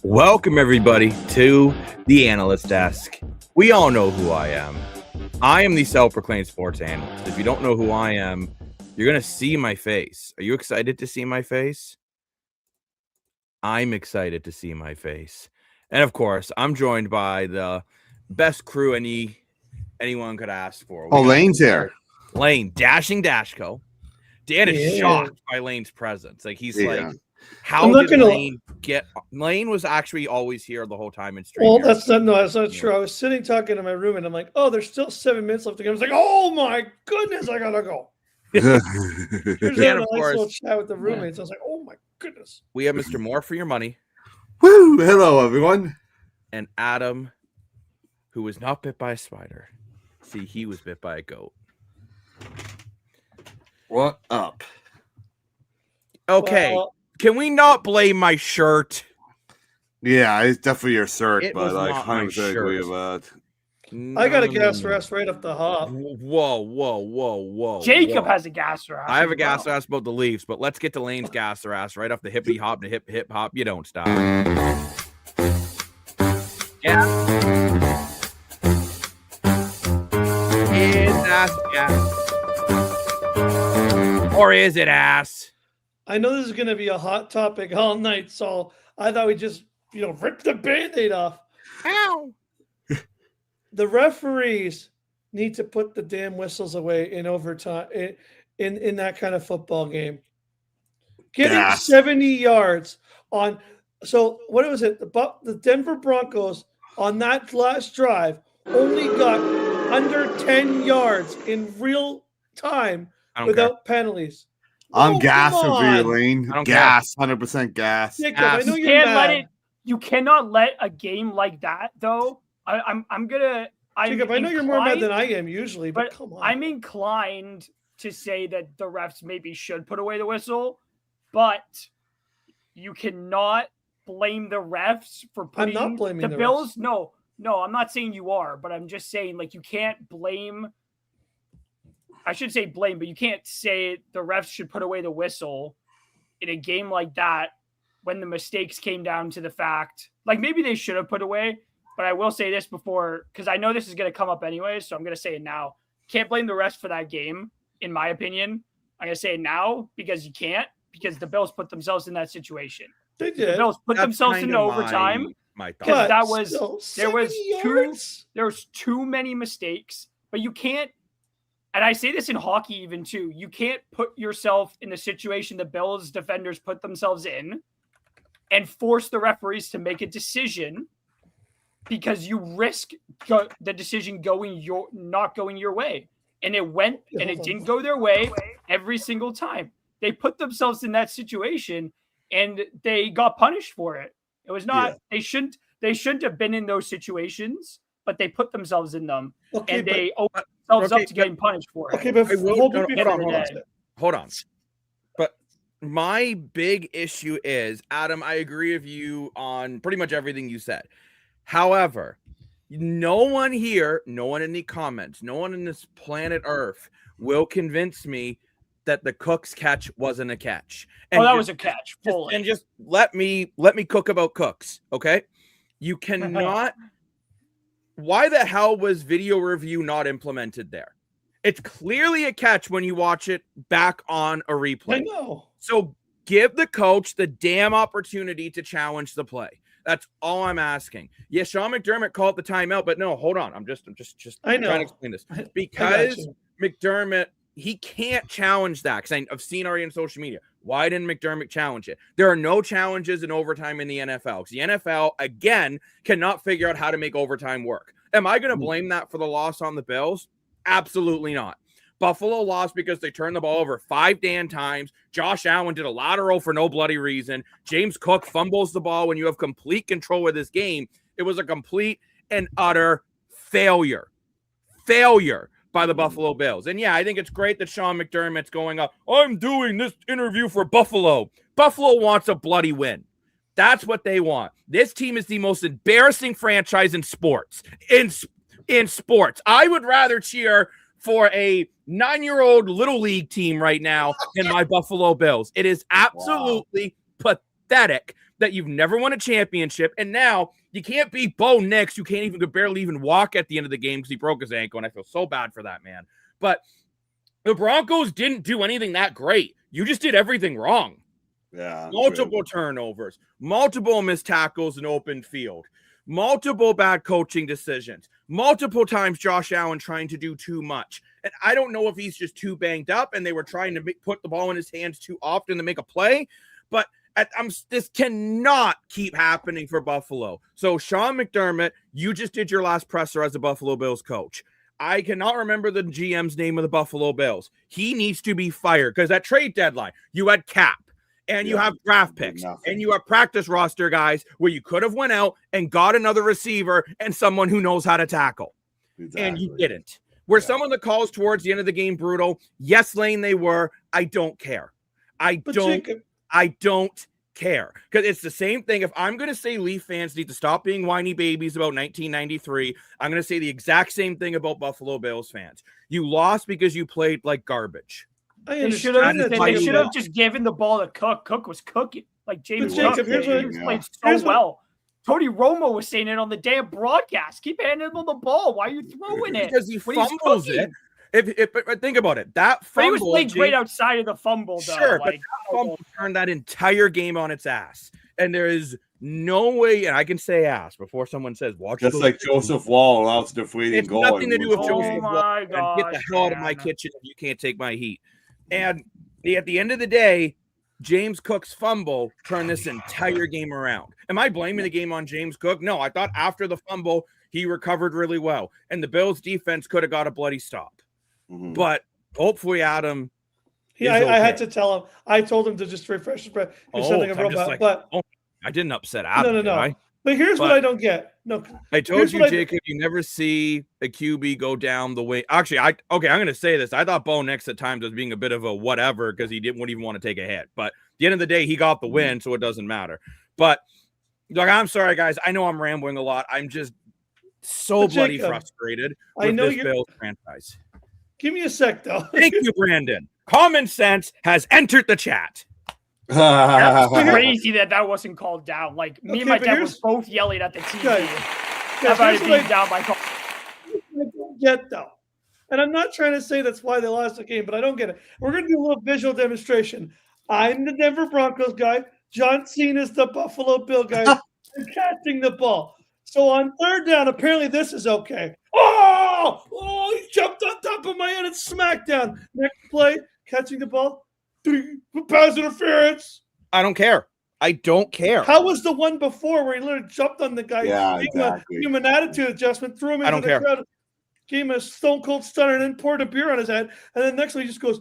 Welcome, everybody, to the Analyst Desk. We all know who I am. I am the self-proclaimed sports analyst. If you don't know who I am, you're going to see my face. Are you excited to see my face? I'm excited to see my face. And, of course, I'm joined by the best crew anyone could ask for. Lane's here. Lane, Dashing Dashco. Dan is shocked by Lane's presence. Like, he's like, how did Lane get? Lane was actually always here the whole time in stream. Well, that's not true. I was sitting talking to my room, and I'm like, "Oh, there's still 7 minutes left to go." I was like, "Oh my goodness, I gotta go." Here's a nice little chat with the roommates. I was like, "Oh my goodness." We have Mr. More for your money. Woo! Hello, everyone. And Adam, who was not bit by a spider. See, he was bit by a goat. What up? Okay. Can we not blame my shirt? Yeah, it's definitely your shirt, It but was I not kind my of agree shirt. about. I got a gas rest right off the hop. Whoa. Jacob has a gas rash. I have a gas rash about the Leafs, but let's get to Lane's gas rash right off the hippity hop to hip hop. You don't stop. Yeah. Is ass gas? Or is it ass? I know this is going to be a hot topic all night, so I thought we'd just, rip the Band-Aid off. Ow! The referees need to put the damn whistles away in overtime in that kind of football game. Getting 70 yards on. So what was it? The Denver Broncos on that last drive only got under 10 yards in real time without penalties. I'm gassing for you, Lane. Gas, 100% gas. Jacob, I know you're mad. You cannot let a game like that, though. I'm Jacob, I know you're more mad than I am usually, but come on. I'm inclined to say that the refs maybe should put away the whistle, but you cannot blame the refs for putting I'm not blaming the Bills. Refs. No, I'm not saying you are, but I'm just saying, like, you can't blame. I should say blame, but you can't say the refs should put away the whistle in a game like that when the mistakes came down to the fact, like, maybe they should have put away, but I will say this before, because I know this is going to come up anyway, so I'm going to say it now. Can't blame the refs for that game, in my opinion. I'm going to say it now because you can't, because the Bills put themselves in that situation. They did. The Bills put themselves into overtime because there was too many mistakes, but you can't. And I say this in hockey even too. You can't put yourself in the situation the Bills defenders put themselves in and force the referees to make a decision because you risk the decision not going your way. And it didn't go their way every single time. They put themselves in that situation and they got punished for it. It was not, they shouldn't have been in those situations, but they put themselves in them and they opened themselves up to getting punished for it. Okay, but hold on. But my big issue is, Adam, I agree with you on pretty much everything you said. However, no one here, no one in the comments, no one in this planet Earth will convince me that the Cooks catch wasn't a catch. And that was a catch. Just let me cook about Cooks, okay? You cannot. Why the hell was video review not implemented there? It's clearly a catch when you watch it back on a replay. I know. So give the coach the damn opportunity to challenge the play. That's all I'm asking. Yeah, Sean McDermott called the timeout, but no, hold on. I'm just trying to explain this. Because McDermott, he can't challenge that because I've seen already on social media. Why didn't McDermott challenge it? There are no challenges in overtime in the NFL. Because the NFL, again, cannot figure out how to make overtime work. Am I going to blame that for the loss on the Bills? Absolutely not. Buffalo lost because they turned the ball over 5 damn times. Josh Allen did a lateral for no bloody reason. James Cook fumbles the ball when you have complete control of this game. It was a complete and utter failure. By the Buffalo Bills. And yeah, I think it's great that Sean McDermott's going up. I'm doing this interview for Buffalo. Buffalo wants a bloody win. That's what they want. This team is the most embarrassing franchise in sports. In sports, I would rather cheer for a 9-year-old little league team right now than my Buffalo Bills. It is absolutely pathetic that you've never won a championship, and now you can't beat Bo Nix. You can't even barely even walk at the end of the game because he broke his ankle, and I feel so bad for that man. But the Broncos didn't do anything that great. You just did everything wrong. Yeah, multiple turnovers, multiple missed tackles in open field, multiple bad coaching decisions, multiple times Josh Allen trying to do too much. And I don't know if he's just too banged up and they were trying to put the ball in his hands too often to make a play, but this cannot keep happening for Buffalo. So Sean McDermott, you just did your last presser as a Buffalo Bills coach. I cannot remember the GM's name of the Buffalo Bills. He needs to be fired because at trade deadline, you had cap. And you have draft picks, and you have practice roster guys where you could have went out and got another receiver and someone who knows how to tackle. Exactly. And you didn't. Were some of the calls towards the end of the game brutal? Yes, Lane, they were. I don't care. I don't care. Because it's the same thing. If I'm going to say Leaf fans need to stop being whiny babies about 1993, I'm going to say the exact same thing about Buffalo Bills fans. You lost because you played like garbage. They should have just given the ball to Cook. Cook was cooking. Like James Cook. He was playing so well. Tony Romo was saying it on the damn broadcast. Keep handing him the ball. Why are you throwing it? Because he fumbles it. But think about it. That fumble. But he was playing great outside of the fumble, though. Sure, but that fumble turned that entire game on its ass. And there is no way, and I can say ass before someone says, watch just like Joseph Wall allows deflating goal. It's nothing to do with Joseph Wall. Get the hell out of my kitchen if you can't take my heat. And at the end of the day, James Cook's fumble turned this entire game around. Am I blaming the game on James Cook? No, I thought after the fumble, he recovered really well. And the Bills' defense could have got a bloody stop. Mm-hmm. But hopefully, Adam. Yeah, I had to tell him. I told him to just refresh his breath. I didn't upset Adam. No. But here's what I don't get. No, I told you, Jacob, you never see a QB go down the way. Actually, I'm going to say this. I thought Bo Nix at times was being a bit of a whatever because he wouldn't even want to take a hit. But at the end of the day, he got the win, so it doesn't matter. But look, I'm sorry, guys. I know I'm rambling a lot. I'm just so bloody frustrated with this Bills franchise. Give me a sec, though. Thank you, Brandon. Common sense has entered the chat. That's crazy that wasn't called down. Like me and my dad were both yelling at the TV about it being down by call. I don't get though, and I'm not trying to say that's why they lost the game, but I don't get it. We're gonna do a little visual demonstration. I'm the Denver Broncos guy. John Cena's the Buffalo Bill guy. I'm catching the ball. So on third down, apparently this is okay. Oh! He jumped on top of my head and smacked down. Next play, catching the ball. Pass interference. I don't care. How was the one before where he literally jumped on the guy? Yeah, exactly. Gave him an attitude adjustment, threw him into the crowd, gave him a stone cold stunner, and then poured a beer on his head. And then next one he just goes,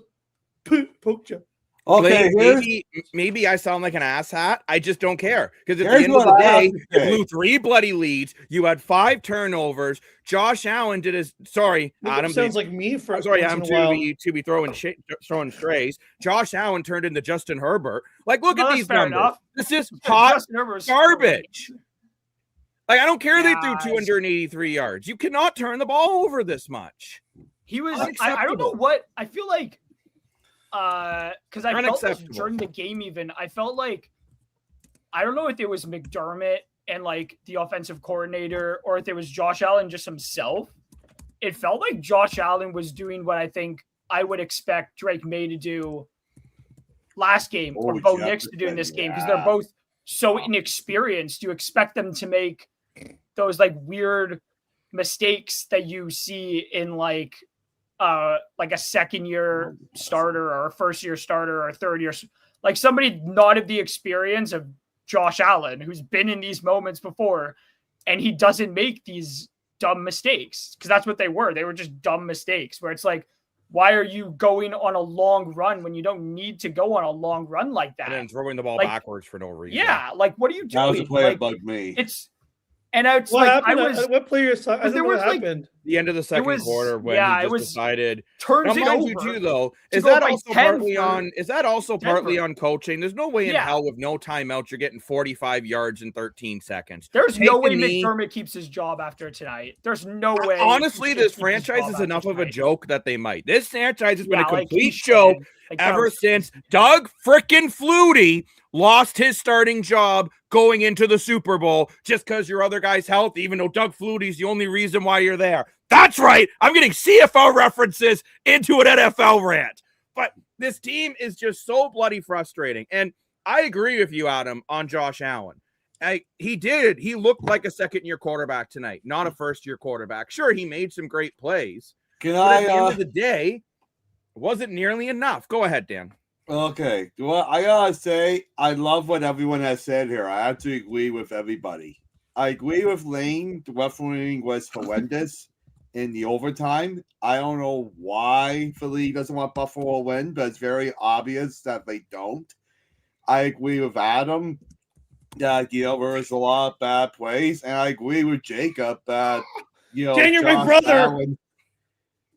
poked you. Okay, maybe I sound like an asshat. I just don't care because at the end of the day, you blew 3 bloody leads. You had 5 turnovers. Josh Allen did his. Sorry, Adam. Sounds like me for. Sorry, Adam. To be throwing strays. Josh Allen turned into Justin Herbert. Like, look at these numbers. Enough. This is hot garbage. Like, I don't care they threw 283 yards. You cannot turn the ball over this much. He was. I don't know what I feel like. Because I felt this during the game even. I felt like, I don't know if it was McDermott and like the offensive coordinator or if it was Josh Allen just himself. It felt like Josh Allen was doing what I think I would expect Drake May to do last game or Bo Nix to do in this game because they're both so inexperienced. You expect them to make those like weird mistakes that you see in like a second year starter or a first year starter or a third year, like somebody not of the experience of Josh Allen, who's been in these moments before, and he doesn't make these dumb mistakes because that's what they were. They were just dumb mistakes where it's like, why are you going on a long run when you don't need to go on a long run like that? And then throwing the ball backwards for no reason. Yeah. Like, what are you doing? That was a play that bugged me. And it's what like, happened? What play you're talking about? What happened? The end of the second quarter when he just decided. Turns it over. You too, though. Is that also partly on coaching? There's no way in hell with no timeouts you're getting 45 yards in 13 seconds. There's no way McDermott keeps his job after tonight. There's no way. Honestly, this franchise is enough of a joke that they might. This franchise has been a complete joke ever since Doug frickin' Flutie lost his starting job going into the Super Bowl just because your other guy's healthy, even though Doug Flutie's the only reason why you're there. That's right. I'm getting CFL references into an NFL rant. But this team is just so bloody frustrating. And I agree with you, Adam, on Josh Allen. He looked like a second-year quarterback tonight, not a first-year quarterback. Sure, he made some great plays. But at the end of the day, it wasn't nearly enough. Go ahead, Dan. Okay. Well, I gotta say, I love what everyone has said here. I have to agree with everybody. I agree with Lane. The refereeing was horrendous in the overtime. I don't know why the league doesn't want Buffalo to win, but it's very obvious that they don't. I agree with Adam that, there was a lot of bad plays, and I agree with Jacob that, Dan, you're my brother.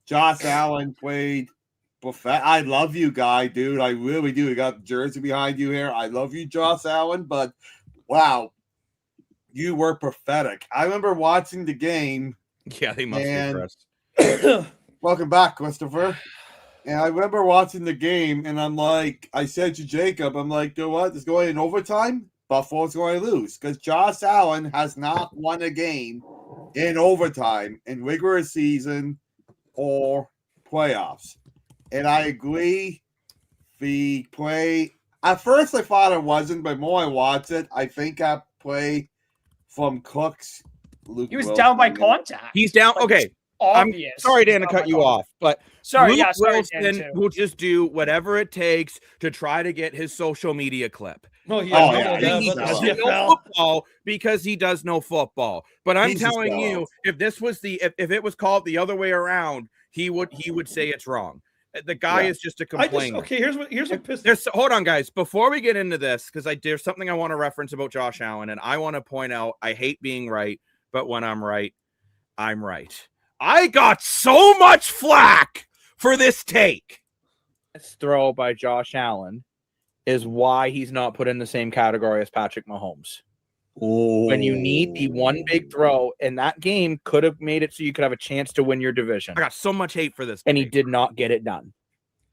Josh Allen played. I love you, guy, dude. I really do. You got the jersey behind you here. I love you, Josh Allen, but wow, you were pathetic. I remember watching the game. Yeah, they must be impressed. Welcome back, Christopher. And I remember watching the game, and I'm like, I said to Jacob, I'm like, you know what? It's going in overtime. Buffalo's going to lose because Josh Allen has not won a game in overtime in regular season or playoffs. And I agree, the play, at first I thought it wasn't, but more I watched it, I think that play from Cooks. He was down by contact. He's down. Okay. Obvious. I'm sorry, Dan, to cut you off, but sorry, Luke Wilson Dan, will just do whatever it takes to try to get his social media clip. He doesn't know football because he does know football. But I'm telling you, if this was if it was called the other way around, he would say it's wrong. The guy is just a complainer. Here's what hold on, guys. Before we get into this, because there's something I want to reference about Josh Allen, and I want to point out I hate being right, but when I'm right, I'm right. I got so much flack for this take. This throw by Josh Allen is why he's not put in the same category as Patrick Mahomes. Oh. When you need the one big throw, and that game could have made it so you could have a chance to win your division. I got so much hate for this. And he did not get it done.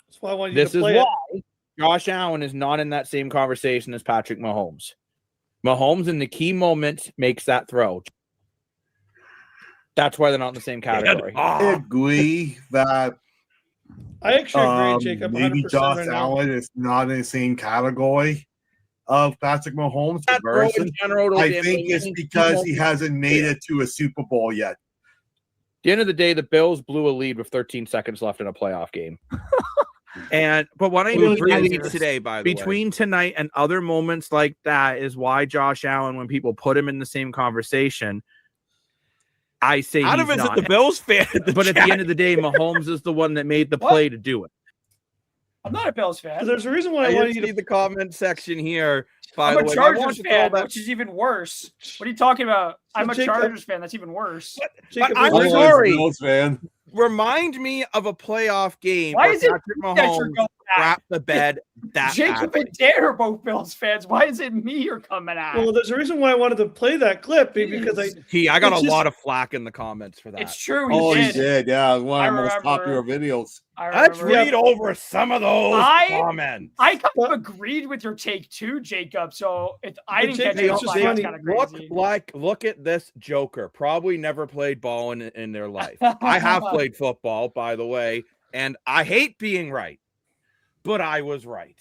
That's why I wanted you to play it. This is why Josh Allen is not in that same conversation as Patrick Mahomes. Mahomes in the key moment makes that throw. That's why they're not in the same category. I agree that I actually agree, Jacob. Maybe Josh Allen is not in the same category of Patrick Mahomes. I think it's because he hasn't made it to a Super Bowl yet. At the end of the day, the Bills blew a lead with 13 seconds left in a playoff game. But what I need really today, by the way, between tonight and other moments like that, is why Josh Allen, when people put him in the same conversation, I say Adam he's isn't the Bills fan. But at the end of the day, Mahomes is the one that made the play to do it. I'm not a Bills fan. There's a reason why I wanted you to see the comment section here. I'm a Chargers fan, which is even worse. What are you talking about? I'm a Chargers fan. That's even worse. But I'm sorry. Bills fan. Remind me of a playoff game where Patrick Mahomes wrapped the bed that Jacob and Dan are both Bills fans. Why is it me you're coming at? Well, there's a reason why I wanted to play that clip because I got a lot of flack in the comments for that. It's true. He did. Yeah, one of the most popular videos. Let's read over some of those comments. I kind of agreed with your take too, Jacob. So I didn't get it. Kind of crazy. Look at this joker. Probably never played ball in their life. I have played football, by the way, and I hate being right, but I was right.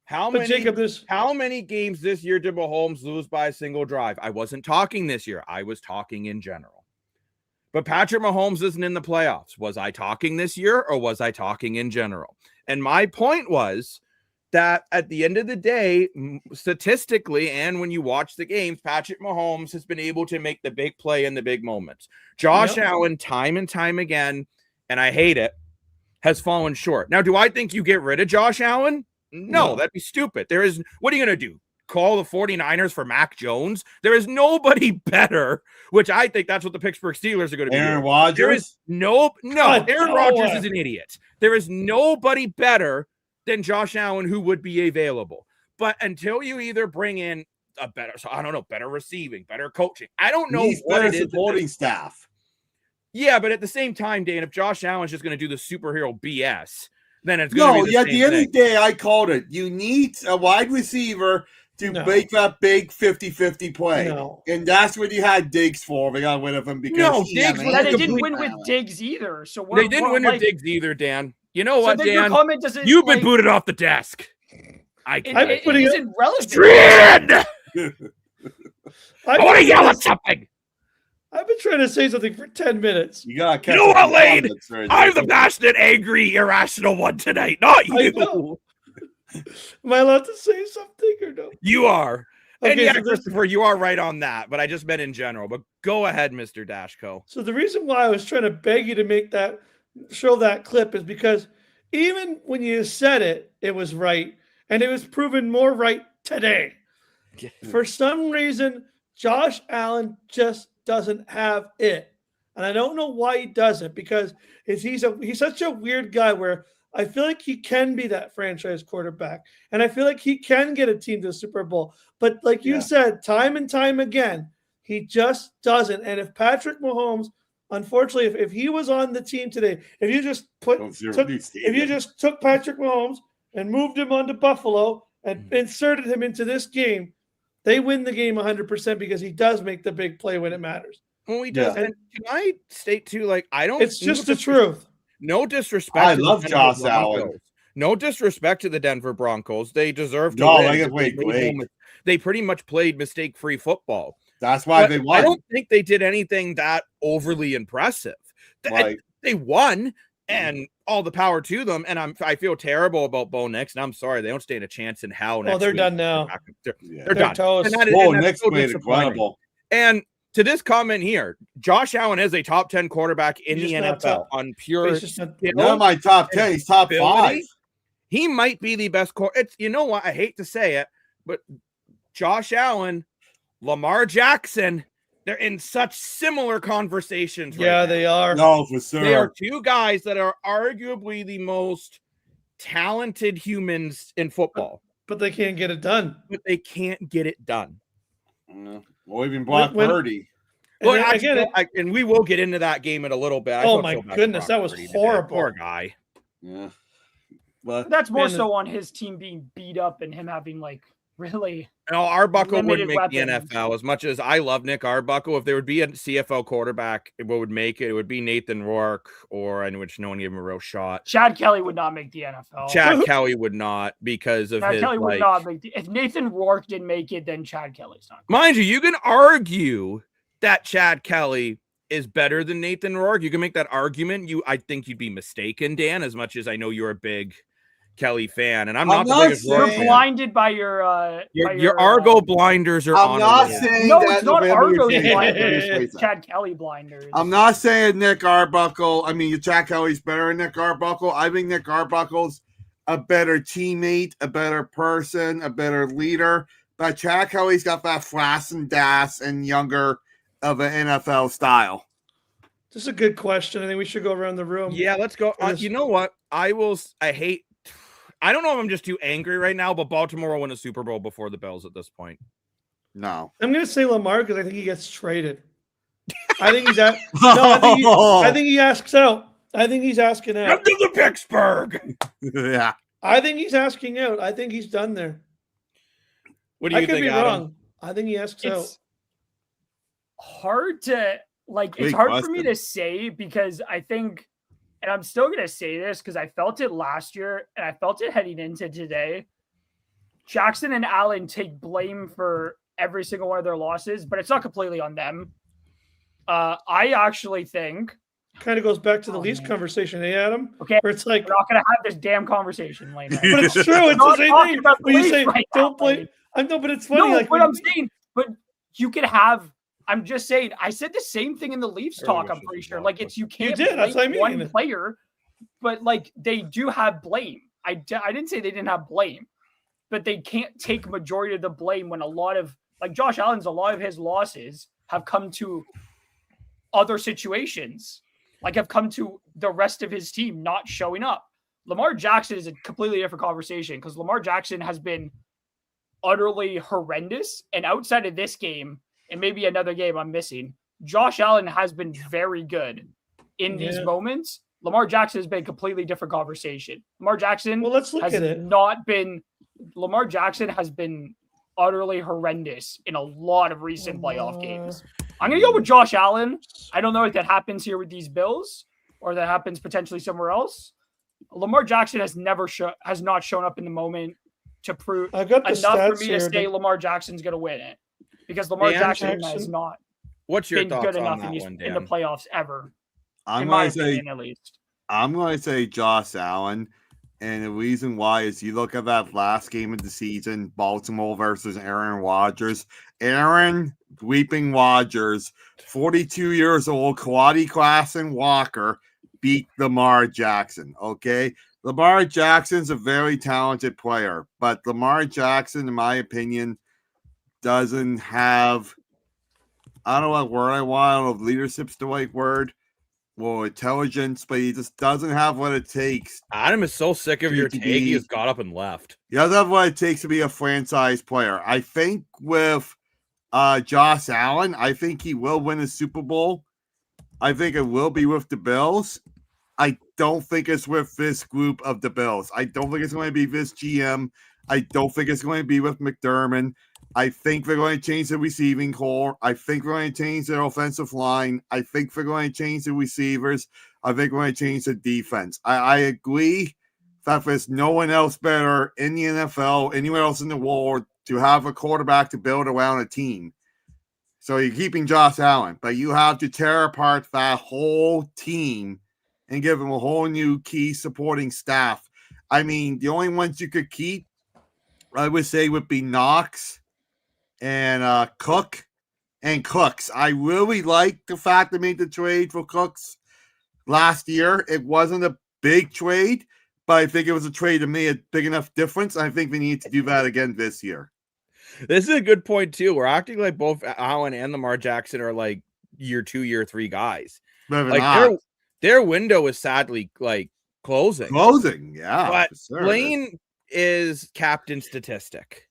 How many games this year did Mahomes lose by a single drive? I wasn't talking this year. I was talking in general. But Patrick Mahomes isn't in the playoffs. Was I talking this year or was I talking in general? And my point was that at the end of the day, statistically, and when you watch the games, Patrick Mahomes has been able to make the big play in the big moments. Josh Allen, time and time again, and I hate it, has fallen short. Now, do I think you get rid of Josh Allen? No, that'd be stupid. What are you going to do? Call the 49ers for Mac Jones? There is nobody better, which I think that's what the Pittsburgh Steelers are going to be. Aaron Rodgers? There is no, Aaron Rodgers is an idiot. There is nobody better than Josh Allen who would be available. But until you either bring in a better receiving, better coaching, I don't know what it is. Supporting staff. Yeah, but at the same time, Dan, if Josh Allen's just going to do the superhero BS, then it's going to be at the end of the day, I called it. You need a wide receiver to make that big 50-50 play. No. And that's what you had Diggs for. We got rid of him because Diggs. They didn't win with Diggs either. So they didn't win with Diggs either, Dan. You know what, Dan? Your comment doesn't, you've been booted off the desk. It isn't relevant. Strand! I want to yell at something. I've been trying to say something for 10 minutes. You know what, Lane? I'm the passionate, angry, irrational one tonight, not you. Am I allowed to say something or no? You are. Okay, and yeah, Christopher, you are right on that, but I just meant in general. But go ahead, Mr. Dashko. So the reason why I was trying to beg you to show that clip is because even when you said it, it was right. And it was proven more right today. For some reason, Josh Allen just doesn't have it. And I don't know why he doesn't, because he's such a weird guy where I feel like he can be that franchise quarterback. And I feel like he can get a team to the Super Bowl. But like you said, time and time again, he just doesn't. And if Patrick Mahomes, unfortunately, if he was on the team today, if you just took Patrick Mahomes and moved him onto Buffalo and inserted him into this game, they win the game 100% because he does make the big play when it matters. Well, he does. And can I state too, like, I don't. It's just the truth. No disrespect. I love Josh Allen. No disrespect to the Denver Broncos. They deserve to win. They pretty much played mistake-free football. That's why they won. I don't think they did anything that overly impressive. Right. They won, and all the power to them. And I feel terrible about Bo Nix, and I'm sorry, they don't stand a chance in hell. Oh, they're done now. They're done. Toast. Bo Nix played incredible. And to this comment here, Josh Allen is a top 10 quarterback in the NFL on pure. Not my top 10. He's top 5. He might be the best. You know what? I hate to say it, but Josh Allen, Lamar Jackson, they're in such similar conversations. Yeah, they are. No, for sure. They are two guys that are arguably the most talented humans in football. But they can't get it done. Or even Brock Purdy. Well, and we will get into that game in a little bit. Oh my goodness, that was horrible. Poor guy. Yeah. But that's more so on his team being beat up and him having really. No, Arbuckle wouldn't make the NFL. As much as I love Nick Arbuckle, if there would be a CFL quarterback, what would make it? It would be Nathan Rourke, in which no one gave him a real shot. Chad Kelly would not make the NFL. Chad Kelly would not because of Chad Kelly would not make if Nathan Rourke didn't make it, then Chad Kelly's not. Mind you can argue that Chad Kelly is better than Nathan Rourke. You can make that argument. I think you'd be mistaken, Dan, as much as I know you're a big Kelly fan, and I'm not the biggest Rourke fan. You're blinded by your Argo blinders are I'm not saying it's not Argo blinders. Chad Kelly blinders. I'm not saying Nick Arbuckle. I mean, Chad Kelly's better than Nick Arbuckle. I think Nick Arbuckle's a better teammate, a better person, a better leader. But Chad Kelly's got that flash and dash and younger of an NFL style. This is a good question. I think we should go around the room. Yeah, let's go. You know what? I don't know if I'm just too angry right now, but Baltimore will win a Super Bowl before the Bills at this point. No. I'm going to say Lamar because I think he gets traded. I think he's at. I think he asks out. I think he's asking out. Come to the Pittsburgh. Yeah. I think he's asking out. I think he's done there. What do you think? I could be wrong. I think he asks out. Hard to it's hard for me to say because I think. And I'm still going to say this because I felt it last year and I felt it heading into today. Jackson and Allen take blame for every single one of their losses, but it's not completely on them. I actually think. Kind of goes back to the Leafs conversation, Adam? Okay. Where it's like. We're not going to have this damn conversation later. But it's true. It's the same thing. When you say, don't blame. I know, but it's funny. No, but I'm saying, but you could have. I'm just saying, I said the same thing in the Leafs talk, I'm pretty sure. You can't blame one player, but they do have blame. I didn't say they didn't have blame, but they can't take majority of the blame when a lot of, Josh Allen's, a lot of his losses have come to other situations, have come to the rest of his team not showing up. Lamar Jackson is a completely different conversation because Lamar Jackson has been utterly horrendous. And outside of this game, and maybe another game I'm missing, Josh Allen has been very good in these moments Lamar Jackson has been a completely different conversation. Lamar Jackson let's look at it. Lamar Jackson has been utterly horrendous in a lot of recent playoff games. I'm going to go with Josh Allen. I don't know if that happens here with these Bills or that happens potentially somewhere else. Lamar Jackson has not shown up in the moment to prove enough for me to say Lamar Jackson's going to win it, because Lamar Jackson has not been good enough in the playoffs ever. In my opinion, at least. I'm going to say Josh Allen. And the reason why is you look at that last game of the season, Baltimore versus Aaron Rodgers. Aaron Weeping Rodgers, 42 years old, Quaddy Classen Walker, beat Lamar Jackson, okay? Lamar Jackson's a very talented player, but Lamar Jackson, in my opinion, doesn't have, I don't know what word I want, I don't know if leadership's the right word, or intelligence, but he just doesn't have what it takes. Adam is so sick of your take, he just got up and left. He doesn't have what it takes to be a franchise player. I think with Josh Allen, I think he will win a Super Bowl. I think it will be with the Bills. I don't think it's with this group of the Bills. I don't think it's going to be this GM. I don't think it's going to be with McDermott. I think they're going to change the receiving core. I think they're going to change their offensive line. I think they're going to change the receivers. I think we're going to change the defense. I agree that there's no one else better in the NFL, anywhere else in the world, to have a quarterback to build around a team. So you're keeping Josh Allen, but you have to tear apart that whole team and give them a whole new key supporting staff. I mean, the only ones you could keep, I would say, would be Knox and Cook and Cooks. I really like the fact they made the trade for Cooks last year. It wasn't a big trade, but I think it was a trade that made a big enough difference. I think we need to do that again this year. This is a good point, too. We're acting like both Allen and Lamar Jackson are like year 2, year 3 guys. Like their window is sadly like closing. Yeah. But sure. Lane is captain statistic.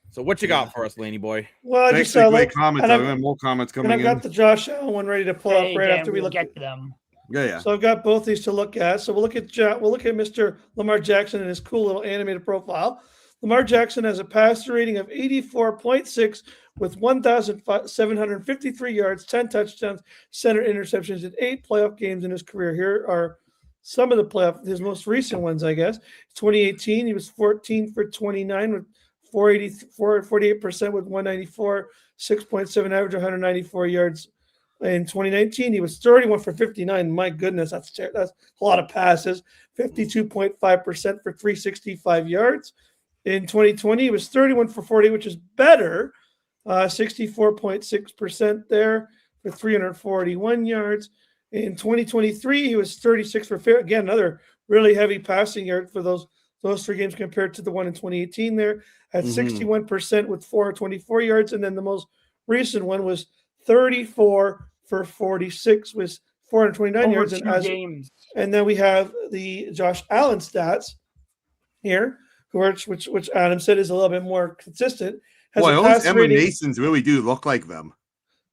So what you got for us, Laney boy? Well, I just saw comments. I have more comments coming in. I've got the Josh Allen one ready to pull up right after we look at them. Yeah. So I've got both these to look at. So we'll look at Mr. Lamar Jackson and his cool little animated profile. Lamar Jackson has a passer rating of 84.6 with 1,753 yards, 10 touchdowns, center interceptions in 8 playoff games in his career. Here are some of his most recent ones, I guess. 2018, he was 14 for 29 with 48% with 194, 6.7 average, 194 yards. In 2019, he was 31 for 59. My goodness, that's a lot of passes. 52.5% for 365 yards. In 2020, he was 31 for 40, which is better. 64.6% there for 341 yards. In 2023, he was 36 for 50. Again, another really heavy passing yard for those 3 games compared to the one in 2018 there. At 61% with 424 yards. And then the most recent one was 34 for 46 with 429 yards. And then we have the Josh Allen stats here, which Adam said is a little bit more consistent. Those emanations really do look like them.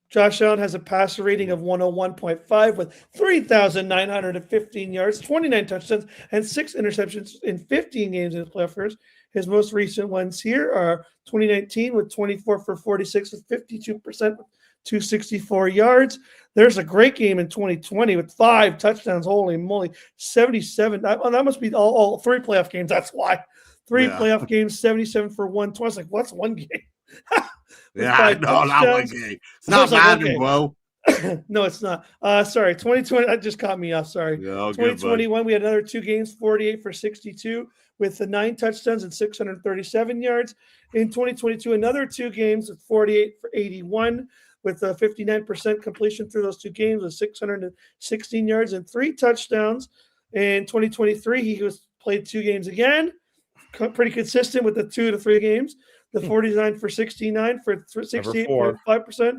Josh Allen has a passer rating of 101.5 with 3,915 yards, 29 touchdowns, and 6 interceptions in 15 games in his playoff career. His most recent ones here are 2019 with 24 for 46 with 52%, 264 yards. There's a great game in 2020 with 5 touchdowns. Holy moly, 77. That must be all 3 playoff games. That's why. 3 playoff games, 77 for 120. I was like, what's one game? Not one game. It's not Madden, bro. No, it's not. Sorry, 2020. That just caught me off. Sorry. 2021, we had another 2 games, 48 for 62 with the 9 touchdowns and 637 yards. In 2022, another 2 games with 48 for 81 with a 59% completion through those 2 games with 616 yards and 3 touchdowns. In 2023, he played 2 games again, pretty consistent with the 2 to 3 games. The 49 for 69 for 68.5%,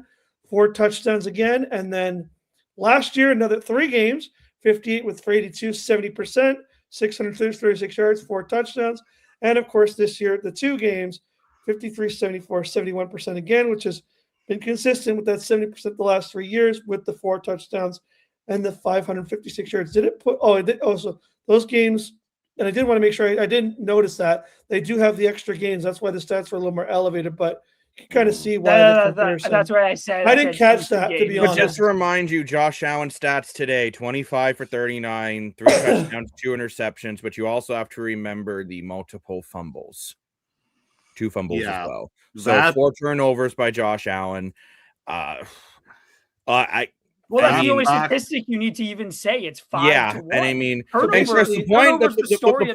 4 touchdowns again. And then last year, another 3 games, 58 with 82, 70%, 636 yards, 4 touchdowns. And of course, this year, the 2 games, 53, 74, 71% again, which has been consistent with that 70% the last 3 years with the 4 touchdowns and the 556 yards. Did it put? Oh, it did. Oh, so those games, and I did want to make sure I didn't notice that they do have the extra games. That's why the stats were a little more elevated, but you can kind of see why. That's what I said. I didn't catch that, to be honest. But just to remind you, Josh Allen stats today: 25 for 39, 3 touchdowns, 2 interceptions. But you also have to remember the multiple fumbles, 2 fumbles as well. So 4 turnovers by Josh Allen. That's the only statistic you need to even say. It's 5 to 1. And I mean, Chris, the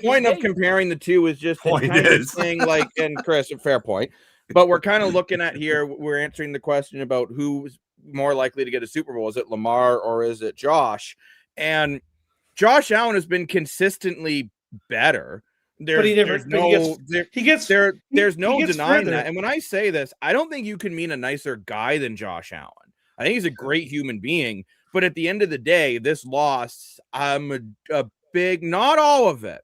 point of comparing the two is just kind of saying, like, and Chris, a fair point. But we're kind of looking at here, we're answering the question about who's more likely to get a Super Bowl. Is it Lamar or is it Josh? And Josh Allen has been consistently better. There's no denying that. And when I say this, I don't think you can mean a nicer guy than Josh Allen. I think he's a great human being. But at the end of the day, this loss, I'm a big, not all of it,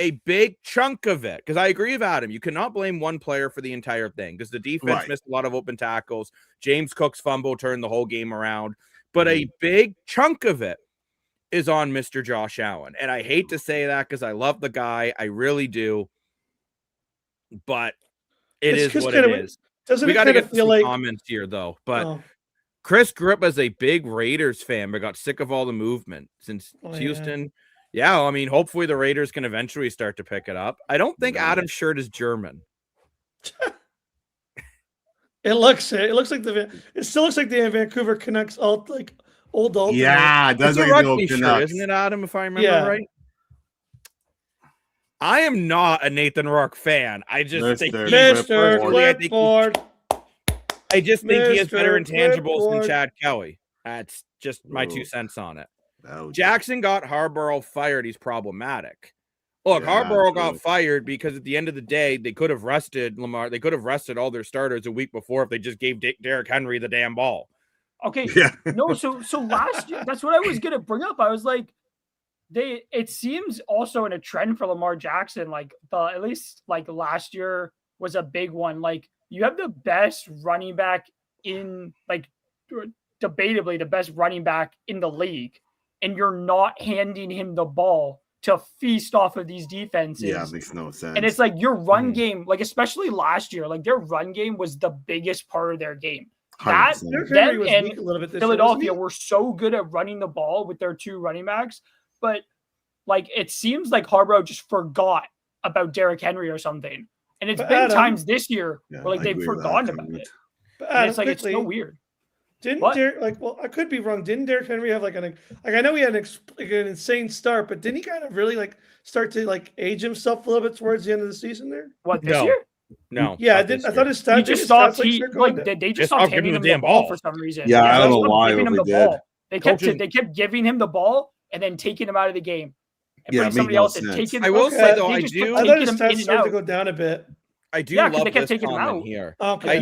a big chunk of it, because I agree with Adam. You cannot blame one player for the entire thing, because the defense missed a lot of open tackles. James Cook's fumble turned the whole game around. But a big chunk of it is on Mr. Josh Allen. And I hate to say that because I love the guy. I really do. But it is what it is. We got to get some comments here, though. But Chris grew up as a big Raiders fan, but got sick of all the movement since Houston. Yeah, I mean, hopefully the Raiders can eventually start to pick it up. I don't think Adam's shirt is German. It still looks like the Vancouver Canucks old Ultimate. Yeah, it does look like a rugby shirt, isn't it, Adam? If I remember right. I am not a Nathan Rourke fan. I just think Mr. Clipboard. I just think he has better intangibles than Chad Kelly. That's just my 2 cents on it. Jackson got Harbaugh fired. He's problematic. Look, Harbaugh got fired because at the end of the day, they could have rested Lamar. They could have rested all their starters a week before if they just gave Derrick Henry the damn ball. Okay. Yeah. No, so last year, that's what I was gonna bring up. I was like, it seems also in a trend for Lamar Jackson, like at least last year was a big one. Like, you have the best running back in, debatably the best running back in the league, and you're not handing him the ball to feast off of these defenses. Yeah, it makes no sense. And it's like your run game, especially last year, their run game was the biggest part of their game. That and Philadelphia were so good at running the ball with their 2 running backs, but it seems like Harbaugh just forgot about Derrick Henry or something. And it's been times this year where they've forgotten about it. And it's it's so weird. Didn't Derrick, I could be wrong. Didn't Derrick Henry have I know he had an insane start, but didn't he kind of really start to age himself a little bit towards the end of the season there? What, this year? No. Yeah, I thought his stats. He just stopped. They just stopped handing him the ball for some reason. Yeah, I don't know why they did. They kept giving him the ball and then taking him out of the game and putting somebody else in. I will say though, I thought his stats started to go down a bit. I do love they kept this taking comment him out. Here. Okay.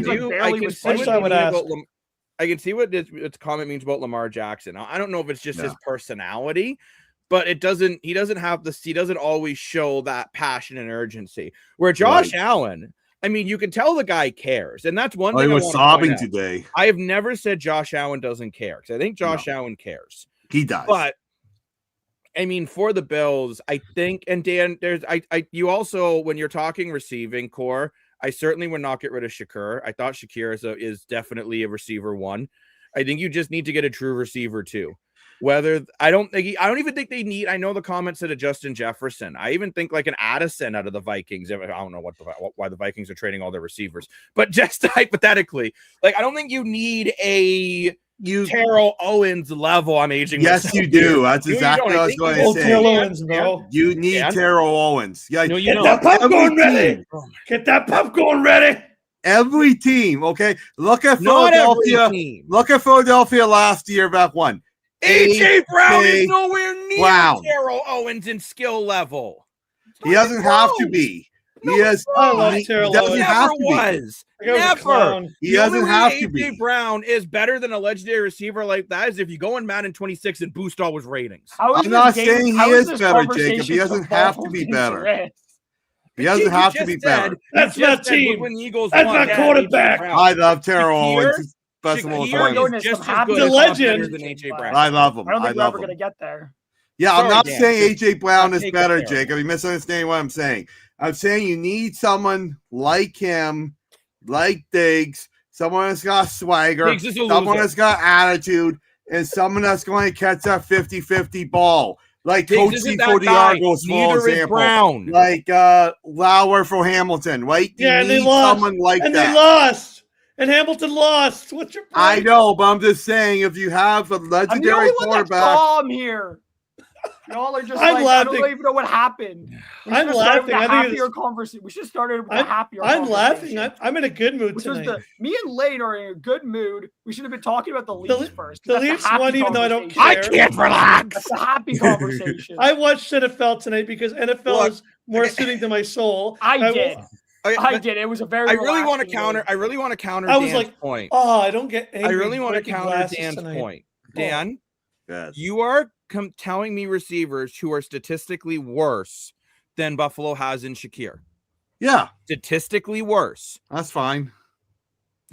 I can see what its comment means about Lamar Jackson. I don't know if it's just his personality, but he doesn't always show that passion and urgency. Where Josh Allen, I mean, you can tell the guy cares. And that's one thing. He was sobbing today. I have never said Josh Allen doesn't care, because I think Josh Allen cares. He does. But I mean, for the Bills, I think, and Dan, you also, when you're talking receiving core, I certainly would not get rid of Shakur. I thought Shakir is definitely a receiver 1. I think you just need to get a true receiver 2. I don't even think they need. I know the comments said a Justin Jefferson. I even think an Addison out of the Vikings. I don't know why the Vikings are trading all their receivers, but just hypothetically, I don't think you need a Terrell Owens level. I'm aging. Yes, you do. That's exactly what I was going to say. Terrell Owens, bro. You need Terrell Owens. Yeah, get that popcorn ready. Get that popcorn ready. Every team, okay. Look at Philadelphia. Look at Philadelphia last year, back one. AJ Brown is nowhere near Terrell Owens in skill level. He doesn't have to be. He doesn't have to be. Never. He doesn't have to be. AJ Brown is better than a legendary receiver like that is if you go in Madden 26 and boost all his ratings. I'm not saying he is better, Jacob. He doesn't have to be better. He doesn't have to be better. That's not team. That's not quarterback. I love Terrell Owens. best of all time. Is just as good, the legend than AJ Brown. I love him. I don't think we're ever going to get there. Yeah, Sorry, I'm not Dan. saying AJ Brown is better, Jacob. Jake. I mean, misunderstanding what I'm saying. I'm saying you need someone like him, like Diggs, someone that's got swagger, someone that's got attitude, and someone that's going to catch that 50-50 ball. Like Coach C for the Argos, for example. Brown. Like Lauer for Hamilton, right? Yeah, and they lost. Someone like and that. they lost. And Hamilton lost. What's your point? I know, but I'm just saying, if you have a legendary quarterback. I'm here. Y'all are just I'm laughing. I don't even know what happened. I'm laughing. I happier conversation. We should have started with a happier I'm laughing. I'm in a good mood tonight. Me and Lane are in a good mood. We should have been talking about the Leafs first. The Leafs won, even though I don't care. I can't relax. That's a happy conversation. I watched NFL tonight because NFL is more suiting to my soul. I did. It was a very. I really want to counter. I really want to counter. I was Dan's like, point. Oh, I don't get angry. I really want to counter Dan's point. Dan, you are telling me receivers who are statistically worse than Buffalo has in Shakir. Yeah, statistically worse. That's fine.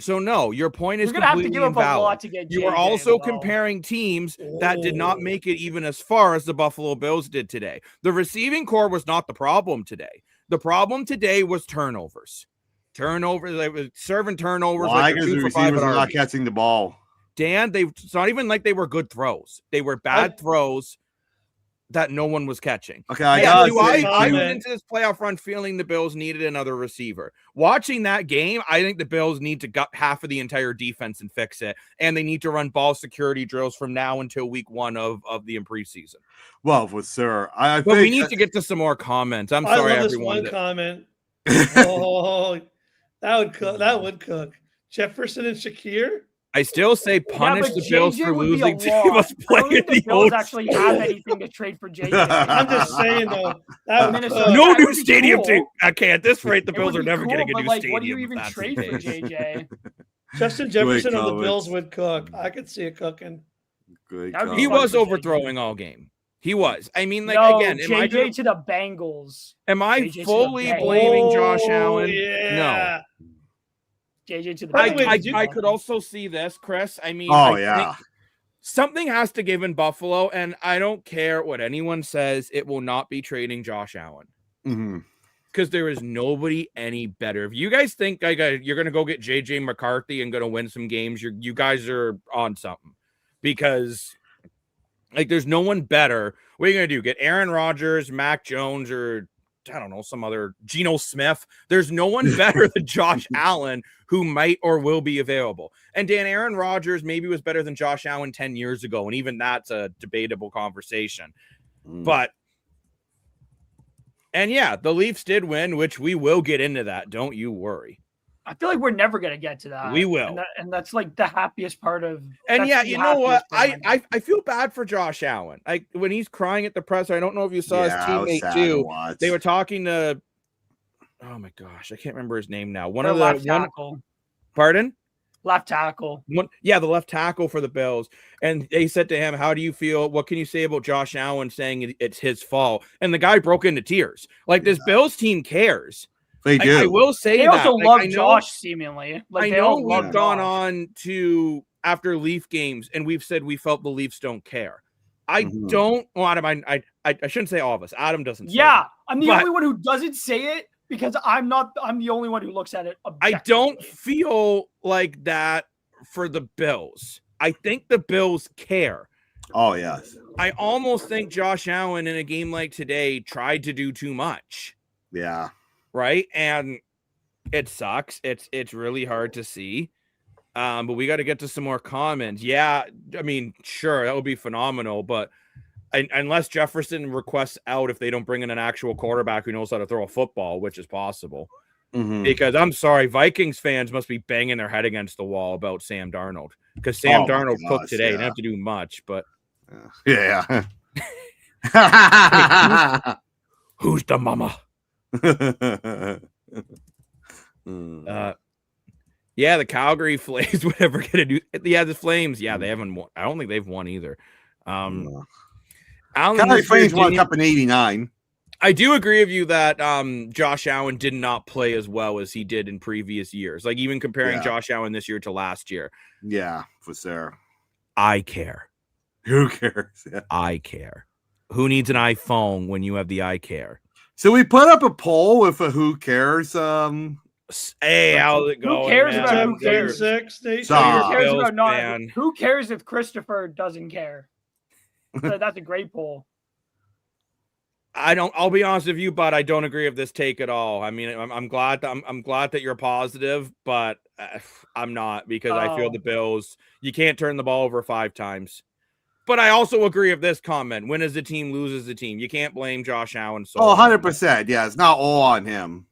So no, your point is completely have to give invalid. Up a lot to get you are also comparing teams that did not make it even as far as the Buffalo Bills did today. The receiving core was not the problem today. The problem today was turnovers. Turnovers, they were serving turnovers. Well, like the receivers are not catching the ball. Dan, it's not even like they were good throws. They were bad throws that no one was catching. Okay, I went into this playoff run feeling the Bills needed another receiver. Watching that game, I think the Bills need to gut half of the entire defense and fix it, and they need to run ball security drills from now until week 1 of the preseason. Well, sir, but we need to get to some more comments. I'm sorry, I love everyone. This one comment. Oh, that would cook. Jefferson and Shakir. I still say punish the Bills for losing to us playing the Bills actually have anything to trade for JJ. I'm just saying though. No new stadium team. Okay, at this rate, the Bills are never getting a new stadium. What do you even trade for JJ? Justin Jefferson on the Bills would cook. I could see it cooking. He was overthrowing all game. He was. I mean, again, JJ to the Bengals. Am I fully blaming Josh Allen? Yeah. No. JJ to the I could also see this, Chris. I mean, something has to give in Buffalo, and I don't care what anyone says. It will not be trading Josh Allen because there is nobody any better. If you guys think you're going to go get JJ McCarthy and going to win some games, you guys are on something because there's no one better. What are you going to do? Get Aaron Rodgers, Mac Jones, or I don't know, some other Geno Smith. There's no one better than Josh Allen who might or will be available. And Dan, Aaron Rodgers maybe was better than Josh Allen 10 years ago. And even that's a debatable conversation. But, and yeah, the Leafs did win, which we will get into that. Don't you worry. I feel like we're never going to get to that. We will. And that's like the happiest part of. And yeah, you know what? I feel bad for Josh Allen. When he's crying at the presser, I don't know if you saw his teammate too. They were talking to, oh my gosh, I can't remember his name now. Left tackle. Pardon? Left tackle. The left tackle for the Bills. And they said to him, how do you feel? What can you say about Josh Allen saying it's his fault? And the guy broke into tears. This Bills team cares. They do. I will say they that. also love Josh, seemingly. I know we've gone on to after Leaf games, and we've said we felt the Leafs don't care. I don't. Well, Adam, I shouldn't say all of us. Adam doesn't. I'm the only one who doesn't say it because I'm the only one who looks at it objectively. I don't feel like that for the Bills. I think the Bills care. Oh yes. I almost think Josh Allen in a game like today tried to do too much. Yeah. Right. And it sucks. It's really hard to see. But we got to get to some more comments. Yeah. I mean, sure, that would be phenomenal. But unless Jefferson requests out if they don't bring in an actual quarterback who knows how to throw a football, which is possible. Because I'm sorry, Vikings fans must be banging their head against the wall about Sam Darnold. Because Sam Darnold cooked today. Didn't have to do much, but yeah. Who's the mama? Yeah, the Calgary Flames would ever get a new. Yeah, the Flames. Yeah, they haven't won. I don't think they've won either. Calgary Flames won a cup in '89. I do agree with you that Josh Allen did not play as well as he did in previous years. Like even comparing Josh Allen this year to last year. Yeah, for sure. I care. Who cares? Yeah. I care. Who needs an iPhone when you have the I care? So we put up a poll with a who cares. Hey, how's it going? Who cares about who cares? Who cares if Christopher doesn't care? That's a great poll. I'll be honest with you, but I don't agree with this take at all. I mean, I'm glad that you're positive, but I'm not, because I feel the Bills, you can't turn the ball over 5 times. But I also agree with this comment. Win as a team, lose as a team. You can't blame Josh Allen. 100%. Yeah, it's not all on him.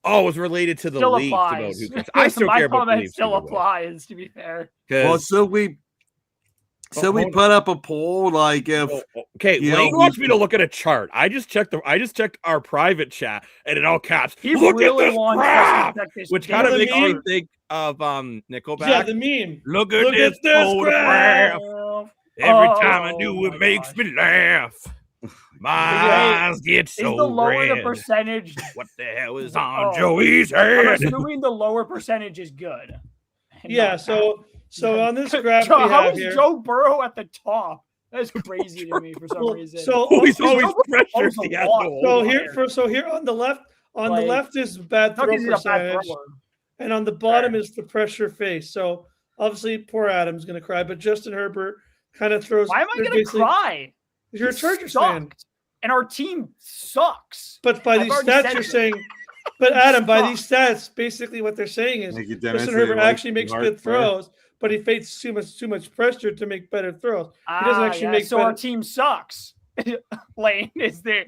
Oh, it was related to the still league. Applies. I still My care about comment still applies, to be fair. Well, so we put up a poll, like if Lane wants me to look at a chart. I just checked our private chat, and in all caps, look really at this crap, which kind of makes me think of Nickelback. Yeah, the meme. Look at this photograph. Every time I do, it makes me laugh. My eyes get so the lower red. The percentage. What the hell is on Joey's head? I'm assuming the lower percentage is good. Yeah, so on this graph we how have is here, Joe Burrow at the top? That's crazy to me for some reason. So he's always pressured. So here on the left is bad throw percentage, and on the bottom is the pressure face. So obviously, poor Adam's going to cry, but Justin Herbert kind of throws. Why am I going to cry? You're a Chargers fan, and our team sucks. But by these stats, you're saying. But Adam, by these stats, basically what they're saying is Justin Herbert actually makes good throws, but he faces too much pressure to make better throws. He doesn't actually make. So our team sucks. Lane is the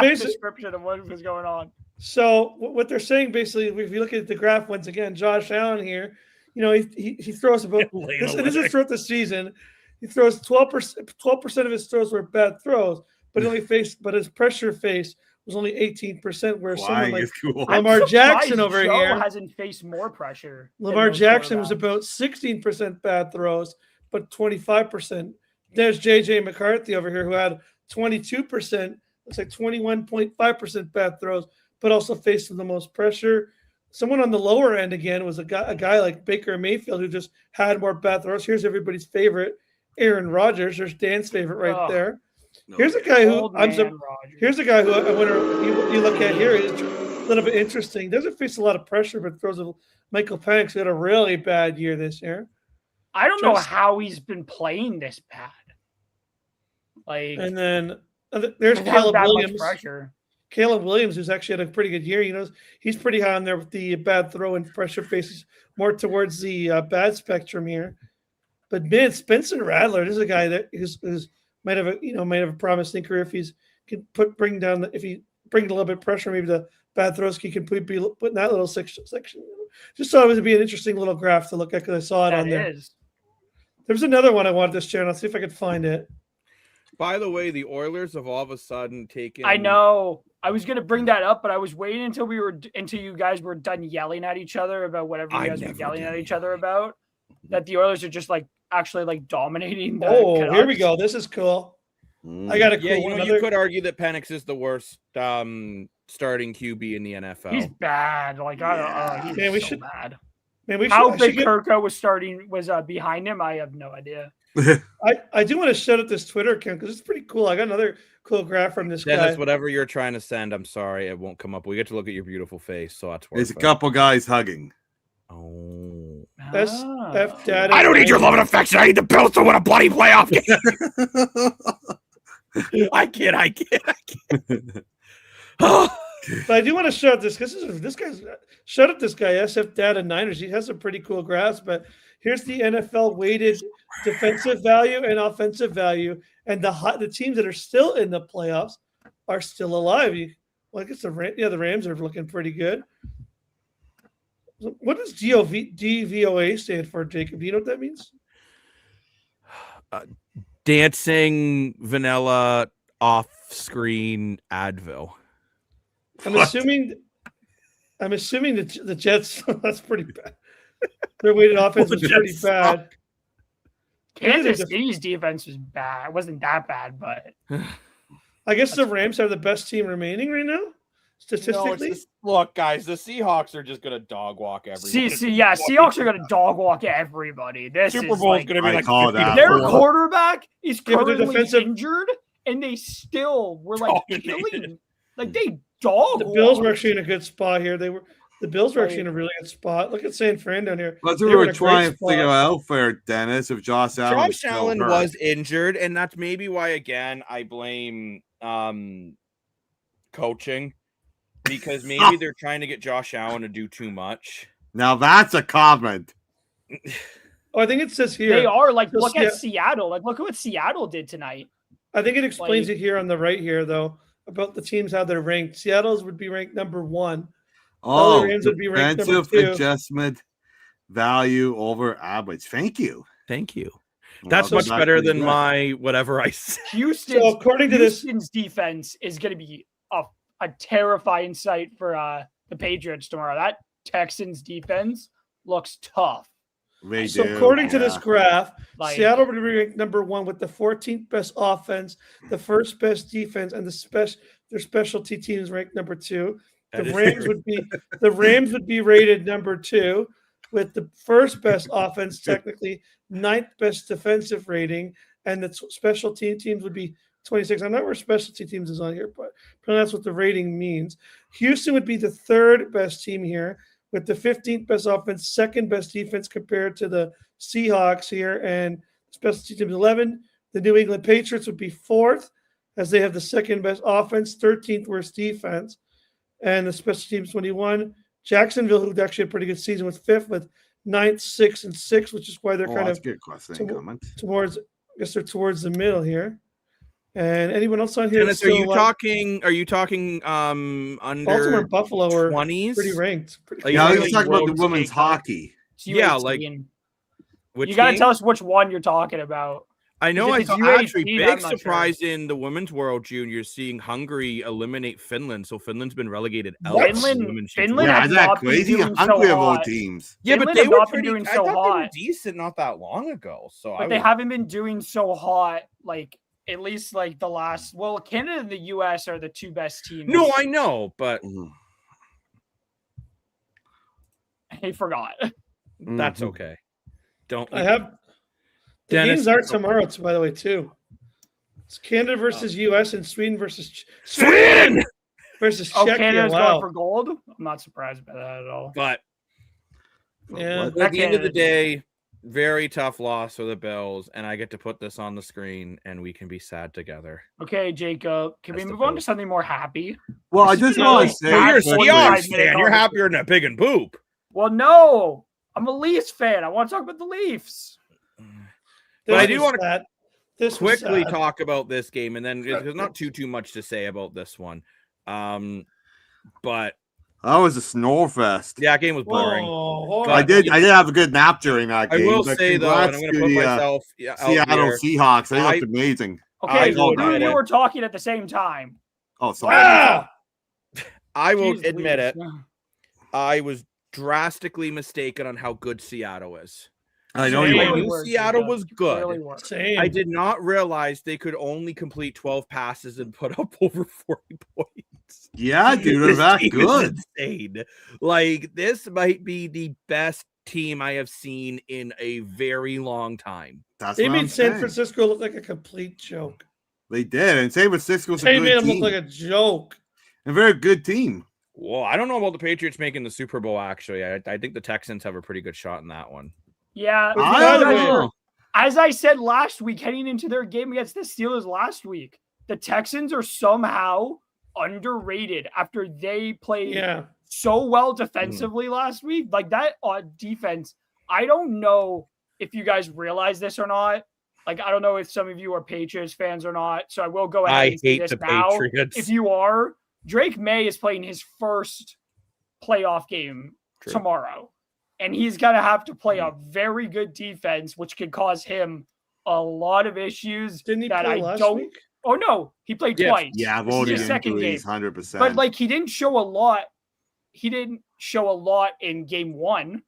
description of what was going on. So what they're saying basically, if you look at the graph once again, Josh Allen here, he throws about this is throughout the season. He throws 12% of his throws were bad throws, but his pressure face was only 18%, where someone like Lamar Jackson over here hasn't faced more pressure. Lamar Jackson was about 16% bad throws, but 25%. There's JJ McCarthy over here who had 22%, looks like 21.5% bad throws, but also faced the most pressure. Someone on the lower end again was a guy like Baker Mayfield who just had more bad throws. Here's everybody's favorite, Aaron Rodgers. There's Dan's favorite right there. Here's a guy who I wonder you look at here is a little bit interesting. Doesn't face a lot of pressure, but throws a Michael Penix, who had a really bad year this year. I don't know how he's been playing this bad. And then there's Caleb Williams. Caleb Williams, who's actually had a pretty good year. He's pretty high on there with the bad throw and pressure faces, more towards the bad spectrum here. But man, Spencer Rattler, this is a guy that might have a promising career if he's can bring a little bit of pressure, maybe the bad throws he can put in that little section. Just thought it would be an interesting little graph to look at because I saw it on there. There's another one I wanted to share, and I'll see if I could find it. By the way, the Oilers have all of a sudden taken. I know. I was going to bring that up, but I was waiting until you guys were done yelling at each other about whatever you guys were yelling at each other about. That the Oilers are just actually dominating. Here we go. This is cool. I got a cool one. You could argue that Penix is the worst starting QB in the NFL. He's bad. He's bad. Man, how big Kirko was behind him, I have no idea. I do want to shout out this Twitter account because it's pretty cool. I got another cool graph from this Dennis, guy. Whatever you're trying to send, I'm sorry, it won't come up. We get to look at your beautiful face, so that's worth There's a couple guys hugging. Oh. Dad. I don't need your love and affection. I need the Bills to win a bloody playoff game. I can't. But I do want to shout out this guy's shout out this guy, SF Data Niners. He has some pretty cool graphs, but here's the NFL weighted defensive value and offensive value, and the teams that are still in the playoffs are still alive. I guess the Rams are looking pretty good. What does DVOA stand for, Jacob? Do you know what that means? Dancing vanilla off-screen Advil. I'm assuming the Jets. That's pretty bad. Their weighted offense is pretty bad. Kansas City's defense was bad. It wasn't that bad, but I guess the Rams are the best team remaining right now, statistically. Look, guys, the Seahawks are just gonna dog walk everybody. Seahawks are gonna dog walk everybody. This Super Bowl is gonna be like 50 their quarterback is currently injured, and they still were like killing. Like they dog. The Bills were actually in a good spot here. The Bills were actually in a really good spot. Look at San Fran down here. That's what we were trying to figure out for Dennis if Josh Allen. Josh Allen was injured, and that's maybe why again I blame coaching, because maybe they're trying to get Josh Allen to do too much. Now that's a comment. I think it says here they are like look at Seattle. Like look at what Seattle did tonight. I think it explains it here on the right here though about the teams how they're ranked. Seattle's would be ranked number 1. Oh, Rams would be ranked number 2. Adjustment value over average. Thank you. That's much better than my whatever I said. Houston's defense is going to be a terrifying sight for the Patriots tomorrow. That Texans defense looks tough. According to this graph, Seattle would be ranked number 1 with the 14th best offense, the first best defense, and their specialty teams ranked number 2. The Rams would be rated number 2 with the first best offense, technically 9th best defensive rating, and the specialty teams would be 26. I'm not where specialty teams is on here, but that's what the rating means. Houston would be the 3rd best team here with the 15th best offense, 2nd best defense compared to the Seahawks here, and specialty teams 11. The New England Patriots would be 4th as they have the 2nd best offense, 13th worst defense. And the special teams 21. Jacksonville, who actually had a pretty good season, with 5th with 9th, 6th, and 6th, which is why they're kind of towards. I guess they're towards the middle here. And anyone else on here? Dennis, are you talking under Baltimore and Buffalo are 20s? Pretty ranked. Yeah, let's talk about the women's hockey. Yeah, like you got to tell us which one you're talking about. I know. I thought actually big surprise in the women's World Juniors seeing Hungary eliminate Finland. So Finland's been relegated out. Finland is that crazy? Hungary of all teams. Yeah, but they were pretty doing so hot. They were decent not that long ago. But they haven't been doing so hot. Like at least like the last. Well, Canada and the U.S. are the 2 best teams. No, I know, but I forgot. That's okay. I have. The games are tomorrow, by the way, too. It's Canada versus U.S. and Sweden versus Czechia. Canada's going for gold. I'm not surprised by that at all. But at the end of the day, very tough loss for the Bills, and I get to put this on the screen, and we can be sad together. Okay, Jacob, can we move on to something more happy? Well, I just want to say, you're a Seahawks fan. You're happier than a pig and poop. Well, no, I'm a Leafs fan. I want to talk about the Leafs. But I do want to quickly talk about this game, and then there's not too much to say about this one. But that was a snore fest. Yeah, that game was boring. I did have a good nap during that game. I will say though, and I'm going to put myself Seattle Seahawks. They looked amazing. Okay, you were talking at the same time. Oh, sorry. I will admit it. I was drastically mistaken on how good Seattle is. I know you I knew Seattle was good. I did not realize they could only complete 12 passes and put up over 40 points. Yeah, dude, they're that good. Insane. Like, this might be the best team I have seen in a very long time. They made San Francisco look like a complete joke. They did, and San Francisco's a good team. They made them look like a joke. A very good team. Well, I don't know about the Patriots making the Super Bowl, actually. I think the Texans have a pretty good shot in that one. Yeah, as I said last week, heading into their game against the Steelers last week, the Texans are somehow underrated after they played so well defensively last week. Like that defense, I don't know if you guys realize this or not. Like, I don't know if some of you are Patriots fans or not. So I will go ahead and say this now. Patriots. If you are, Drake May is playing his first playoff game tomorrow. And he's going to have to play a very good defense, which could cause him a lot of issues. Didn't he play last week? Oh, no. He played twice. Yeah, I've already second game. 100%. But, like, he didn't show a lot. He didn't show a lot in game 1.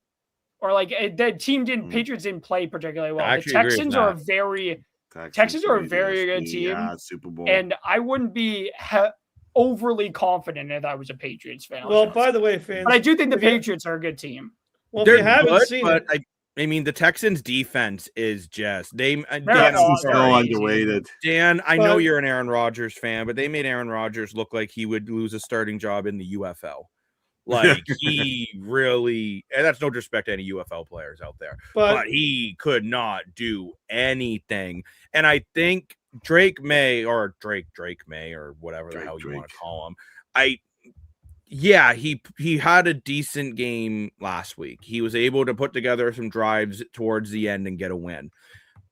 or like the team Patriots didn't play particularly well. The Texans are Texans are a very good team. Yeah, Super Bowl. And I wouldn't be overly confident if I was a Patriots fan. Well, by the way, fans, but I do think the Patriots are a good team. Well, if you haven't good, seen but it, I mean, the Texans' defense is just Dan is so underrated. Dan, I know you're an Aaron Rodgers fan, but they made Aaron Rodgers look like he would lose a starting job in the UFL. Like he really, and that's no disrespect to any UFL players out there, but he could not do anything. And I think Drake May or whatever the hell you want to call him. He had a decent game last week. He was able to put together some drives towards the end and get a win.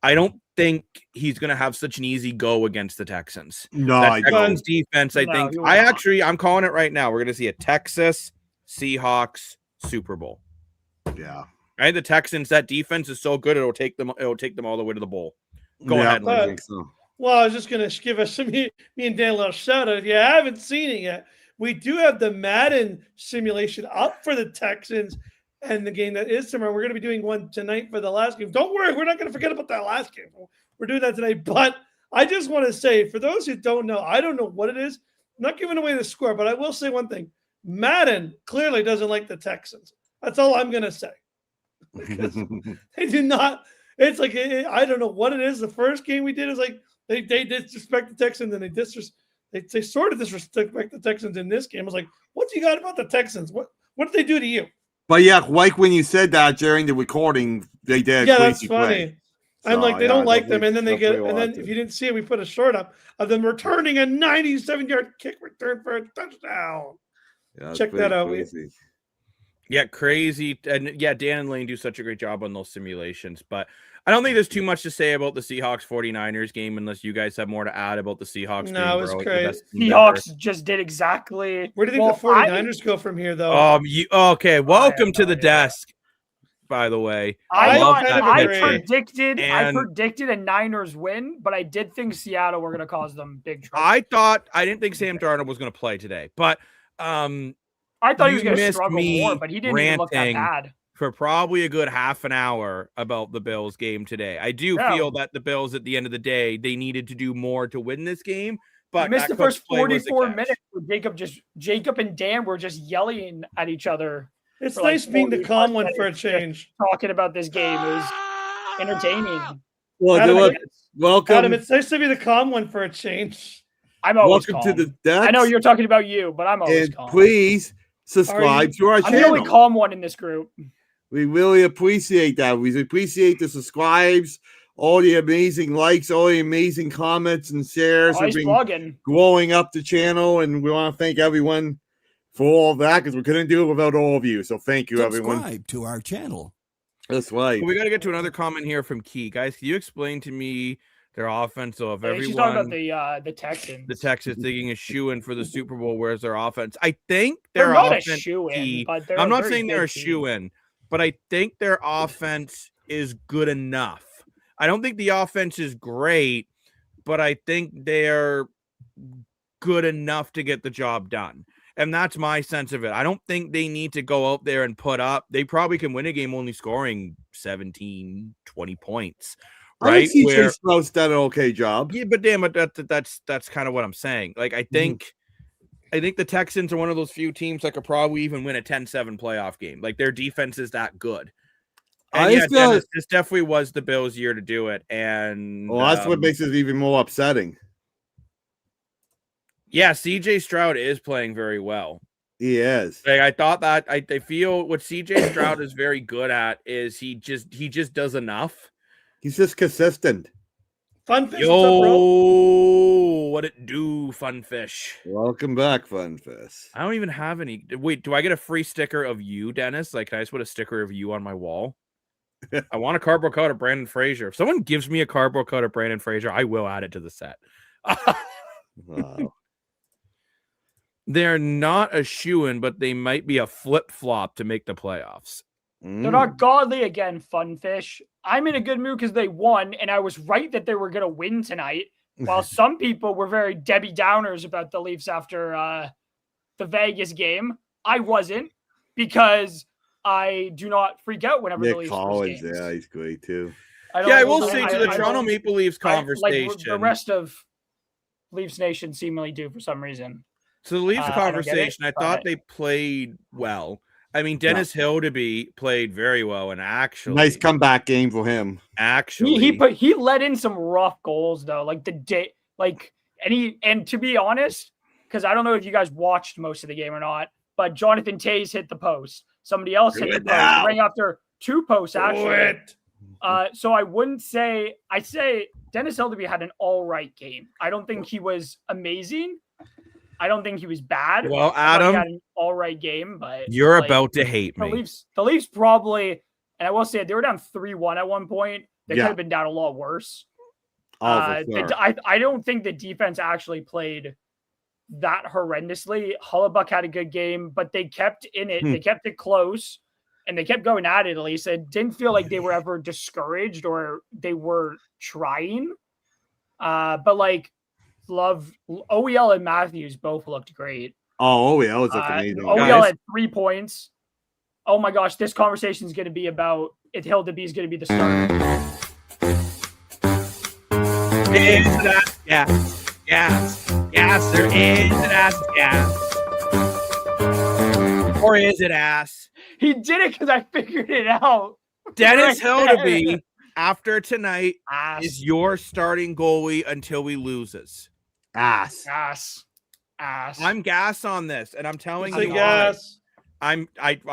I don't think he's going to have such an easy go against the Texans. No, Texans defense, I'm calling it right now. We're going to see a Texas Seahawks Super Bowl. Yeah. Right? The Texans, that defense is so good it'll take them all the way to the bowl. Go ahead. I think so. Well, I was just going to give us me and Dan a little shout out. If you haven't seen it yet, we do have the Madden simulation up for the Texans and the game that is tomorrow. We're going to be doing one tonight for the last game. Don't worry, we're not going to forget about that last game. We're doing that tonight. But I just want to say, for those who don't know, I don't know what it is. I'm not giving away the score, but I will say one thing. Madden clearly doesn't like the Texans. That's all I'm going to say. They do not. It's like, I don't know what it is. The first game we did is like they disrespect the Texans and they sort of disrespect the Texans in this game. I was like, what do you got about the Texans? What did they do to you? But yeah, like when you said that during the recording, they did. Yeah, that's funny. I'm like, they don't like them, and then they get, and then if you didn't see it, we put a short up of them returning a 97-yard kick return for a touchdown. Yeah, check that out. Yeah, crazy. And yeah, Dan and Lane do such a great job on those simulations. But I don't think there's too much to say about the Seahawks 49ers game unless you guys have more to add about the Seahawks. No, it was crazy. Seahawks just did exactly. Where do you think the 49ers go from here, though? Okay. Welcome to the desk, by the way. I predicted a Niners win, but I did think Seattle were going to cause them big trouble. I didn't think Sam Darnold was going to play today, but I thought he was going to struggle more, but he didn't even look that bad. For probably a good half an hour about the Bills game today. I do feel that the Bills, at the end of the day, they needed to do more to win this game. But I missed the first 44 minutes where Jacob and Dan were just yelling at each other. It's nice being the calm one for a change. Talking about this game is entertaining. Well, welcome. Adam, it's nice to be the calm one for a change. I'm always welcome calm. To the desk. I know you're talking about you, but I'm always calm. Please subscribe to our channel. I'm the only calm one in this group. We really appreciate that. We appreciate the subscribes, all the amazing likes, all the amazing comments and shares. We've been growing up the channel, and we want to thank everyone for all of that because we couldn't do it without all of you. So thank you, everyone. Subscribe to our channel. That's right. We got to get to another comment here from Key. Guys, can you explain to me their offense? So if everyone, she's talking about the Texans. The Texans thinking a shoe-in for the Super Bowl. Where's their offense? I think their they're not offense. A shoe-in, but they're I'm not saying they're a shoe-in. But I think their offense is good enough. I don't think the offense is great, but I think they're good enough to get the job done. And that's my sense of it. I don't think they need to go out there and put up. They probably can win a game only scoring 17, 20 points. Right? I think CJ Stroud's done an okay job. Yeah, but damn it, that's kind of what I'm saying. Like, I think the Texans are one of those few teams that could probably even win a 10-7 playoff game. Like, their defense is that good. And Dennis, this definitely was the Bills' year to do it. And that's what makes it even more upsetting. Yeah, CJ Stroud is playing very well. He is. Like, I thought that I feel what CJ Stroud is very good at is he just does enough. He's just consistent. Funfish, what it do, Funfish? Welcome back, Funfish. I don't even have any. Wait, do I get a free sticker of you, Dennis? Like, can I just put a sticker of you on my wall? I want a cardboard cut of Brandon Frazier. If someone gives me a cardboard cut of Brandon Frazier, I will add it to the set. Wow. They're not a shoo-in, but they might be a flip-flop to make the playoffs. They're not godly again, Funfish. I'm in a good mood because they won, and I was right that they were going to win tonight, while some people were very Debbie Downers about the Leafs after the Vegas game. I wasn't, because I do not freak out whenever the Leafs lose games. Yeah, he's great too. I will say to the Toronto Maple Leafs conversation. Like the rest of Leafs Nation seemingly do for some reason. So the Leafs conversation, I thought they played well. I mean, Dennis Hildeby played very well, and actually nice comeback game for him. Actually, he let in some rough goals though. Like and to be honest, because I don't know if you guys watched most of the game or not, but Jonathan Toews hit the post. Somebody else hit the post. Rang after 2 posts actually. So I say Dennis Hildeby had an all right game. I don't think he was amazing. I don't think he was bad. Well, Adam, he had an all right game, but you're about to hate me. The Leafs probably, and I will say they were down 3-1 at one point. They could have been down a lot worse. For sure. I don't think the defense actually played that horrendously. Hellebuyck had a good game, but they kept in it. They kept it close, and they kept going at it. At least it didn't feel like they were ever discouraged or they were trying. But like. Love OEL and Matthews both looked great. Oh, OEL was amazing. OEL had 3 points. Oh my gosh, this conversation is going to be about if Hildeby is going to be the starter. Is that gas? There is gas. Or is it ass? He did it because I figured it out. Dennis Hildeby, after tonight, is your starting goalie until he loses. Ass. I'm gas on this, and I'm telling you gas. I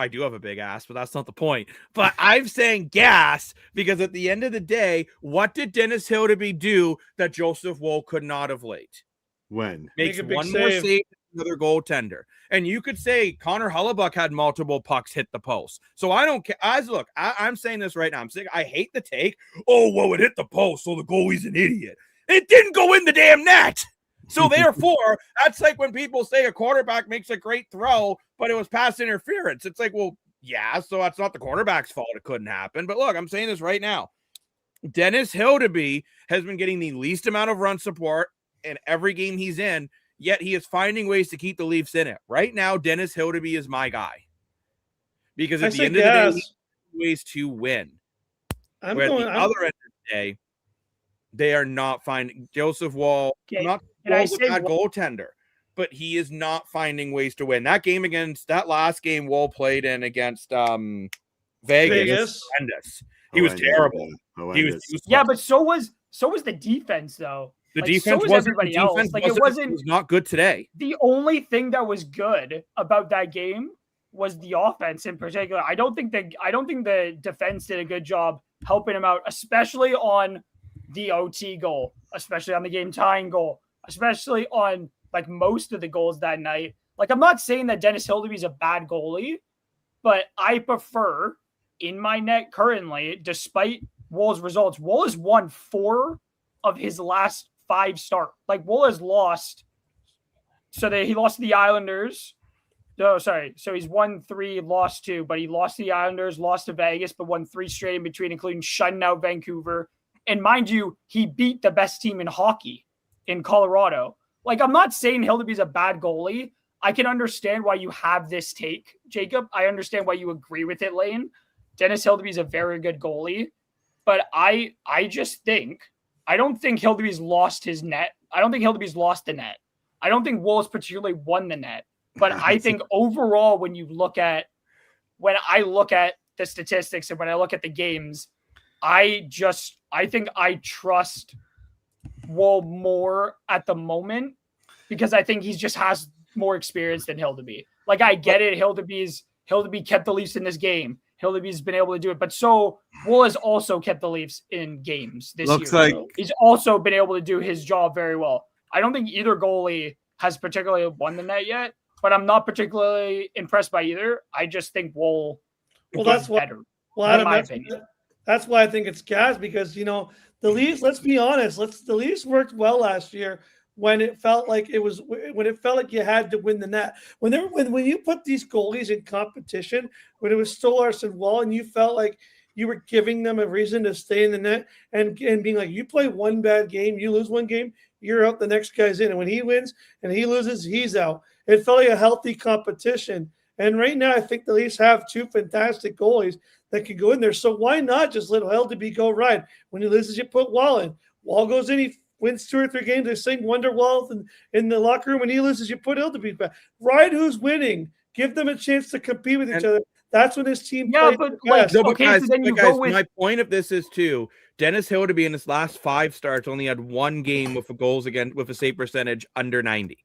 do have a big ass, but that's not the point. But I'm saying gas because at the end of the day, what did Dennis Hildeby do that Joseph Woll could not of late? When makes one more save than another goaltender. And you could say Connor Hellebuyck had multiple pucks hit the post. So I don't care. I'm saying this right now. I'm saying I hate the take. Oh, well, it hit the post, so the goalie's an idiot. It didn't go in the damn net. So therefore, that's like when people say a quarterback makes a great throw, but it was pass interference. It's like, well, yeah, so that's not the quarterback's fault. It couldn't happen. But look, I'm saying this right now. Dennis Hildeby has been getting the least amount of run support in every game he's in, yet he is finding ways to keep the Leafs in it. Right now, Dennis Hildeby is my guy. Because at the end of the day, he has ways to win. At the other end of the day, they are not finding Joseph Woll. Not Woll's a bad goaltender, but he is not finding ways to win. That last game Woll played in against Vegas. Horrendous. He was terrible. He was but so was the defense though. The defense was everybody else. Like it was not good today. The only thing that was good about that game was the offense in particular. I don't think the defense did a good job helping him out, especially on the OT goal, especially on the game tying goal, especially on like most of the goals that night. Like I'm not saying that Dennis Hildeby is a bad goalie, but I prefer in my net currently, despite Woll's results, Woll has won 4 of his last 5 start. Like Woll has lost. So he lost to the Islanders. No, sorry. So he's won 3, lost 2, but he lost to the Islanders, lost to Vegas, but won 3 straight in between, including shutting out Vancouver. And mind you, he beat the best team in hockey in Colorado. Like, I'm not saying Hildeby's a bad goalie. I can understand why you have this take, Jacob. I understand why you agree with it, Lane. Dennis Hildeby's a very good goalie. But I don't think Hildeby's lost his net. I don't think Hildeby's lost the net. I don't think Woll's particularly won the net. But I think overall, when I look at the statistics and when I look at the games, I think I trust Woll more at the moment because I think he just has more experience than Hildeby. Like I get it. Hildeby kept the Leafs in this game. Hildeby's been able to do it, but so Woll has also kept the Leafs in games this year. Like he's also been able to do his job very well. I don't think either goalie has particularly won the net yet, but I'm not particularly impressed by either. I just think Woll is better. Well, Adam, that's why I think it's gas because the Leafs. Let's be honest. The Leafs worked well last year when it felt like you had to win the net. When you put these goalies in competition, when it was Stolarz and Woll, and you felt like you were giving them a reason to stay in the net and being like, you play one bad game, you lose one game, you're out, the next guy's in. And when he wins and he loses, he's out. It felt like a healthy competition. And right now, I think the Leafs have two fantastic goalies that can go in there. So why not just let Hildeby go ride? When he loses, you put Wall in. Wall goes in, he wins 2 or 3 games. They sing Wonderwall in the locker room. When he loses, you put Hildeby back. Ride who's winning. Give them a chance to compete with each other. That's when his team plays. But like, so then you go with. My point of this is too. Dennis Hildeby in his last 5 starts only had 1 game with a save percentage under 90.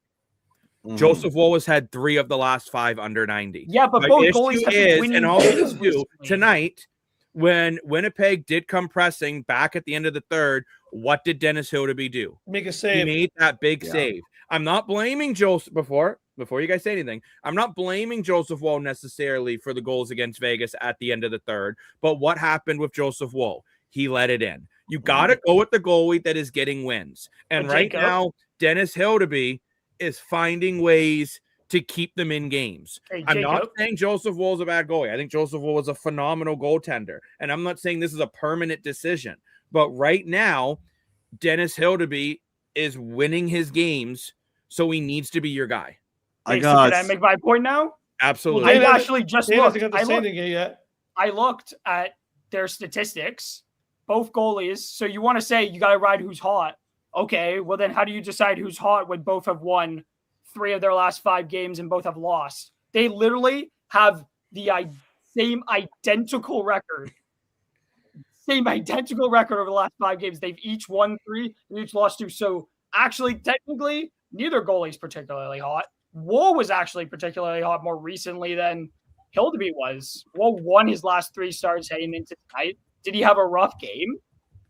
Mm-hmm. Joseph Woll has had 3 of the last 5 under 90. Yeah, but both goalies have been winning. And also too, tonight, when Winnipeg did come pressing back at the end of the third, what did Dennis Hildeby do? Make a save. He made that big save. I'm not blaming Joseph before you guys say anything. I'm not blaming Joseph Woll necessarily for the goals against Vegas at the end of the third. But what happened with Joseph Woll? He let it in. You got to go with the goalie that is getting wins. And right now, Dennis Hildeby is finding ways to keep them in games. Hey, I'm not saying Joseph Woll is a bad goalie. I think Joseph Woll is a phenomenal goaltender. And I'm not saying this is a permanent decision. But right now, Dennis Hildeby is winning his games, so he needs to be your guy. Can I make my point now? Absolutely. I actually just looked. I looked at their statistics, both goalies. So you want to say you got to ride who's hot. Okay, well then how do you decide who's hot when both have won 3 of their last 5 games and both have lost? They literally have the same identical record. Same identical record over the last 5 games. They've each won 3 and each lost 2. So actually, technically, neither goalie's particularly hot. Woll was actually particularly hot more recently than Hildeby was. Woll won his last 3 starts heading into tonight. Did he have a rough game?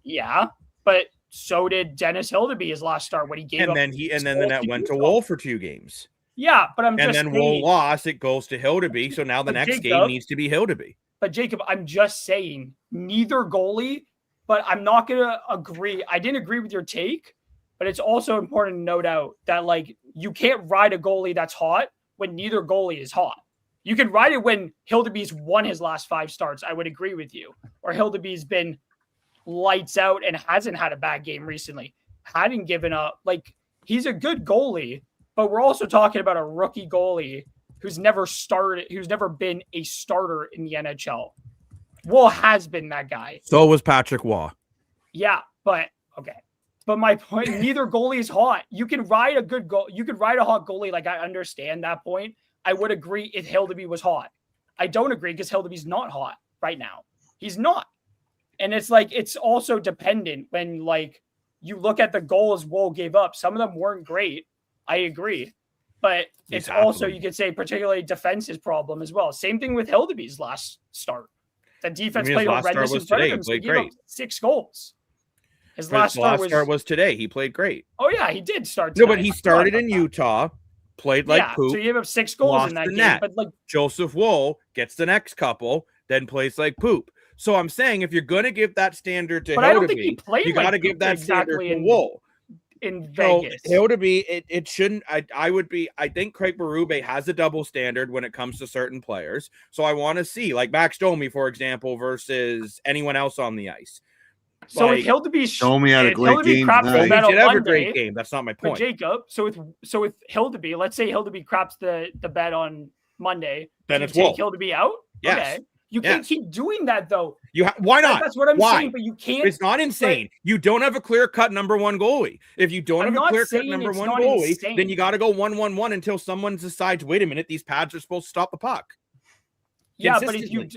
Yeah, but so did Dennis Hildeby his last start when he gave up. And then the net went to Woll for 2 games. Yeah, but Woll lost. It goes to Hildeby. So now the next game needs to be Hildeby. But Jacob, I'm just saying neither goalie. But I'm not going to agree. I didn't agree with your take. But it's also important to note out that, like, you can't ride a goalie that's hot when neither goalie is hot. You can ride it when Hildeby's won his last 5 starts. I would agree with you. Or Hildeby's been lights out and hasn't had a bad game recently. Hadn't given up. Like, he's a good goalie, but we're also talking about a rookie goalie who's never been a starter in the NHL. Woll has been that guy. So was Patrick Waugh. Yeah, but okay. But my point, neither goalie is hot. You can ride a good goal. You could ride a hot goalie. Like, I understand that point. I would agree if Hildeby was hot. I don't agree because Hildeby's not hot right now. He's not. And it's like, it's also dependent when, like, you look at the goals Woll gave up. Some of them weren't great. I agree. But it's also, you could say, particularly defense's problem as well. Same thing with Hildeby's last start. The defense played horrendous in front of him. So he gave up 6 goals. His last start was today. He played great. Oh, yeah, he did start tonight. No, but he started in Utah, played like poop. So he gave up 6 goals in that game. But like Joseph Woll gets the next couple, then plays like poop. So I'm saying if you're going to give that standard to Hildeby, you got to give that standard to Woll. In Vegas. So Hildeby, it shouldn't. I think Craig Berube has a double standard when it comes to certain players. So I want to see, like Max Domi, for example, versus anyone else on the ice. So like, if Hildeby had a great game, he did have a great game. That's not my point. But Jacob, so with Hildeby, let's say Hildeby craps the bet on Monday, then it's Woll. Hildeby out. Yes. Okay. You can't keep doing that though. Why not? That's what I'm saying. But you can't. It's not insane. You don't have a clear-cut number 1 goalie. If you don't have a clear-cut number 1 goalie, then you got to go 1-1-1 until someone decides, wait a minute, these pads are supposed to stop the puck. Yeah, but if you.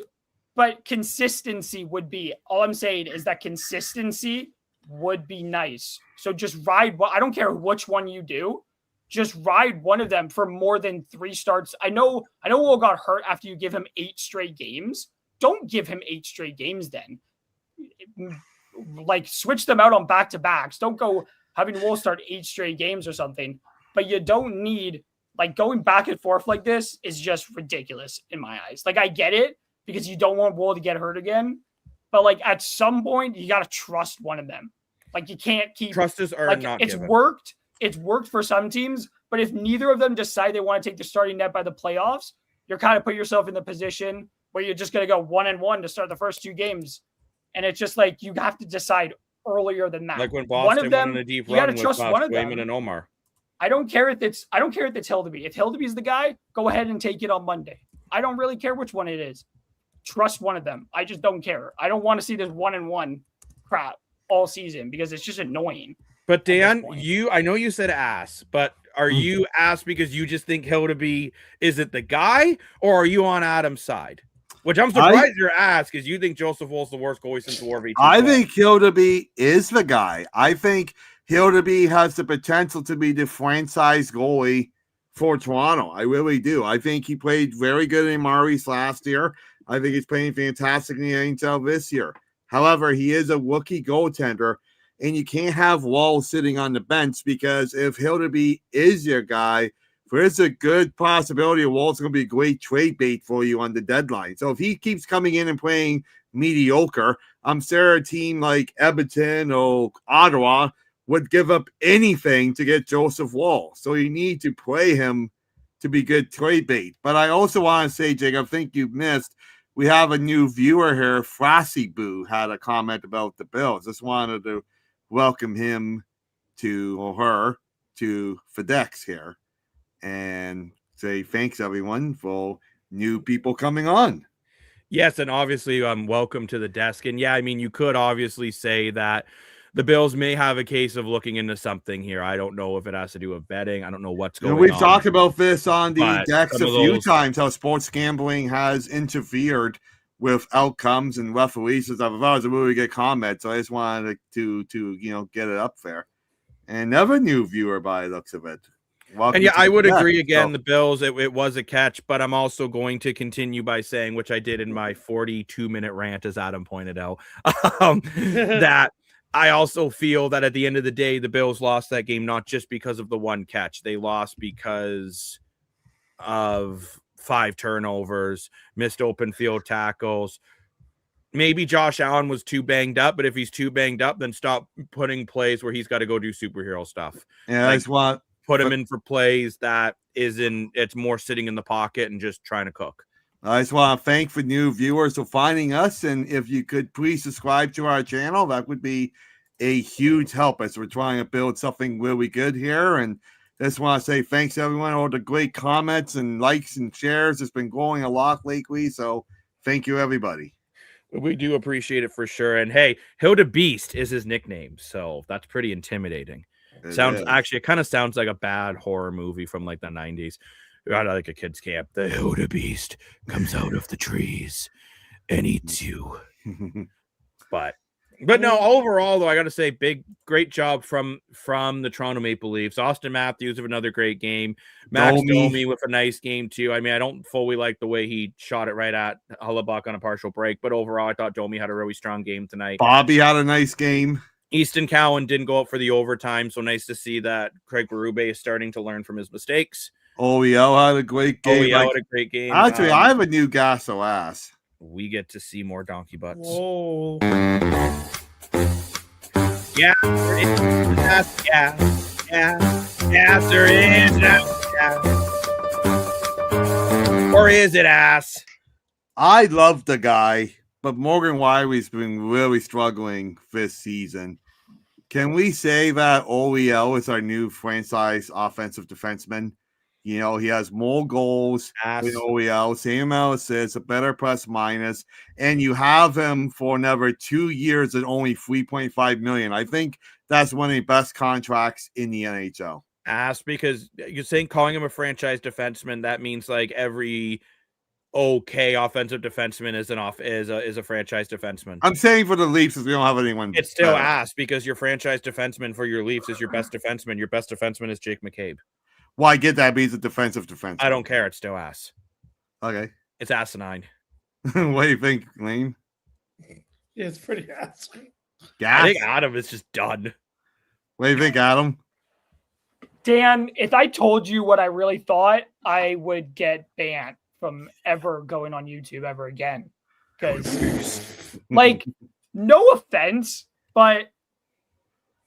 But consistency would be, all I'm saying is that consistency would be nice. So just ride, I don't care which one you do, just ride one of them for more than 3 starts. I know Woll got hurt after you give him 8 straight games. Don't give him 8 straight games then. Like, switch them out on back-to-backs. Don't go having Woll start 8 straight games or something. But you don't need, like, going back and forth like this is just ridiculous in my eyes. Like, I get it, because you don't want Woll to get hurt again. But, like, at some point, you got to trust one of them. Like, you can't keep... Trust is earned, not it's given. It's worked for some teams, but if neither of them decide they want to take the starting net by the playoffs, you're kind of put yourself in the position where you're just going to go 1-1 to start the first 2 games. And it's just like, you have to decide earlier than that. Like when Boston went on a deep run with Swayman and Omar. I don't care if it's Hildeby. If Hildeby's the guy, go ahead and take it on Monday. I don't really care which one it is. Trust one of them. I just don't care. I don't want to see this 1-1 crap all season because it's just annoying. But Dan, I know you said ass, but are you ass because you just think Hildeby isn't the guy, or are you on Adam's side? Which I'm surprised you're ass because you think Joseph Wool's the worst goalie since War V2. I think Hildeby is the guy. I think Hildeby has the potential to be the franchise goalie for Toronto. I really do. I think he played very good in Maurice last year. I think he's playing fantastic in the NHL this year. However, he is a rookie goaltender, and you can't have Wall sitting on the bench because if Hildeby is your guy, there's a good possibility Wall's going to be a great trade bait for you on the deadline. So if he keeps coming in and playing mediocre, I'm sure a team like Edmonton or Ottawa would give up anything to get Joseph Wall. So you need to play him to be good trade bait. But I also want to say, Jake, I think you missed, we have a new viewer here. Frosty Boo had a comment about the Bills. Just wanted to welcome him or her to FedEx here and say thanks, everyone, for new people coming on. Yes, and obviously, welcome to the desk. And yeah, I mean, you could obviously say that the Bills may have a case of looking into something here. I don't know if it has to do with betting. I don't know what's going on. We've talked about this on the decks a few times, how sports gambling has interfered with outcomes and referees and stuff. If I was a really good comment, so I just wanted to get it up there. And another new viewer by the looks of it. Welcome. And yeah, I would agree again. The Bills, it was a catch, but I'm also going to continue by saying, which I did in my 42-minute rant, as Adam pointed out, that I also feel that at the end of the day, the Bills lost that game not just because of the one catch. They lost because of 5 turnovers, missed open field tackles. Maybe Josh Allen was too banged up, but if he's too banged up, then stop putting plays where he's got to go do superhero stuff. Yeah, that's what. Put him in for plays that it's more sitting in the pocket and just trying to cook. I just want to thank for new viewers for finding us. And if you could please subscribe to our channel, that would be a huge help as we're trying to build something really good here. And just want to say thanks, everyone, all the great comments and likes and shares. It's been growing a lot lately. So thank you, everybody. We do appreciate it for sure. And hey, Hilda Beast is his nickname. So that's pretty intimidating. It kind of sounds like a bad horror movie from like the 90s. Out of like a kid's camp. The Hilda Beast comes out of the trees and eats you. But no, overall though, I gotta say, great job from the Toronto Maple Leafs. Austin Matthews with another great game. Max Domi with a nice game too. I mean, I don't fully like the way he shot it right at Hellebuyck on a partial break, but overall I thought Domi had a really strong game tonight. Bobby had a nice game. Easton Cowan didn't go out for the overtime, so nice to see that Craig Berube is starting to learn from his mistakes. OEL had a great game. OEL had a great game. Actually, I have a new Gasso ass. We get to see more donkey butts. Whoa. Yeah, there is ass. Yeah, there is ass. Yeah. Or is it ass? I love the guy, but Morgan Wiley's been really struggling this season. Can we say that OEL is our new franchise offensive defenseman? You know, he has more goals than OEL, same amount of assists, a better plus minus, and you have him for another 2 years at only $3.5 million. I think that's one of the best contracts in the NHL. Because you're saying calling him a franchise defenseman, that means like every okay offensive defenseman is a franchise defenseman. I'm saying for the Leafs, we don't have anyone. It's still because your franchise defenseman for your Leafs is your best defenseman. Your best defenseman is Jake McCabe. Well, I get that, but he's a defensive defenseman. I don't care. It's still ass. Okay. It's asinine. What do you think, Lane? Yeah, it's pretty ass. I think Adam is just done. What do you think, Adam? Dan, if I told you what I really thought, I would get banned from ever going on YouTube ever again. Because, like, no offense, but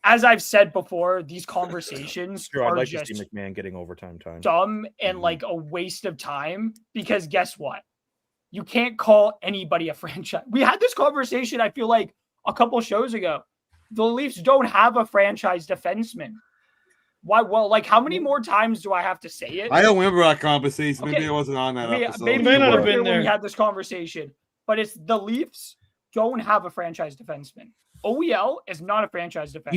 as I've said before, these conversations I'd are like just to see McMahon getting overtime time. Dumb and like a waste of time. Because guess what? You can't call anybody a franchise. We had this conversation, I feel like, a couple shows ago. The Leafs don't have a franchise defenseman. Why? Well, like, how many more times do I have to say it? I don't remember that conversation. Okay. Maybe I wasn't on that episode. Maybe you weren't there when we had this conversation. But it's the Leafs don't have a franchise defenseman. OEL is not a franchise defenseman.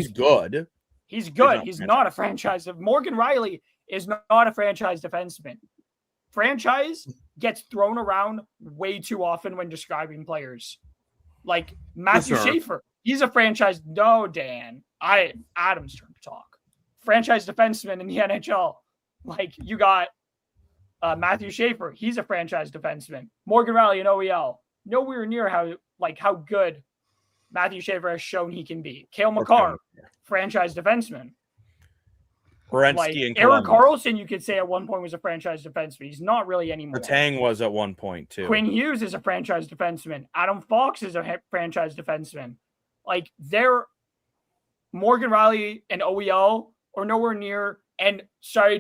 He's good. He's not a franchise. Morgan Riley is not a franchise defenseman. Franchise gets thrown around way too often when describing players. Like Matthew Schaefer, he's a franchise. No, Dan. Adam's turn to talk. Franchise defenseman in the NHL. Like, you got Matthew Schaefer. He's a franchise defenseman. Morgan Riley and OEL. Nowhere near how good Matthew Schaefer has shown he can be. Cale Makar, franchise defenseman. Werenski and Erik Karlsson, you could say at one point was a franchise defenseman. He's not really anymore. Tang was at one point too. Quinn Hughes is a franchise defenseman. Adam Fox is a franchise defenseman. Like, they're Morgan Riley and OEL are nowhere near. And sorry,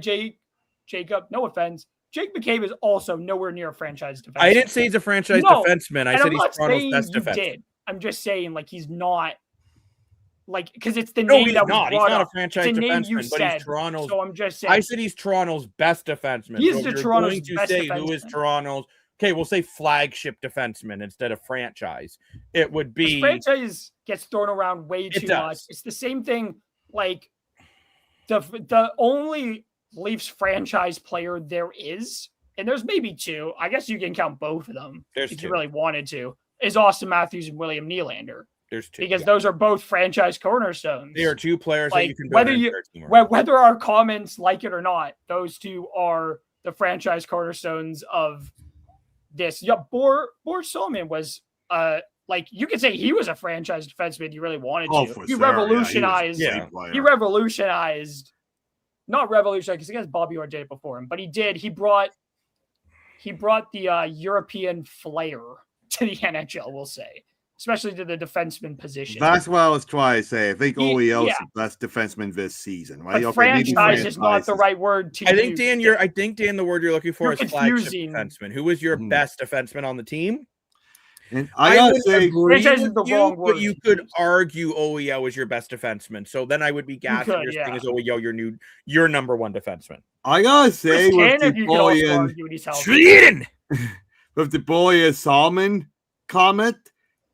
Jacob, no offense. Jake McCabe is also nowhere near a franchise defenseman. I didn't say he's a franchise defenseman. I said he's Toronto's best defenseman. I'm just saying, like, he's not. Like, because it's the name he's that was he's not a franchise defenseman, but he's Toronto's. So I'm just saying. I said he's Toronto's best defenseman. He's the Toronto's best defenseman. Who is Toronto's? Okay, we'll say flagship defenseman instead of franchise. It would be franchise gets thrown around way too much. It's the same thing. Like, the only Leafs franchise player there is, and there's maybe two. I guess you can count both of them if you really wanted to. Is Austin Matthews and William Nylander. There's two. Because those are both franchise cornerstones. They are two players like, that you can whether our comments like it or not, those two are the franchise cornerstones of this. Yeah, Boris Solomon was like, you could say he was a franchise defenseman. You really wanted to. He revolutionized. He revolutionized. Not revolutionized because I guess Bobby Orr did it before him, but he did. He brought the European flair to the NHL. We'll say. Especially to the defenseman position. That's what I was trying to say. I think OEL is the best defenseman this season, right? But franchise is not the right word to use. I think Dan, the word you're looking for is flagship defenseman. Who was your best defenseman on the team? And I gotta say, franchise is the wrong word. But you could argue OEL was your best defenseman. So then I would be gassing your thing as OEL your number one defenseman. I gotta say, with the Boyer Salmon comment.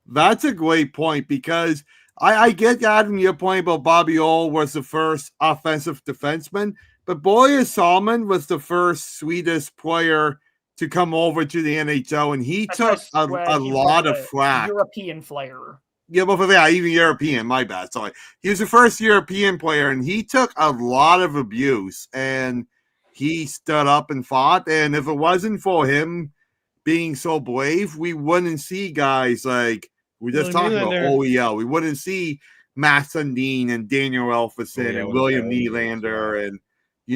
That's a great point because I get Adam your point about Bobby Orr was the first offensive defenseman, but Boyer Salmon was the first Swedish player to come over to the NHL, and he took a lot of flack. European player. Yeah, but even European, my bad. Sorry. He was the first European player, and he took a lot of abuse, and he stood up and fought, and if it wasn't for him being so brave, we wouldn't see guys like we just talked about OEL. We wouldn't see Matt Sundin and Daniel Elfison and William Nylander and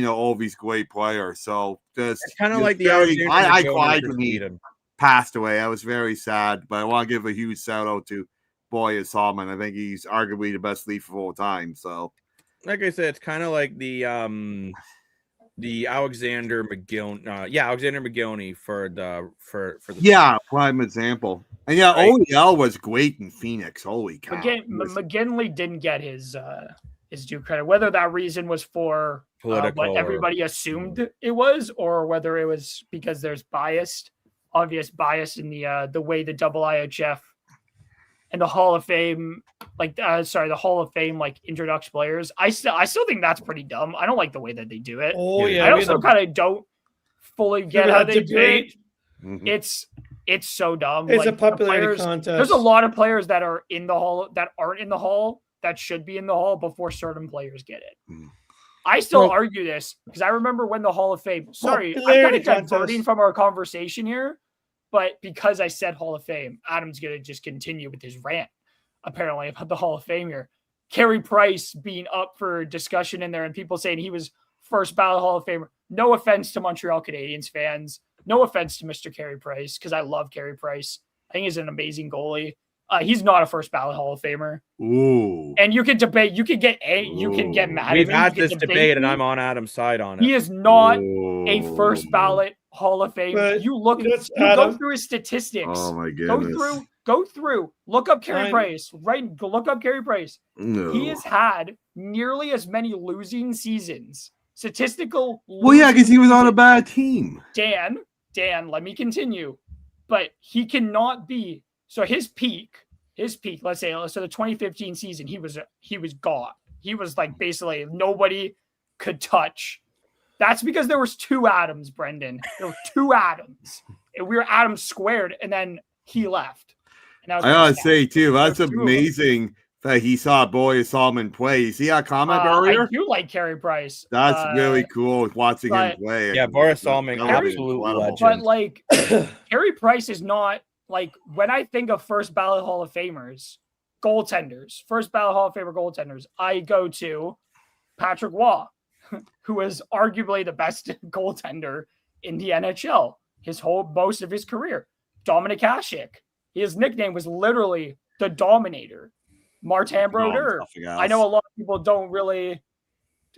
all these great players. So it's kind of like I cried when he passed away. I was very sad, but I want to give a huge shout out to Boyer Salmon. I think he's arguably the best Leaf of all time. So, like I said, it's kind of like the Alexander McGillney, Alexander McGillney for the prime example. And OEL was great in Phoenix. Holy cow! McGinley didn't get his due credit. Whether that reason was for what everybody assumed it was, or whether it was because there's obvious bias in the way the IIHF and the Hall of Fame, the Hall of Fame introduction players. I still think that's pretty dumb. I don't like the way that they do it. Oh yeah, I also kind of don't fully get how they do it. It's so dumb. It's a popularity contest. There's a lot of players that are in the Hall that aren't in the Hall that should be in the Hall before certain players get it. I still argue this because I remember when the Hall of Fame. Sorry, I'm kind of diverting from our conversation here. But because I said Hall of Fame, Adam's going to just continue with his rant, apparently, about the Hall of Fame here. Carey Price being up for discussion in there and people saying he was first ballot Hall of Famer. No offense to Montreal Canadiens fans. No offense to Mr. Carey Price, because I love Carey Price. I think he's an amazing goalie. He's not a first ballot Hall of Famer. Ooh. And you can debate. You can get mad. We've had this debate, and I'm on Adam's side on it. He is not a first ballot Hall of Fame. You go through his statistics. Oh my goodness. Go through Go through, look up Carey Price, look up Carey Price. No. He has had nearly as many losing seasons. Statistical. Well, yeah, because he was on a bad team. Dan, let me continue. But he cannot be. So his peak, let's say, so the 2015 season, he was gone. He was like basically nobody could touch. That's because there was two Adams, Brendan. There were two Adams. And we were Adams squared, and then he left. And I gotta say, too, that's amazing that he saw Boy Solomon play. You see that comment earlier? I do like Carey Price. That's really cool watching him play. Yeah, Boris Solomon, absolute legend. But like, Carey Price is not like when I think of first ballot Hall of Famers, goaltenders, first ballot Hall of Famer goaltenders, I go to Patrick Waugh, who is arguably the best goaltender in the NHL most of his career. Dominic Hasek. His nickname was literally the Dominator. Martin Brodeur. I know a lot of people don't really.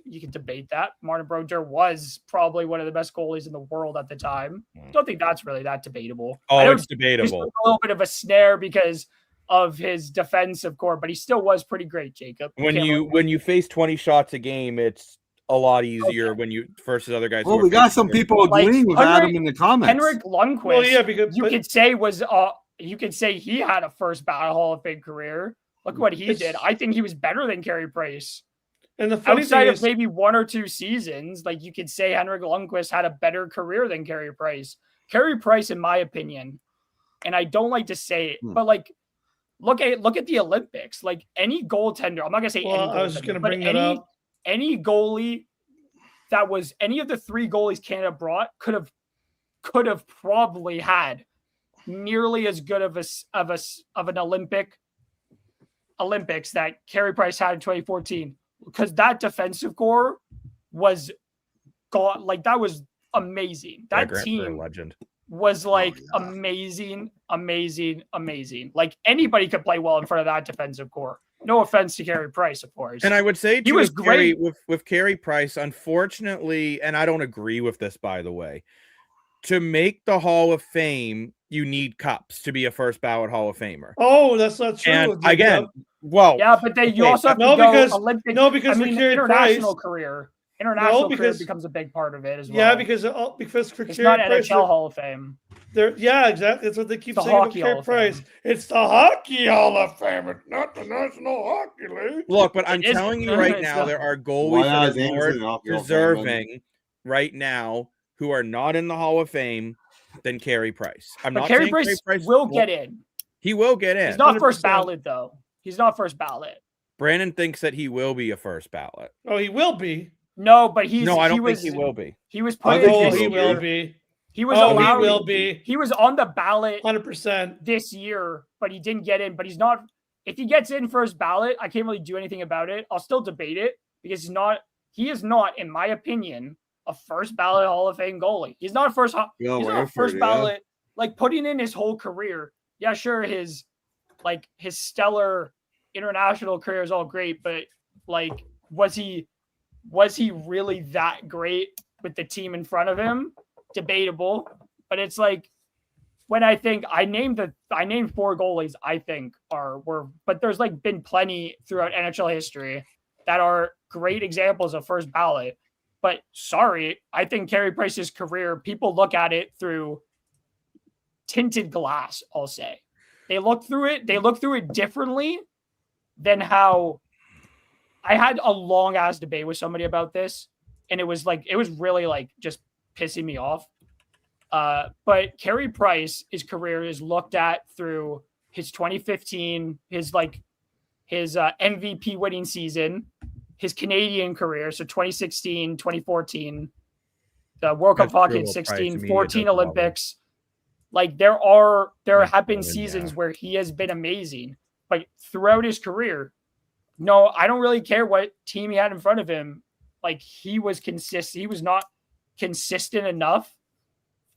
You can debate that. Martin Brodeur was probably one of the best goalies in the world at the time. Don't think that's really that debatable. Oh, it's debatable. A little bit of a snare because of his defensive core, but he still was pretty great, Jacob. When you face 20 shots a game, it's a lot easier when you versus other guys. Well, we got some people agreeing with Adam in the comments. Henrik Lundqvist. Well, yeah, because you could say he had a first ballot Hall of Fame career. Look what he did. I think he was better than Carey Price. And the funny outside thing of is, maybe one or two seasons, like you could say Henrik Lundqvist had a better career than Carey Price. Carey Price, in my opinion, and I don't like to say it, but like look at the Olympics. Like any goaltender, I'm not gonna say any goaltender, I was just gonna bring that up. Any goalie that was any of the three goalies Canada brought could have probably had nearly as good of an Olympics that Carey Price had in 2014, because that defensive core was that was amazing. That team legend was amazing. Like anybody could play well in front of that defensive core. No offense to Carey Price, of course. And I would say he was great with Carey Price. Unfortunately, and I don't agree with this, by the way, to make the Hall of Fame, you need cups to be a first ballot Hall of Famer. Oh, that's not true. And again, well, yeah, but you also have to go Olympic. No, because international career. International career becomes a big part of it as well. Yeah, because for it's Carey not Price, NHL Hall of Fame. Yeah, exactly. That's what they keep saying about Carey Price. It's the Hockey Hall of Fame. It's not the National Hockey League. Look, but I'm telling you right now, there are goalies that are more deserving right now who are not in the Hall of Fame than Carey Price. But Carey Price will get in. He will get in. He's not 100%. First ballot, though. He's not first ballot. Brandon thinks that he will be a first ballot. Oh, he will be. No, but he's. No, I don't think he will be. He was put in. He will be. He was allowed. He will be. He was on the ballot 100% this year, but he didn't get in. But he's not. If he gets in first ballot, I can't really do anything about it. I'll still debate it because he's not. He is not, in my opinion, a first ballot Hall of Fame goalie. He's not a first. He's not a first ballot. Like putting in his whole career. Yeah, sure. His stellar international career is all great, but like, was he really that great with the team in front of him? Debatable. But it's like when I think I named four goalies I think but there's like been plenty throughout NHL history that are great examples of first ballot. But sorry, I think Carey Price's career, people look at it through tinted glass, I'll say. They look through it differently than how I had a long ass debate with somebody about this, and it was really just pissing me off. But Carey Price, his career is looked at through his 2015, his MVP winning season, his Canadian career, so 2016, 2014, the World Cup hockey in 16, 14 Olympics. Like there have been seasons where he has been amazing, but throughout his career, no, I don't really care what team he had in front of him. Like he was consistent. He was not consistent enough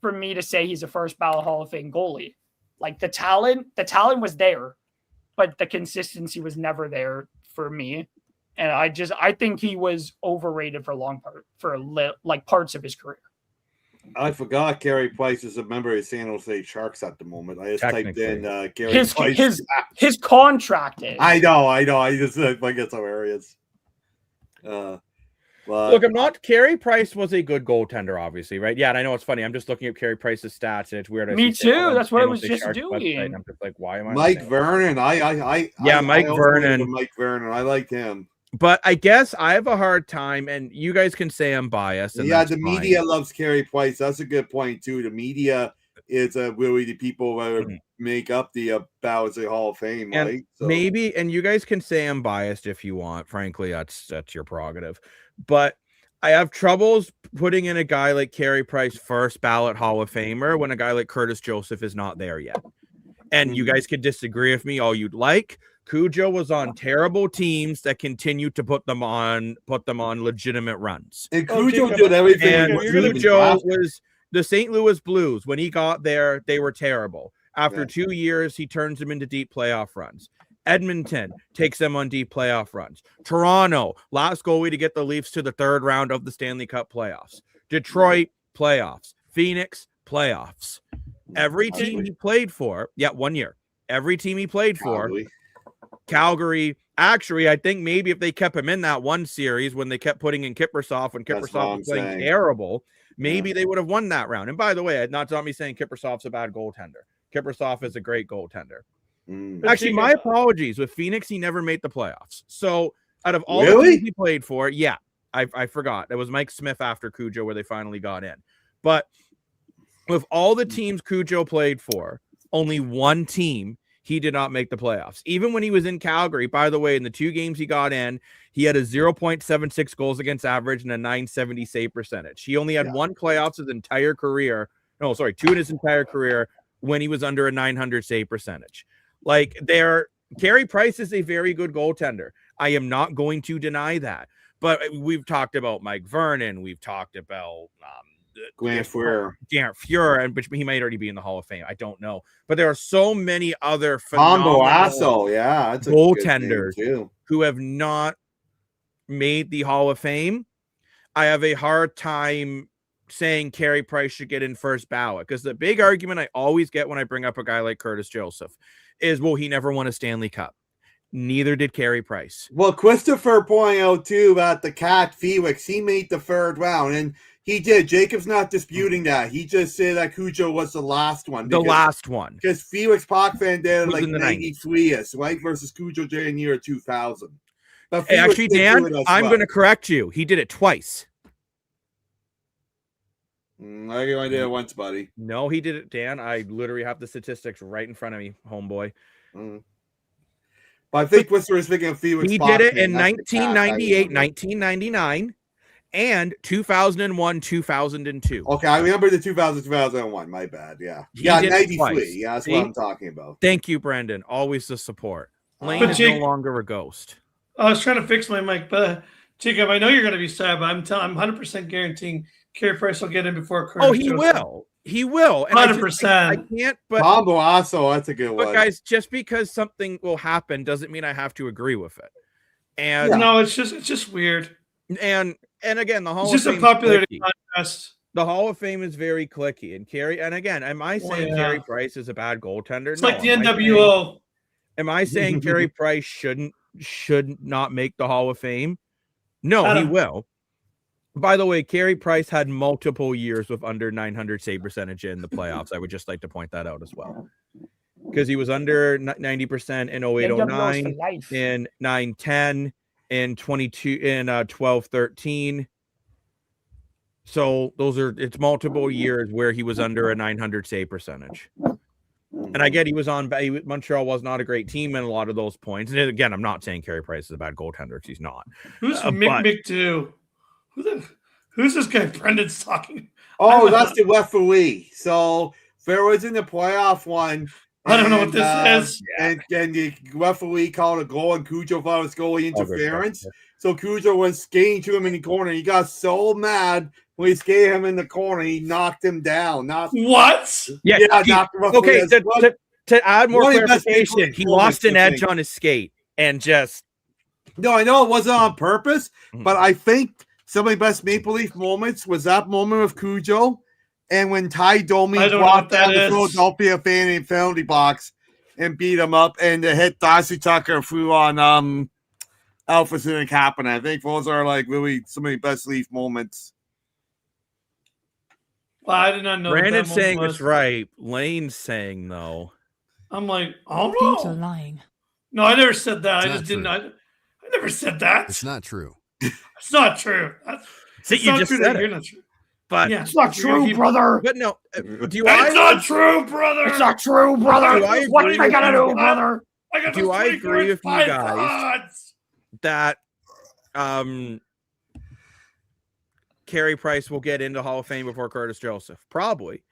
for me to say he's a first ballot Hall of Fame goalie. Like the talent was there, but the consistency was never there for me. And I think he was overrated for parts of his career. I forgot Carey Price is a member of the San Jose Sharks at the moment. I just typed in Carey Price. His contract is. I know. I just think it's hilarious. Look, Carey Price was a good goaltender, obviously, right? Yeah, and I know it's funny. I'm just looking at Carey Price's stats, and it's weird. Me too. That's what I was just doing. I'm just like, why am I? Mike Vernon. Mike Vernon. Mike Vernon. I liked him. But I guess I have a hard time, and you guys can say I'm biased. And the media loves Carey Price. That's a good point too. The media is really the people that make up the ballots of the Hall of Fame, and right? So. Maybe, and you guys can say I'm biased if you want. Frankly, that's your prerogative. But I have troubles putting in a guy like Carey Price first ballot Hall of Famer when a guy like Curtis Joseph is not there yet. And you guys could disagree with me all you'd like. Cujo was on terrible teams that continued to put them on legitimate runs. And Cujo did everything. And Cujo was the St. Louis Blues. When he got there, they were terrible. After 2 years, he turns them into deep playoff runs. Edmonton takes them on deep playoff runs. Toronto, last goalie to get the Leafs to the third round of the Stanley Cup playoffs. Detroit, playoffs. Phoenix, playoffs. Every team he played for, 1 year. Every team he played for, Calgary. Actually, I think maybe if they kept him in that one series when they kept putting in Kiprusoff when Kiprusoff was playing terrible, maybe they would have won that round. And by the way, not me saying Kiprusoff's a bad goaltender. Kiprusoff is a great goaltender. Actually, my apologies. With Phoenix, he never made the playoffs. So out of all the teams he played for, I forgot. It was Mike Smith after Cujo where they finally got in. But with all the teams Cujo played for, only one team he did not make the playoffs. Even when he was in Calgary, by the way, in the 2 games he got in, he had a 0.76 goals against average and a 970 save percentage. He only had 1 playoffs his entire career. No, sorry, 2 in his entire career when he was under a 900 save percentage. Carey Price is a very good goaltender. I am not going to deny that. But we've talked about Mike Vernon. We've talked about Grant Fuhrer, and he might already be in the Hall of Fame. I don't know, but there are so many other phenomenal goaltenders who have not made the Hall of Fame. I have a hard time saying Carey Price should get in first ballot because the big argument I always get when I bring up a guy like Curtis Joseph is, well, he never won a Stanley Cup. Neither did Carey Price. Well, Christopher pointed out too about the Cat Felix. He made the third round, and he did. Jacob's not disputing that. He just said that Cujo was the last one. Because Felix Potvin did like 93, right? Versus Cujo in the year 2000. Hey, actually, Dan, I'm going to correct you. He did it twice. I only did it once, buddy. No, he did it, Dan. I literally have the statistics right in front of me, homeboy. But I think Whistler was thinking of Felix. He did it in 1998, 1999. And 2001, 2002. Okay, I remember the 2000, 2001. My bad. Yeah. 93. Yeah, that's what I'm talking about. Thank you, Brandon. Always the support. Lane is no longer a ghost. I was trying to fix my mic, but Jacob, I know you're going to be sad, but I'm 100% guaranteeing Carey Price will get in before Curtis. Oh, he will. He will. 100%. I can't, but Bombo also, that's a good one. But guys, just because something will happen doesn't mean I have to agree with it. And no, it's just weird. And again, the Hall of Fame. It's just a popularity contest. The Hall of Fame is very cliquey. And again, am I saying Carey Price is a bad goaltender? It's like the NWO. Am I saying Carey Price should not make the Hall of Fame? No, he will. By the way, Carey Price had multiple years with under 900 save percentage in the playoffs. I would just like to point that out as well. Because he was under 90% in 08-09, in 9-10, in 12-13. So it's multiple years where he was under a 900 save percentage. And I get Montreal was not a great team in a lot of those points. And again, I'm not saying Carey Price is a bad goaltender because he's not. Who's Mick Who's this guy Brendan's talking? Oh, that's the referee. So there was in the playoff one. I don't know what this is. And the referee called a goal, and Cujo thought it was goalie interference. So Cujo was skating to him in the corner. He got so mad when he skated him in the corner, he knocked him down. What? Yeah, knocked him okay, to add more clarification, he lost an edge on his skate and just... No, I know it wasn't on purpose, but I think some of the best Maple Leaf moments was that moment of Cujo And when Ty Domi walked down the Philadelphia penalty box and beat him up, and to hit Darcy Tucker through on Alpha Civic Happen. I think those are like really some of the best Leaf moments. Well, I did not know. Brandon's saying it's right. Lane's saying no. I'm like, oh no. Thanks for lying. No, I never said that. I just didn't. I never said that. It's not true. It's not true. See, you just said it. But yeah, it's not true, brother. But no, it's not true, brother. It's not true, brother. What am I gonna do, brother? Do I agree with you guys that Carey Price will get into Hall of Fame before Curtis Joseph? Probably.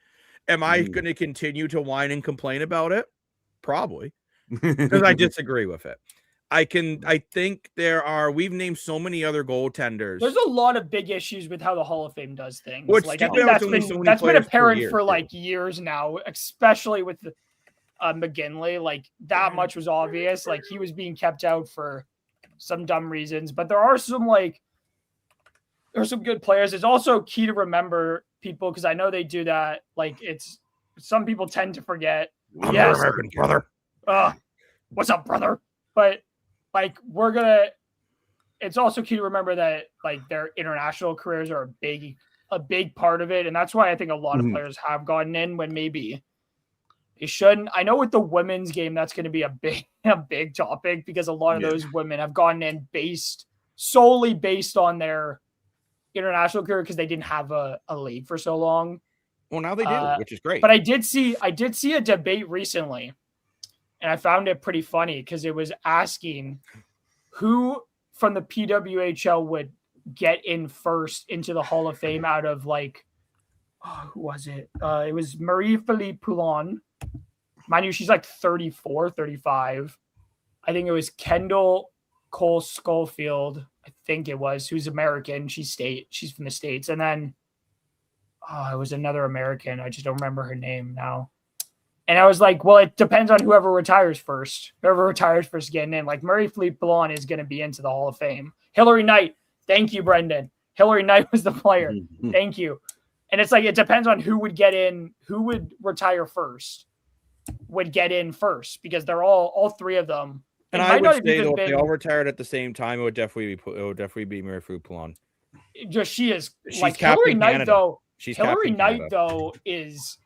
Am I going to continue to whine and complain about it? Probably, because I disagree with it. I think we've named so many other goaltenders. There's a lot of big issues with how the Hall of Fame does things. Which like, I think that's been apparent for like years now, especially with McGinley. Like that much was obvious. Like he was being kept out for some dumb reasons, but there's some good players. It's also key to remember people, because I know they do that. Like some people tend to forget. I'm your American brother. What's up, brother? But like it's also key to remember that like their international careers are a big part of it. And that's why I think a lot of players have gotten in when maybe they shouldn't. I know with the women's game, that's going to be a big topic, because a lot of those women have gotten in solely based on their international career, because they didn't have a league for so long. Well, now they do, which is great. But I did see a debate recently, and I found it pretty funny, because it was asking who from the PWHL would get in first into the Hall of Fame out of like, who was it? It was Marie-Philippe Poulin. Mind you, she's like 34, 35. I think it was Kendall Cole Schofield, I think it was, who's American. She's from the States. And then it was another American. I just don't remember her name now. And I was like, well, it depends on whoever retires first. Whoever retires first getting in. Like Marie-Philippe Poulin is going to be into the Hall of Fame. Hillary Knight. Thank you, Brendan. Hillary Knight was the player. Thank you. And it's like, it depends on who would get in, who would retire first, would get in first, because they're all three of them. And I would say, though, if they all retired at the same time, it would definitely be Marie-Philippe Poulin. She's like Hillary Knight, though. Hillary Knight, though, is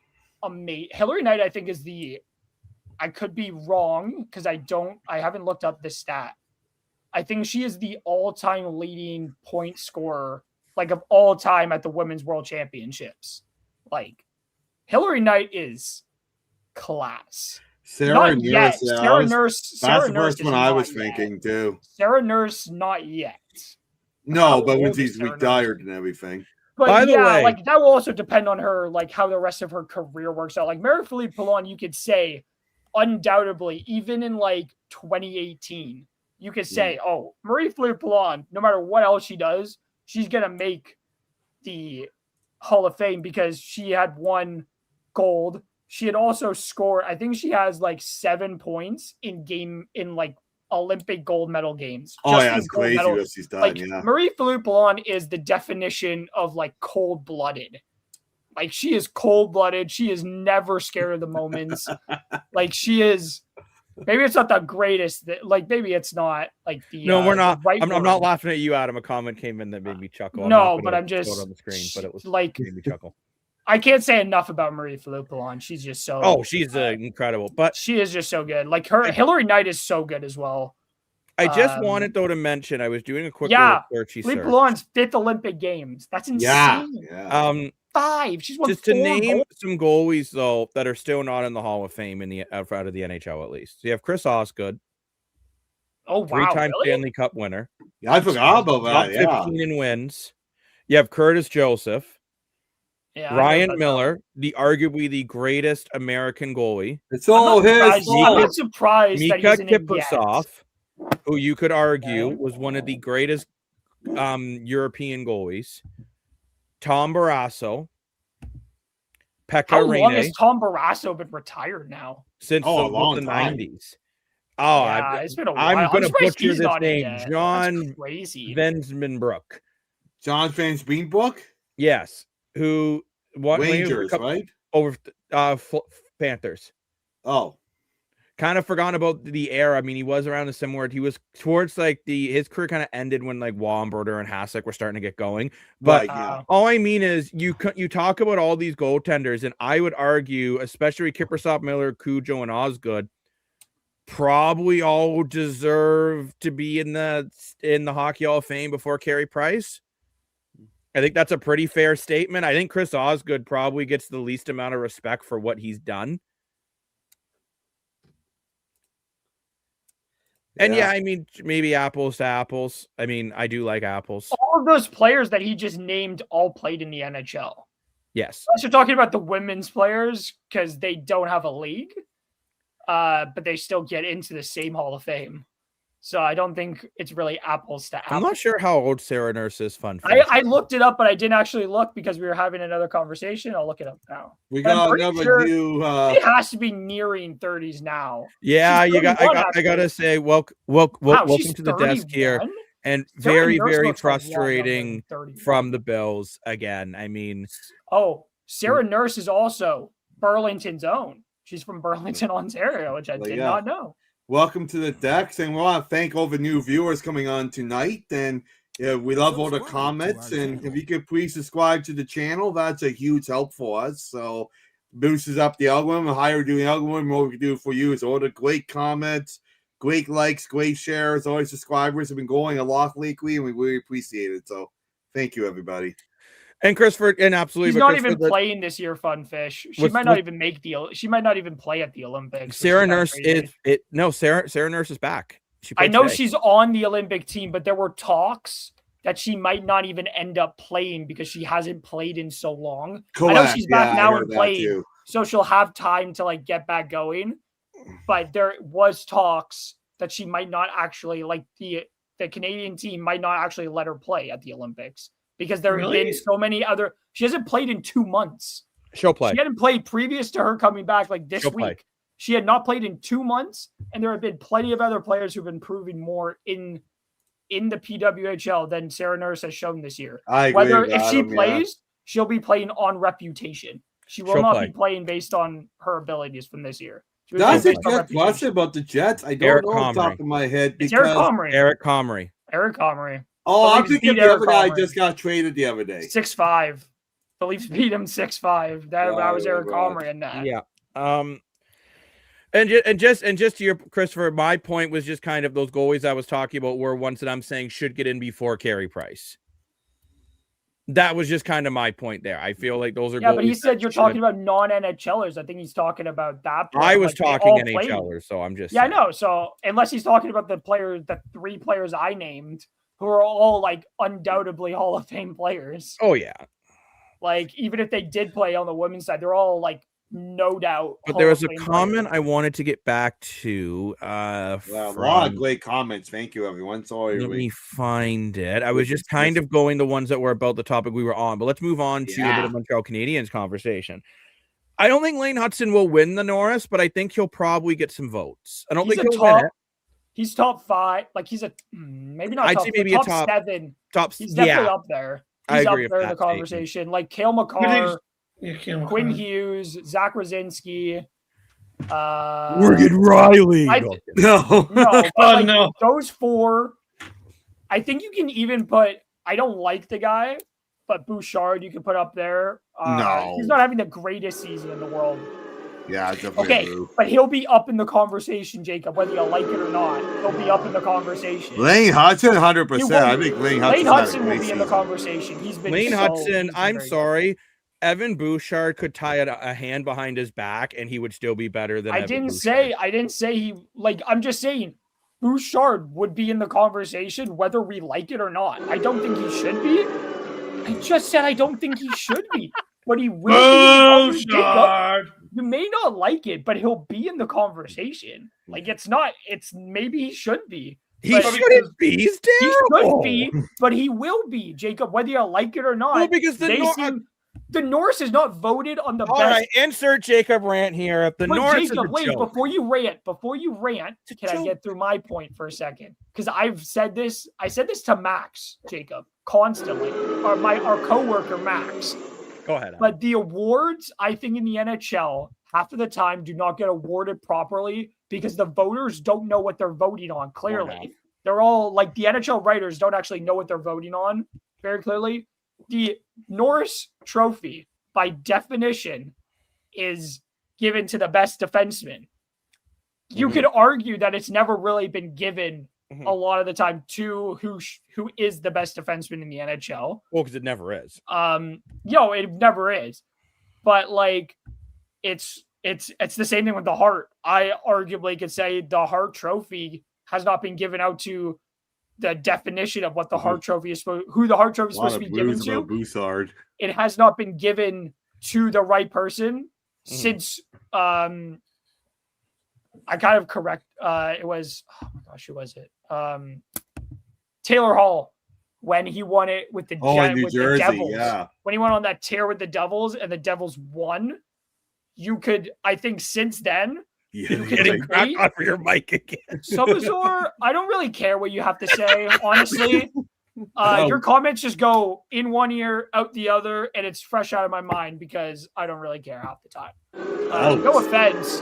amazing. Hillary Knight, I think, is I could be wrong, because I haven't looked up this stat. I think she is the all-time leading point scorer, like of all time at the Women's World Championships. Like Hillary Knight is class. Sarah Nurse. That's the first one I was thinking too. Sarah Nurse, not yet. No, but when she's retired and everything. But by the way, like that will also depend on her, like how the rest of her career works out. Like Marie-Philippe Poulin, you could say, undoubtedly, even in like 2018, you could say, oh, Marie-Philippe Poulin, no matter what else she does, she's gonna make the Hall of Fame, because she had won gold. She had also scored, I think she has like 7 points in like Olympic gold medal games. Oh, yeah, it's crazy what she's done. Like, Marie-Philippe Poulin is the definition of like cold-blooded. Like she is cold-blooded. She is never scared of the moments. Like she is. Maybe it's not the greatest. Like maybe it's not like the. No, we're not. I'm not laughing at you, Adam. A comment came in that made me chuckle. No, but I'm just on the screen. But it was like made me chuckle. I can't say enough about Marie-Philippe Poulin. She's just so. Oh, she's incredible. But she is just so good. Like Hillary Knight is so good as well. I just wanted though to mention I was doing a quick research. Philippe Poulin's 5th Olympic Games. That's insane. Yeah. 5. She's won just 4 to name some goalies though that are still not in the Hall of Fame out of the NHL at least. So you have Chris Osgood. Oh wow! 3-time Stanley Cup winner. Yeah, I forgot about that. 15 in wins. You have Curtis Joseph. Yeah, Ryan Miller, arguably the greatest American goalie. It's all his fault. I'm not surprised Mika that he's Kiprusoff, who you could argue was one of the greatest European goalies. Tom Barrasso. Pekka How Rinne. long has Tom Barrasso been retired now? Since the 90s. Oh, yeah, it's been a while. I'm going to butcher this name. John crazy. Vensmanbrook. John Vensmanbrook? Yes. Who Rangers, right? Over Panthers. Oh. Kind of forgotten about the era. I mean, he was around a similar. He was towards like his career kind of ended when like Wamberger and Hasek were starting to get going. But all I mean is you talk about all these goaltenders, and I would argue, especially Kiprusoff, Miller, Cujo, and Osgood, probably all deserve to be in the Hockey Hall of Fame before Carey Price. I think that's a pretty fair statement. I think Chris Osgood probably gets the least amount of respect for what he's done. And yeah, I mean, maybe apples to apples. I mean, I do like apples. All of those players that he just named all played in the NHL. Yes. Unless you're talking about the women's players because they don't have a league, but they still get into the same Hall of Fame. So I don't think it's really apples to apples. I'm not sure how old Sarah Nurse is. Fun. I looked it up, but I didn't actually look because we were having another conversation. I'll look it up now. We got another new. It has to be nearing 30s now. Yeah, I gotta say, welcome to the desk here, and very frustrating from the Bills again. I mean, Sarah Nurse is also Burlington's own. She's from Burlington, Ontario, which I did not know. Welcome to the decks, and we want to thank all the new viewers coming on tonight. And we love all the comments, and if you could please subscribe to the channel, that's a huge help for us. So boosts up the algorithm. The higher we do the algorithm, what we can do for you is all the great comments, great likes, great shares. All the subscribers have been going a lot lately, and we really appreciate it. So thank you, everybody. And Christopher, and absolutely, he's not even playing this year. Funfish. She might not even make She might not even play at the Olympics. Sarah Nurse is it? No, Sarah Nurse is back. I know she's on the Olympic team, but there were talks that she might not even end up playing because she hasn't played in so long. Correct. I know she's back now and playing, so she'll have time to like get back going. But there was talks that she might not actually the Canadian team might not actually let her play at the Olympics. Because there have been so many other. She hasn't played in 2 months. She'll play. She hadn't played previous to her coming back like this week. She had not played in 2 months, and there have been plenty of other players who've been proving more in the PWHL than Sarah Nurse has shown this year. I agree. If she plays, she'll be playing on reputation. She'll not be playing based on her abilities from this year. That's a good question about the Jets. I don't know off the top of my head. It's Eric Comrie. Eric Comrie. Oh, I'm thinking the other guy just got traded the other day. 6'5". The Leafs beat him 6'5". That was Eric Comrie in that. Yeah. And just to your Christopher, my point was just kind of those goalies I was talking about were ones that I'm saying should get in before Carey Price. That was just kind of my point there. I feel like those are but he said you're talking about non-NHLers. I think he's talking about that. I was talking NHLers, so I'm just I know. So unless he's talking about the 3 players I named, who are all like undoubtedly Hall of Fame players. Oh yeah. Like even if they did play on the women's side, they're all like no doubt. But there was a comment I wanted to get back to. A lot of great comments. Thank you, everyone. Sorry. Let me find it. I was just kind of going the ones that were about the topic we were on, but let's move on to a bit of Montreal Canadiens conversation. I don't think Lane Hudson will win the Norris, but I think he'll probably get some votes. I don't think he'll win it. He's top 5. Like he's maybe not. I'd say maybe top a top 7. He's definitely up there. He's up there in the conversation. Statement. Like Cale Makar, Quinn Hughes, Zach Rosinski, Morgan Riley. No. Those 4. I think you can even put. I don't like the guy, but Bouchard you can put up there. No, he's not having the greatest season in the world. Yeah, definitely. But he'll be up in the conversation, Jacob, whether you like it or not. He'll be up in the conversation. Lane Hudson, 100%. I think Lane Hudson will be in the conversation. He's been Lane Hudson. I'm sorry, Evan Bouchard could tie a hand behind his back, and he would still be better than. I didn't say he. Like I'm just saying, Bouchard would be in the conversation whether we like it or not. I don't think he should be. I just said I don't think he should be, but he will. Bouchard. You may not like it, but he'll be in the conversation. Like it's maybe he should be. He shouldn't be. He's terrible. He should be, but he will be, Jacob, whether you like it or not. Well, because the Norris is not voted on the best. All right, insert Jacob rant here. Norris Jacob, wait, before you rant, can I get through my point for a second? Because I said this to Max, Jacob, constantly. Our coworker Max. Go ahead. Adam. But the awards, I think, in the NHL, half of the time do not get awarded properly because the voters don't know what they're voting on, clearly. They're all, like, the NHL writers don't actually know what they're voting on very clearly. The Norris Trophy, by definition, is given to the best defenseman. You could argue that it's never really been given a lot of the time to who is the best defenseman in the NHL. Well, because it never is. It never is. But like, it's the same thing with the Hart. I arguably could say the Hart Trophy has not been given out to the definition of what the Hart Trophy is who the Hart Trophy is supposed to be given to. Boussard. It has not been given to the right person since I kind of correct. It was, oh my gosh, who was it? Taylor Hall, when he won it with the Jersey, the Devils. Yeah. When he went on that tear with the Devils and the Devils won, you could, I think, since then. You getting back on for your mic again. Sobazor, I don't really care what you have to say, honestly. Your comments just go in one ear, out the other, and it's fresh out of my mind because I don't really care half the time. No offense.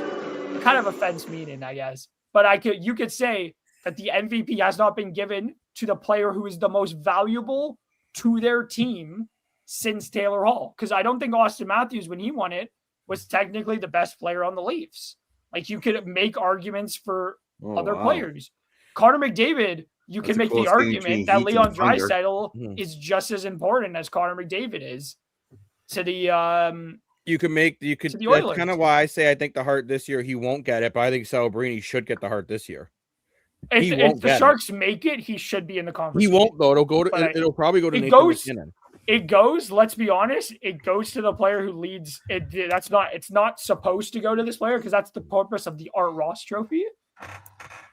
Kind of offense meaning, I guess. But you could say that the MVP has not been given to the player who is the most valuable to their team since Taylor Hall. Because I don't think Austin Matthews, when he won it, was technically the best player on the Leafs. Like, you could make arguments for other players. Connor McDavid, you can make the argument that Leon Draisaitl is just as important as Connor McDavid is to the that's kind of why I say I think the Hart this year he won't get it, but I think Celebrini should get the Hart this year. If the Sharks make it, he should be in the conversation. He won't though. It'll probably go to Nathan McKinnon. It goes, let's be honest, it goes to the player who leads it. It's not supposed to go to this player because that's the purpose of the Art Ross Trophy.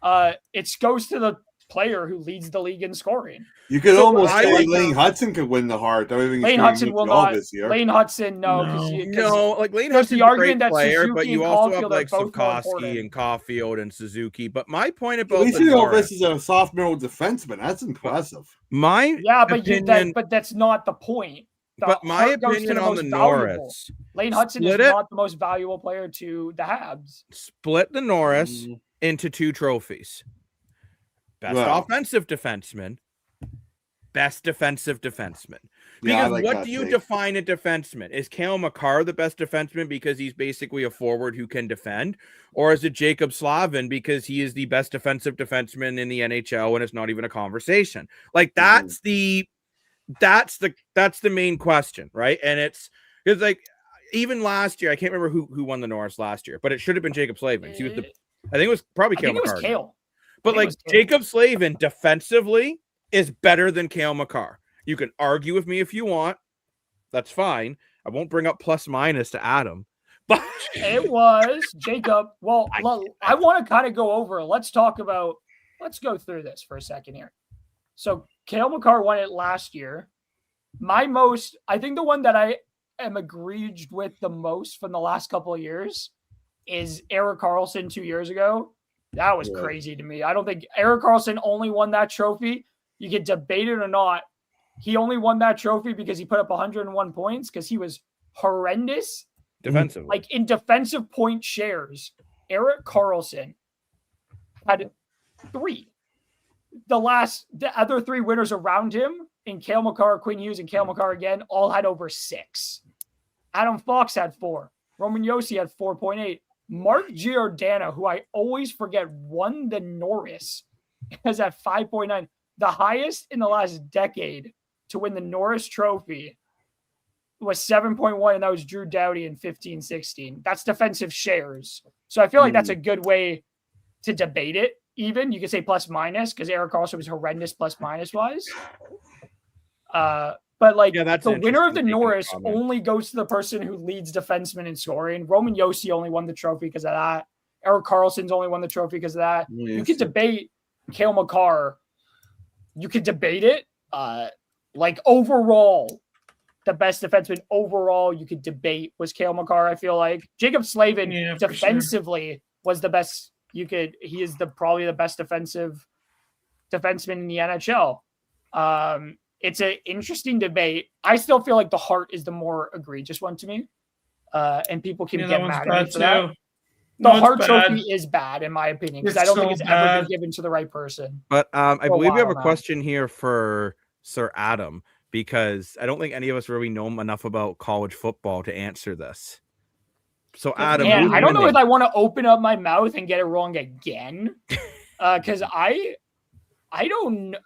It goes to the player who leads the league in scoring. You could almost say Lane Hudson could win the Hart. Lane Hudson will not. Lane Hudson, no. Like Lane Hudson's a great player, but you also have like Sikorsky and Caulfield and Suzuki. But my point about at least this is a soft middle defenseman. That's impressive. But that's not the point. But my opinion on the Norris, Lane Hudson is not the most valuable player to the Habs. Split the Norris into two trophies. Best offensive defenseman, best defensive defenseman. Because what do you define a defenseman? Is Cale Makar the best defenseman because he's basically a forward who can defend? Or is it Jacob Slavin because he is the best defensive defenseman in the NHL and it's not even a conversation? Like that's the main question, right? And it's like even last year, I can't remember who won the Norris last year, but it should have been Jacob Slavin. He was I think it was probably Cale Makar. Cale. But like Jacob Slavin defensively is better than Cale Makar. You can argue with me if you want. That's fine. I won't bring up plus minus to Adam. But it was Jacob. Well, I want to kind of go over. Let's go through this for a second here. So Cale Makar won it last year. I think the one that I am egregious with the most from the last couple of years is Erik Karlsson 2 years ago. That was crazy to me. I don't think Erik Karlsson only won that trophy. You can debate it or not. He only won that trophy because he put up 101 points because he was horrendous. Defensively. Like in defensive point shares, Erik Karlsson had 3. The other 3 winners around him in Cale Makar, Quinn Hughes, and Cale Makar again all had over 6. Adam Fox had 4. Roman Josi had 4.8. Mark Giordano, who I always forget, won the Norris, is at 5.9, the highest in the last decade to win the Norris Trophy was 7.1, and that was Drew Doughty in 15-16. That's defensive shares. So I feel like that's a good way to debate it. Even you could say plus minus because Erik Karlsson was horrendous plus minus wise. But like the winner of the Norris only goes to the person who leads defensemen in scoring. Roman Josi only won the trophy because of that. Erik Karlsson's only won the trophy because of that. You could debate Cale Makar. You could debate it. Like overall, the best defenseman overall you could debate was Cale Makar. I feel like Jacob Slavin defensively was the best. He is probably the best defensive defenseman in the NHL. it's an interesting debate. I still feel like the Hart is the more egregious one to me. And people can get mad at me for that. The Hart Trophy is bad, in my opinion, because I don't think it's ever been given to the right person. But I believe we have a question here for Sir Adam, because I don't think any of us really know enough about college football to answer this. So, Adam, I don't know if I want to open up my mouth and get it wrong again, because I don't know.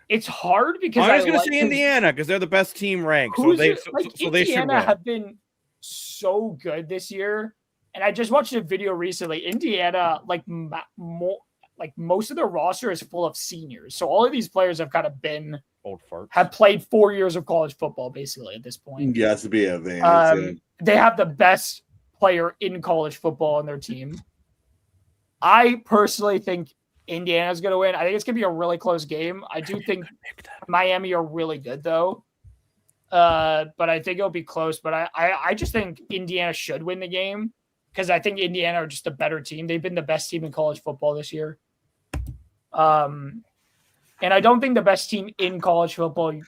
It's hard because I'm just going to say Indiana because they're the best team ranked. So they Indiana have been so good this year. And I just watched a video recently. Indiana, most of their roster is full of seniors. So all of these players have kind of been old farts. Have played 4 years of college football basically at this point. Yeah, to be advantage. They have the best player in college football on their team. I personally think Indiana's going to win. I think it's going to be a really close game. I do think Miami are really good, though. But I think it'll be close. But I just think Indiana should win the game because I think Indiana are just a better team. They've been the best team in college football this year. And I don't think the best team in college football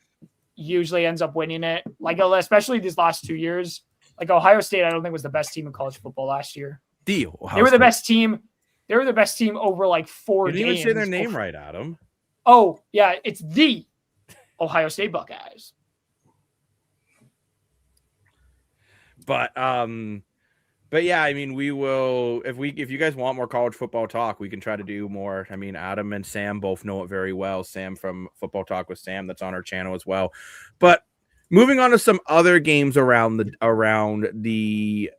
usually ends up winning it. Like, especially these last 2 years. Like, Ohio State, I don't think was the best team in college football last year. They were the best team. They were the best team over like 4 games. You didn't even say their name right, Adam. Oh, yeah. It's the Ohio State Buckeyes. But yeah, I mean, we will if you guys want more college football talk, we can try to do more. I mean, Adam and Sam both know it very well. Sam from Football Talk with Sam, that's on our channel as well. But moving on to some other games around the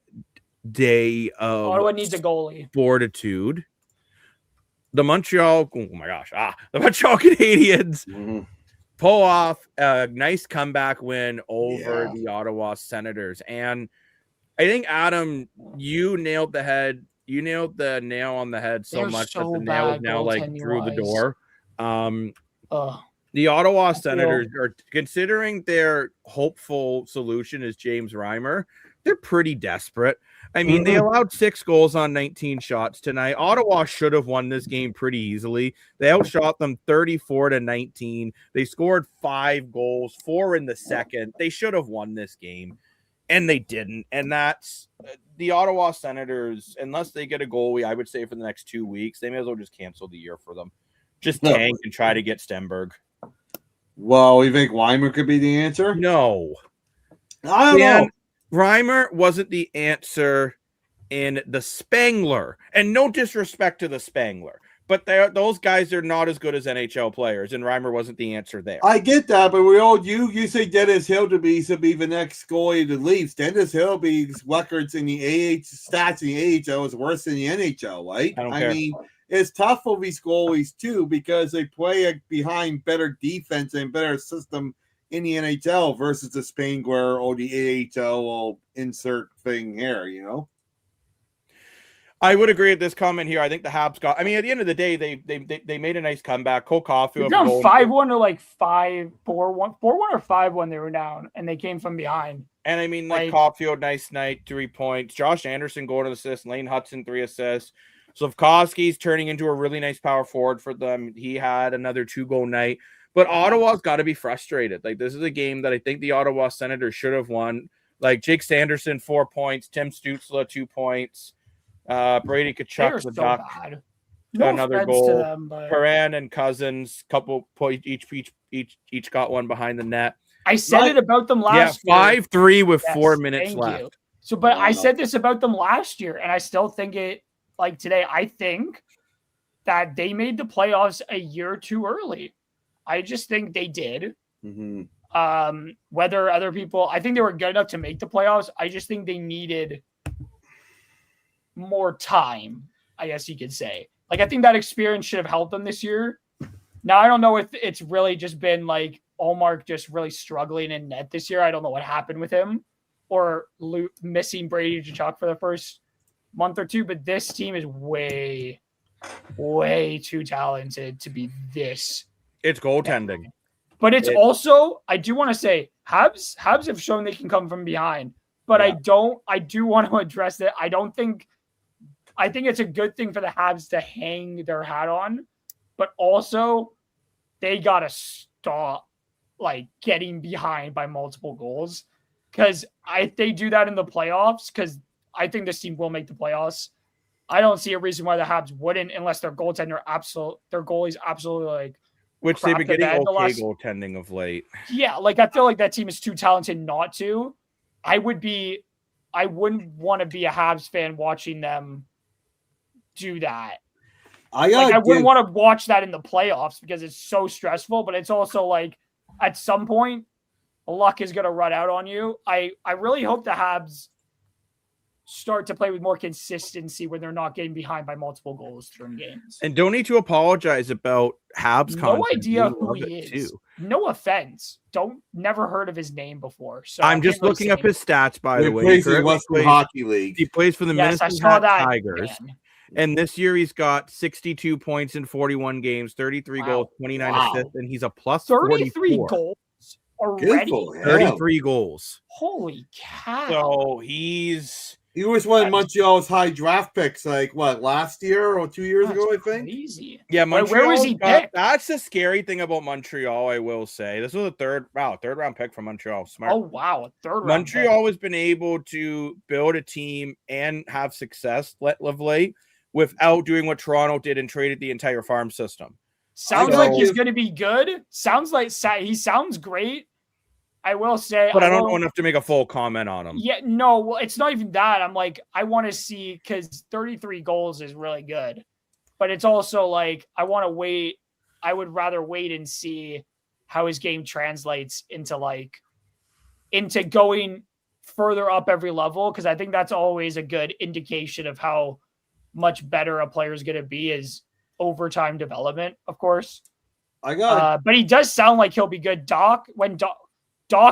day of Ottawa needs a goalie. Fortitude. The Montreal Canadiens pull off a nice comeback win over the Ottawa Senators. And I think, Adam, you nailed the nail on the head so much that the nail is now like through the door. The Ottawa Senators are considering their hopeful solution is James Reimer. They're pretty desperate. I mean, they allowed 6 goals on 19 shots tonight. Ottawa should have won this game pretty easily. They outshot them 34-19. They scored 5 goals, 4 in the second. They should have won this game, and they didn't. And that's the Ottawa Senators. Unless they get a goalie, I would say for the next 2 weeks, they may as well just cancel the year for them. Just tank and try to get Stenberg. Well, you think Weimer could be the answer? No. I don't know. Reimer wasn't the answer in the Spangler. And no disrespect to the Spangler, but those guys are not as good as NHL players, and Reimer wasn't the answer there. I get that, but you say Dennis Hill to be the next goalie of the Leafs. Dennis Hill's records in the stats in the AHL is worse than the NHL, right? I mean, it's tough for these goalies too because they play behind better defense and better system in the NHL versus the Spangler or the AHL will insert thing here, you know? I would agree with this comment here. I think the Habs at the end of the day, they made a nice comeback. Cole Caulfield down 5-1 or like 5-4-1, 4-1 or 5-1 they were down, and they came from behind. And I mean, like Caulfield, nice night, 3 points. Josh Anderson going to assist. Lane Hudson, 3 assists. Slavkovsky's turning into a really nice power forward for them. He had another 2-goal night. But Ottawa's got to be frustrated. Like, this is a game that I think the Ottawa Senators should have won. Like, Jake Sanderson, 4 points. Tim Stützle, 2 points. Brady Tkachuk, the duck, another goal. Perrin and Cousins, couple each got one behind the net. I said it about them last year. 5-3 with 4 minutes left. So, I said this about them last year, and I still think it like today. I think that they made the playoffs a year too early. I just think they did. Whether other people, I think they were good enough to make the playoffs. I just think they needed more time, I guess you could say. Like, I think that experience should have helped them this year. Now, I don't know if it's really just been like Allmark just really struggling in net this year. I don't know what happened with him or missing Brady Tkachuk for the first month or two, but this team is way, way too talented to be this. It's goaltending. But it's also, I do want to say, Habs have shown they can come from behind. But I do want to address that. I think it's a good thing for the Habs to hang their hat on. But also, they got to like getting behind by multiple goals. Because if they do that in the playoffs, because I think this team will make the playoffs, I don't see a reason why the Habs wouldn't, unless their goalie's absolutely like. Which they've been getting okay goaltending of late. Yeah, like I feel like that team is too talented not to. I wouldn't want to be a Habs fan watching them do that. I wouldn't want to watch that in the playoffs because it's so stressful, but it's also like at some point luck is going to run out on you. I really hope the Habs start to play with more consistency when they're not getting behind by multiple goals during games. And don't need to apologize about Habs. No idea who he is. Too. No offense. Never heard of his name before. So I'm just looking up his stats, by the way. He plays in Western Hockey League. He plays for the Minnesota Tigers. Man. And this year he's got 62 points in 41 games, 33 goals, 29 assists, and he's a plus 33 44. Goals already. 33 goals. Holy cow. So he was one of Montreal's high draft picks, like last year or 2 years ago, I think. Easy. Yeah, Montreal. Where was he picked? That's the scary thing about Montreal, I will say. This was a third round pick from Montreal. Smart. Oh wow, a third round. Montreal has been able to build a team and have success of late without doing what Toronto did and traded the entire farm system. Sounds like he's going to be good. Sounds like he sounds great. I will say, but I don't know enough to make a full comment on him. Yeah, no, well, it's not even that. I'm like, I want to see, because 33 goals is really good, but it's also like, I want to wait. I would rather wait and see how his game translates into going further up every level. Cause I think that's always a good indication of how much better a player is going to be is overtime development, of course. But he does sound like he'll be good. Doc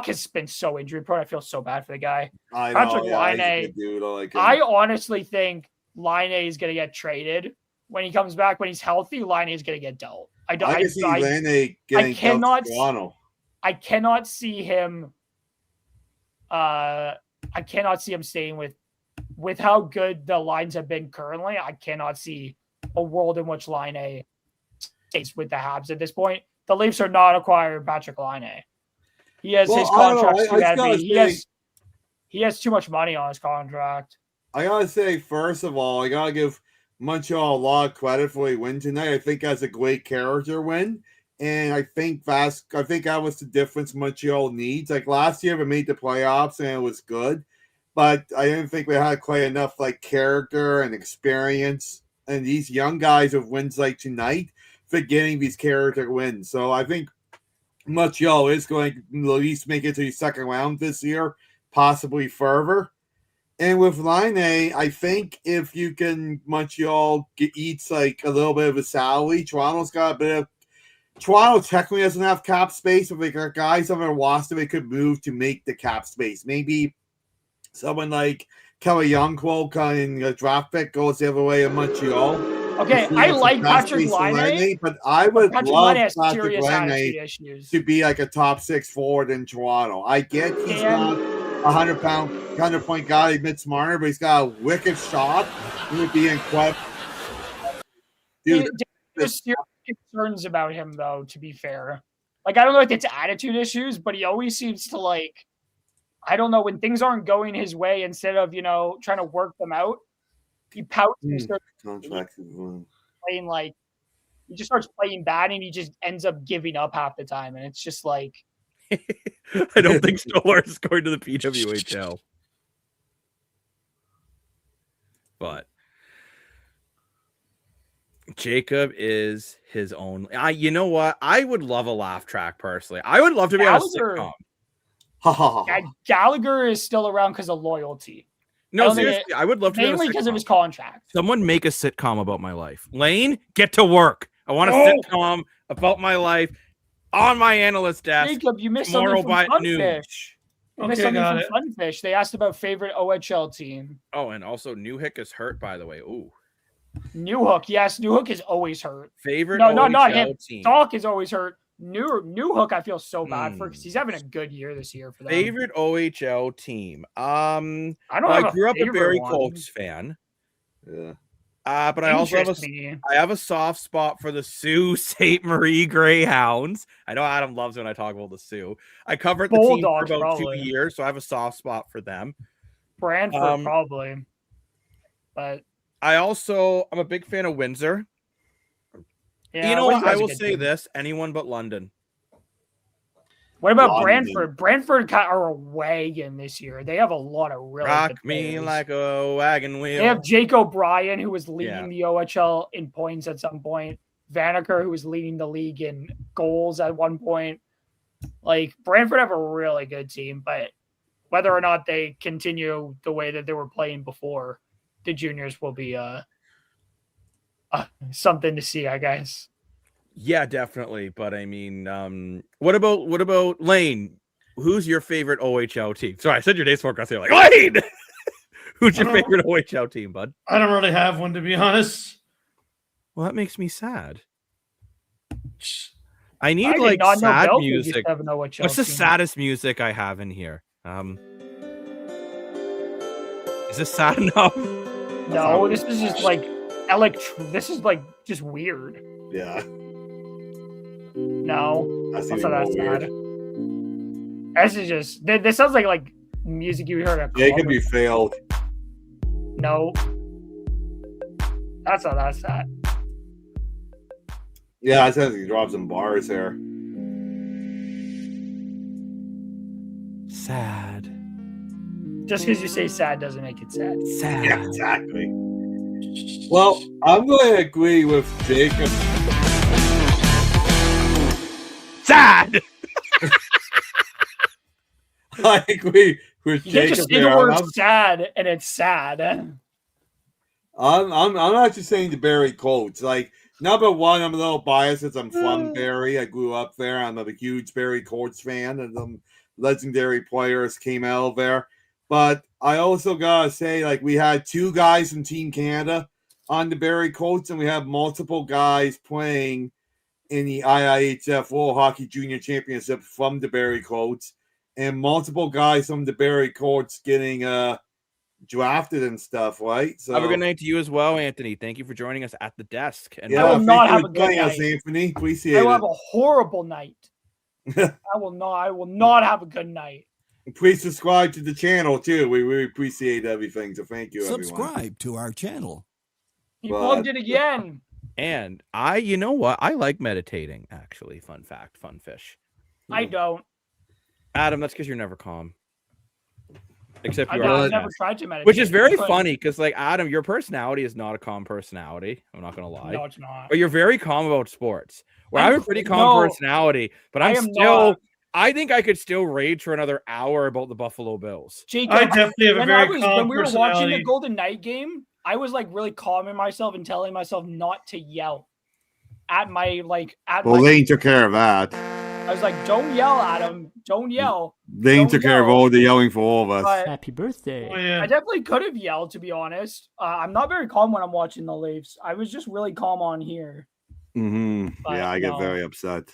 has been so injury prone. I feel so bad for the guy. Patrick Laine. I honestly think Laine is going to get traded when he comes back. When he's healthy, Laine is going to get dealt. I cannot see him. I cannot see him staying with how good the lines have been currently. I cannot see a world in which Laine stays with the Habs at this point. The Leafs are not acquiring Patrick Laine. He has his contract. He has too much money on his contract. I gotta say, first of all, I gotta give Montreal a lot of credit for a win tonight. I think that's a great character win, and I think that was the difference Montreal needs. Like last year, we made the playoffs and it was good, but I didn't think we had quite enough character and experience. And these young guys with wins like tonight for getting these character wins. So I think Montreal is going to at least make it to the second round this year, possibly further. And with Laine, I think if you can, Montreal eats a little bit of a salary. Toronto's got a bit of. Toronto technically doesn't have cap space, but got guys on their roster they could move to make the cap space. Maybe someone like Kelly Youngquo in a draft pick goes the other way in Montreal. Okay, I like Patrick Laine, but I would love Patrick Laine to be a top 6 forward in Toronto. I get he's not a 100-point guy, a bit smarter, but he's got a wicked shot. He would be incredible. Dude, there's concerns about him, though, to be fair. I don't know if it's attitude issues, but he always seems to I don't know, when things aren't going his way, instead of, trying to work them out, he pouts and starts playing he just starts playing bad and he just ends up giving up half the time. And it's just I don't think Stolar is going to the PWHL. But Jacob is his own. You know what? I would love a laugh track personally. I would love to be on a sitcom. Gallagher is still around because of loyalty. No, seriously, I would love to. Mainly because of his contract. Someone make a sitcom about my life. Laine, get to work. I want a sitcom about my life on my analyst desk. Jacob, you missed something from Funfish. You missed something from Funfish. They asked about favorite OHL team. Oh, and also Newhook is hurt, by the way. Ooh. Newhook, yes. Newhook is always hurt. Favorite OHL not him. Team. Doc is always hurt. Newhook, I feel so bad for because he's having a good year this year for them. Favorite OHL team. I grew up a Barry Colts fan. Yeah. But I also have a soft spot for the Sault Ste. Marie Greyhounds. I know Adam loves when I talk about the Sioux. I covered the team for about 2 years, so I have a soft spot for them. Brantford probably, but I'm a big fan of Windsor. Yeah, you know what? I will say this: anyone but London. What about Brantford? Brantford are a wagon this year. They have a lot of really rock me like a wagon wheel. They have Jake O'Brien, who was leading the OHL in points at some point. Vanaker, who was leading the league in goals at one point. Like, Brantford have a really good team, but whether or not they continue the way that they were playing before, the juniors will be something to see, I guess. Yeah, definitely. But I mean, what about Lane? Who's your favorite OHL team? Sorry, I said your name so aggressive. Like, Lane! Who's your favorite OHL team, bud? I don't really have one, to be honest. Well, that makes me sad. I need like sad music. What's the saddest music I have in here? Is this sad enough? No, this is just like this is like just weird. Yeah. No, that's not that sad. This is just this sounds like music you heard at Yeah, it could be failed. No. That's not that sad. Yeah, I said he dropped some bars here. Sad. Just because you say sad doesn't make it sad. Sad. Yeah, exactly. Well, I'm going to agree with Jacob. Sad! I agree with Jacob. You can't just say the word sad and it's sad. I'm actually saying the Barrie Colts. Like, number one, I'm a little biased since I'm from Barrie. I grew up there. I'm a huge Barrie Colts fan, and some legendary players came out of there. But I also gotta say, like, we had 2 guys from Team Canada on the Barrie Colts, and we have multiple guys playing in the IIHF World Hockey Junior Championship from the Barrie Colts, and multiple guys from the Barrie Colts getting drafted and stuff, right? So have a good night to you as well, Anthony. Thank you for joining us at the desk. And I will not have a good night, Anthony. Appreciate it. I will have a horrible night. I will not have a good night. Please subscribe to the channel too. We really appreciate everything. So thank you, subscribe everyone. To our channel. He plugged it again. And you know what? I like meditating, actually. Fun fact, fun fish. I don't. Adam, that's because you're never calm. Except I've never tried to meditate. Which is very funny because, like, Adam, your personality is not a calm personality. I'm not going to lie. No, it's not. But you're very calm about sports. Where I have a pretty calm personality, but I think I could still rage for another hour about the Buffalo Bills. Jacob, I definitely have a very calm when we were watching the Golden Knight game, I was like really calming myself and telling myself not to yell at my Lane took care of that. I was like, don't yell, Adam. Don't yell. Lane took care of all the yelling for all of us. But happy birthday. Oh, yeah. I definitely could have yelled, to be honest. I'm not very calm when I'm watching the Leafs. I was just really calm on here. Mm-hmm. Yeah, I get very upset.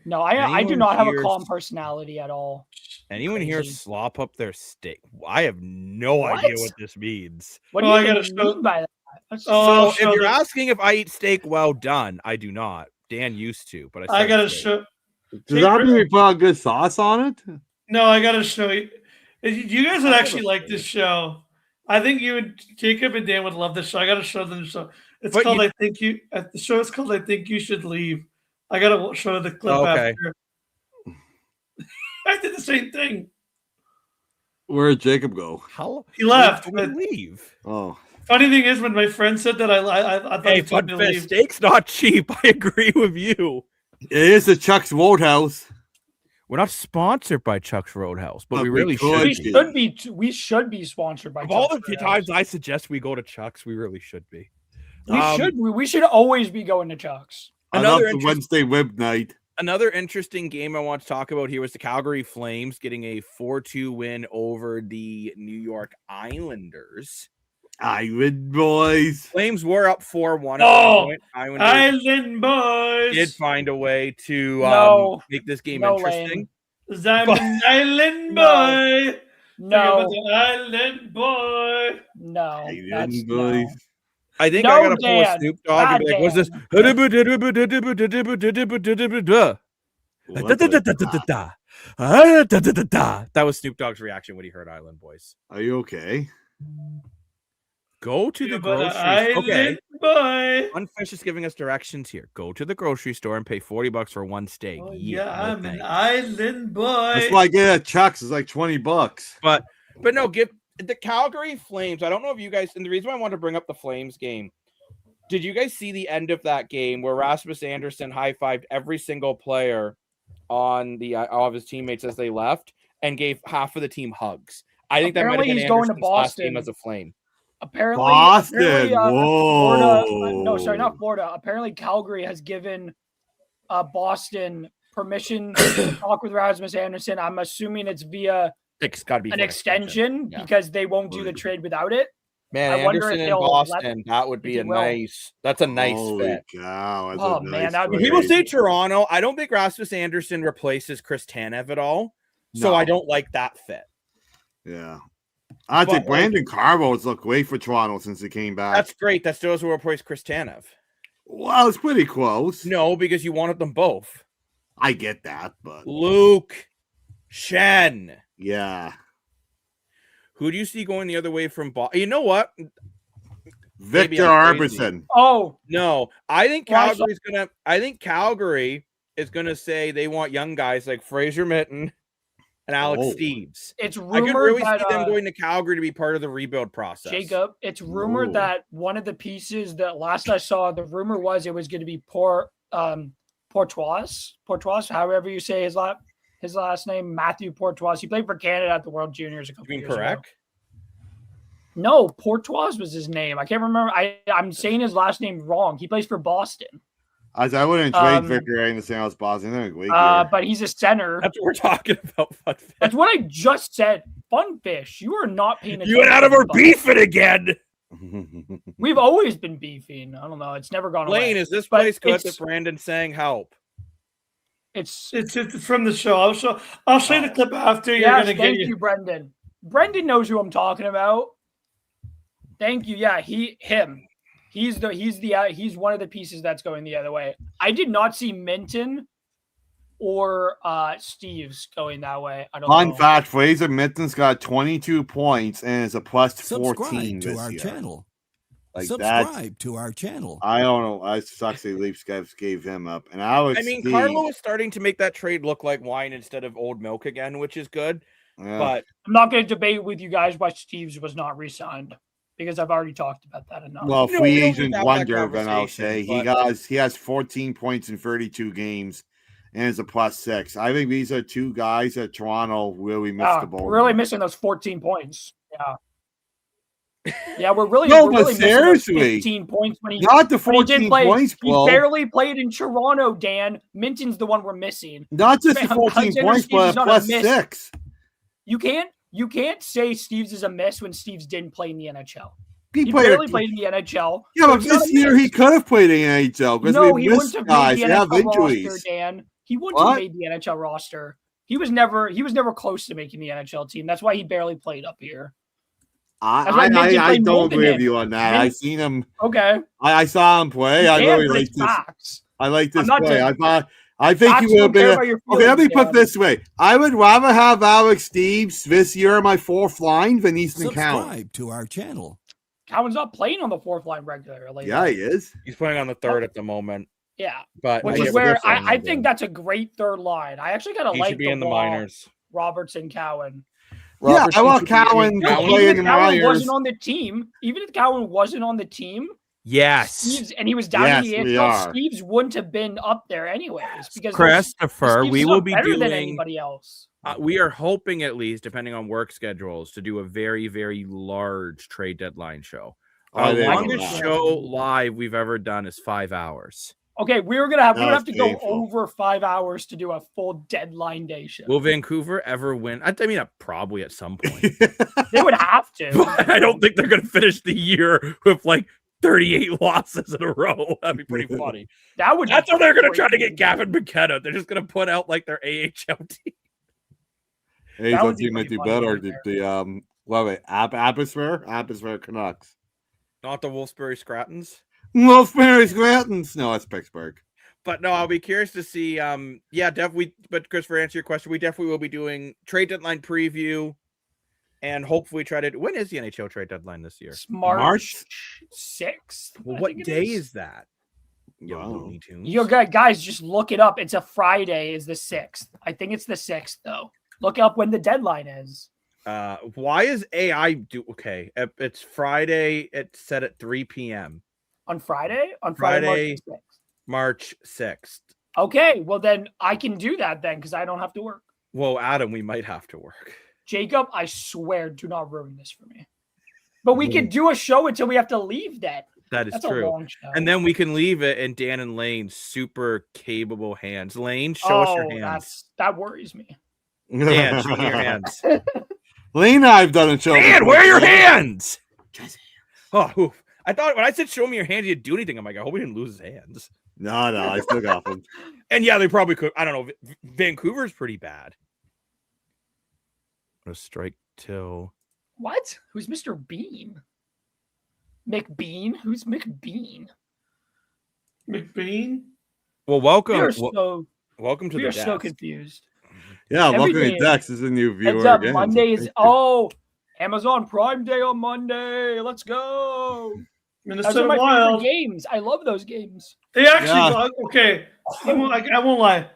No, I do not have a calm personality at all. Anyone here slop up their steak? I have no idea what this means. What do you mean by that? So if you're asking if I eat steak well done, I do not. Dan used to, but I gotta show. Does that mean we put a good sauce on it? No, I gotta show you. You guys would actually like this show. I think you and Jacob and Dan would love this show. I gotta show them the show. It's called I Think You. The show is called I Think You Should Leave. I gotta show the clip after. I did the same thing. Where did Jacob go? He left. Leave. Oh. Funny thing is, when my friend said that, I thought he told me to leave. Steak's not cheap. I agree with you. It is the Chuck's Roadhouse. We're not sponsored by Chuck's Roadhouse, but we really should. We should be sponsored by. Of all the times I suggest we go to Chuck's, we really should be. We should always be going to Chuck's. Another Wednesday web night. Another interesting game I want to talk about here was the Calgary Flames getting a 4-2 win over the New York Islanders. Island boys. Flames were up 4-1. Oh, Island boys did find a way to make this game interesting. Island boy. No. Island boy. No. Island boys. I think No, I gotta Dan. pull a Snoop Dogg and be like, "What's this?" That was Snoop Dogg's reaction when he heard Island Boys. Are you okay? Go to the grocery store. Okay. Funfish is giving us directions here. Go to the grocery store and pay $40 for one steak. Oh, yeah, I'm an island boy. That's why I get at Chuck's. It's like $20. But no, give the Calgary Flames. I don't know if you guys, and the reason why I wanted to bring up the Flames game, did you guys see the end of that game where Rasmus Andersson high-fived every single player on the all of his teammates as they left and gave half of the team hugs? I think apparently that might have been he's going to Andersson's last game Boston as a Flame. Apparently, Boston. Whoa. Florida, no, sorry, not Florida. Apparently, Calgary has given Boston permission to talk with Rasmus Andersson. I'm assuming it's via It's got to be an extension because they won't do the trade without it. Man, I wonder Anderson in Boston, that would be a nice. That's a nice fit. Cow, oh man, nice people say Toronto. I don't think Rasmus Andersson replaces Chris Tanev at all, so I don't like that fit. Yeah, I think Brandon Carbo's looked great for Toronto since he came back. That's great. That still will replace Chris Tanev. Well, it's pretty close. No, because you wanted them both. I get that, but Luke Shen. Yeah. Who do you see going the other way from Boston? You know what? Victor Arvidsson. Oh no, I think Calgary's gonna. I think Calgary is gonna say they want young guys like Fraser Mitten and Alex Steeves. It's rumored I could really see them going to Calgary to be part of the rebuild process. Jacob, it's rumored that one of the pieces that last I saw, the rumor was it was going to be Portois, however you say his last name, Matthew Portois. He played for Canada at the World Juniors a couple years ago. No, Portois was his name. I can't remember. I'm saying his last name wrong. He plays for Boston. I wouldn't trade Victor Anderson out of Boston. But he's a center. That's what we're talking about. Funfish. That's what I just said. Funfish, you are not paying attention. You went out of our beefing again. We've always been beefing. I don't know. It's never gone away. Lane, is this place good that Brandon's saying help? It's from the show. I'll show you the clip after. Thank you, Brendan. Brendan knows who I'm talking about. Thank you. Yeah, he's one of the pieces that's going the other way. I did not see Minton or Steve's going that way. I don't know. Fun fact, Fraser Minton's got 22 points and is a plus 14 Subscribe to our channel. Subscribe to our channel. I don't know. I sucks the Leafs guys gave him up. And Carlo is starting to make that trade look like wine instead of old milk again, which is good. Yeah. But I'm not going to debate with you guys why Steve's was not re-signed because I've already talked about that enough. Well, free agent wonder, then I'll say he has 14 points in 32 games and is a plus 6. I think these are two guys that Toronto really missed the ball. We're really missing those 14 points. Yeah. Yeah, we're really seriously, missing those 15 points when he not the 14 points. He barely played in Toronto, Dan. Minton's the one we're missing. Not just the 14 points, but a plus 6. You can't say Steves is a miss when Steves didn't play in the NHL. He barely played in the NHL. Yeah, but this year he could have played in the NHL because he wouldn't have made the NHL roster, Dan. He wouldn't have made the NHL roster. He was never close to making the NHL team. That's why he barely played up here. I don't agree with you on that. I've seen him. Okay. I saw him play. I really like this. Facts. I like this play. I think he would have been. Okay, let me put it this way. I would rather have Alex Steves this year on my fourth line than Easton Cowan. Subscribe to our channel. Cowan's not playing on the fourth line regularly. Yeah, he is. He's playing on the third at the moment. Yeah. But which is where I think that's a great third line. I actually kind of like the minors. Robertson, Cowan. Yeah, I want Cowan to play in the minors. Wasn't on the team. Even if Cowan wasn't on the team, yes, Steves, and he was down in the NHL, Steves wouldn't have been up there anyways. Because Christopher, we will be doing than anybody else. We are hoping, at least, depending on work schedules, to do a very, very large trade deadline show. Our longest show live we've ever done is 5 hours. Okay, we're gonna have to go over 5 hours to do a full deadline day show. Will Vancouver ever win? I mean, probably at some point. They would have to. But I don't think they're gonna finish the year with like 38 losses in a row. That'd be pretty funny. That's how they're gonna try to get Gavin McKenna. They're just gonna put out like their AHL team. AHL team might do better. The Abbotsford Canucks. Not the Wolfsburg Scrattons? Wolfsburg Scrattons. No, that's Pittsburgh. But no, I'll be curious to see. Definitely. But Christopher, answer your question. We definitely will be doing trade deadline preview, and hopefully try to. When is the NHL trade deadline this year? It's March 6th. Well, what day is that? Wow. You guys, just look it up. It's a Friday. Is the 6th? I think it's the 6th though. Look up when the deadline is. Why is AI do okay? It's Friday. It's set at 3 p.m. On Friday. On Friday, March 6th. Okay, well then I can do that then because I don't have to work. Well, Adam, we might have to work. Jacob, I swear, do not ruin this for me. But we can do a show until we have to leave then. That's true. And then we can leave it in Dan and Lane's super capable hands. Lane, show us your hands. That worries me. Dan, show me your hands. Lane, I've done a show. Dan, where are your hands? Oh, I thought when I said show me your hands, you'd do anything. I'm like, I hope he didn't lose his hands. No, I still got them. And yeah, they probably could. I don't know. Vancouver's pretty bad. A strike till. What? Who's Mr. Bean? McBean? Who's McBean? McBean? Well, welcome. Welcome to the We're desk. so confused. Yeah, welcome to Dex is a new viewer again. Monday is Amazon Prime Day on Monday. Let's go. Minnesota my Wild favorite games. I love those games. They actually okay. I won't lie.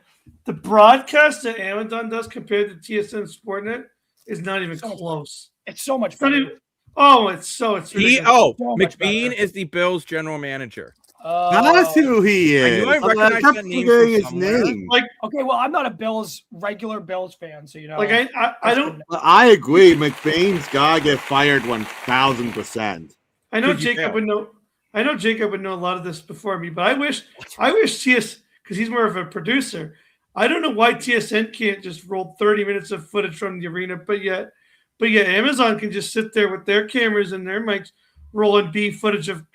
The broadcast that Amazon does compared to TSN Sportnet is not even close. It's so much better. It's McBean is the Bills general manager. That's who he is. I recognize that name from his name. Okay, well, I'm not a regular Bills fan, so I don't. I agree. McBain's gotta get fired 1,000%. I know Jacob would know. I know Jacob would know a lot of this before me, but I wish TS because he's more of a producer. I don't know why TSN can't just roll 30 minutes of footage from the arena, but yet Amazon can just sit there with their cameras and their mics rolling B footage of.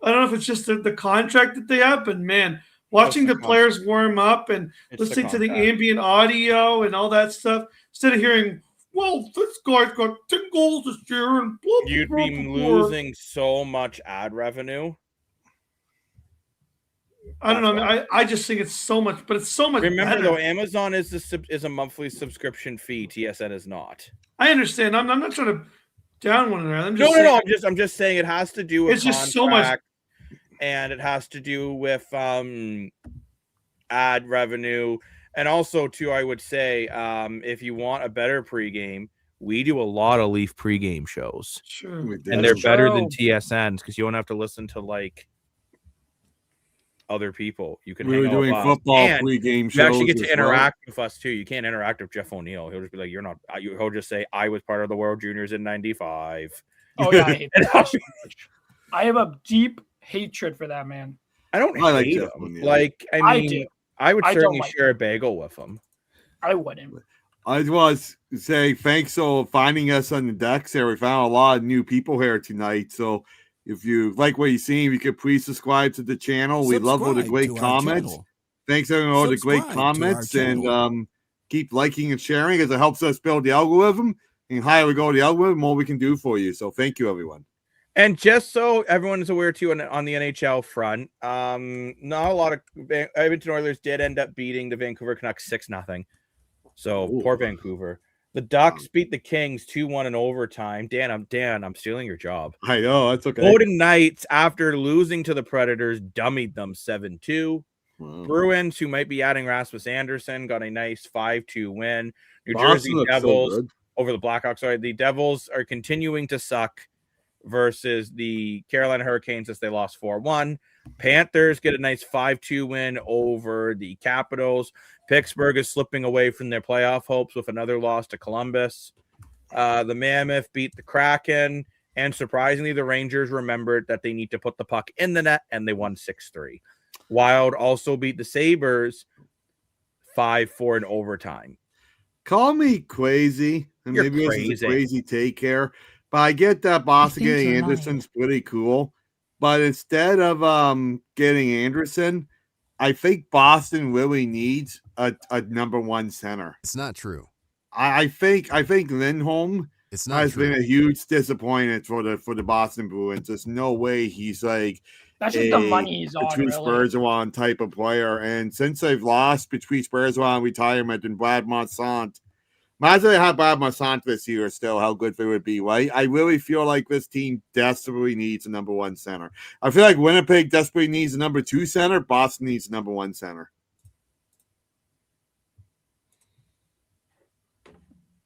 I don't know if it's just the contract that they have, but man, watching the players warm up and listening to the ambient audio and all that stuff instead of hearing, well, this guy's got 10 goals this year and blah, blah, you'd blah, be blah, losing so much ad revenue. I don't know. I just think it's so much, but it's so much. Remember better. though, Amazon is a monthly subscription fee. TSN is not. I understand. I'm not trying to down one another. No. I'm just saying it has to do with it's just so much, and it has to do with ad revenue, and also too. I would say if you want a better pregame, we do a lot of Leaf pregame shows. Sure, and they're better than TSNs because you don't have to listen to like other people. You can we were doing football pregame shows. You actually get to interact with us too. You can't interact with Jeff O'Neill. He'll just be like, "You're not." He'll just say, "I was part of the World Juniors in '95." Oh yeah, I hate that. I have a deep hatred for that man. I hate him. Like I mean, I would certainly share a bagel with him. I wouldn't. I just want to say thanks for finding us on the decks here. We found a lot of new people here tonight. So if you like what you're seeing, you could please subscribe to the channel. We love all the great comments. Thanks everyone for all the great comments and keep liking and sharing as it helps us build the algorithm. And higher we go the algorithm, more we can do for you. So thank you, everyone. And just so everyone is aware too, on the NHL front, not a lot of Edmonton Oilers did end up beating the Vancouver Canucks 6-0. So poor Vancouver. The Ducks beat the Kings 2-1 in overtime. Dan, I'm stealing your job. I know, that's okay. Golden Knights, after losing to the Predators, dummied them 7-2. Wow. Bruins, who might be adding Rasmus Anderson, got a nice 5-2 win. New Jersey Devils over the Blackhawks. Sorry, the Devils are continuing to suck versus the Carolina Hurricanes as they lost 4-1. Panthers get a nice 5-2 win over the Capitals. Pittsburgh is slipping away from their playoff hopes with another loss to Columbus. The Mammoth beat the Kraken, and surprisingly, the Rangers remembered that they need to put the puck in the net, and they won 6-3. Wild also beat the Sabres 5-4 in overtime. Call me crazy, and maybe this is a crazy take here, but I get that Boston getting Anderson's pretty cool. But instead of getting Anderson, I think Boston really needs a number one center. It's not true. I think Lindholm It's not has been a huge disappointment for the Boston Bruins. There's no way he's like that's just the money he's on. Patrice Bergeron type of player. And since they've lost Patrice Bergeron retirement and Brad Marchand, imagine they had Brad Marchand this year still, how good they would be, right? I really feel like this team desperately needs a number one center. I feel like Winnipeg desperately needs a number two center. Boston needs a number one center.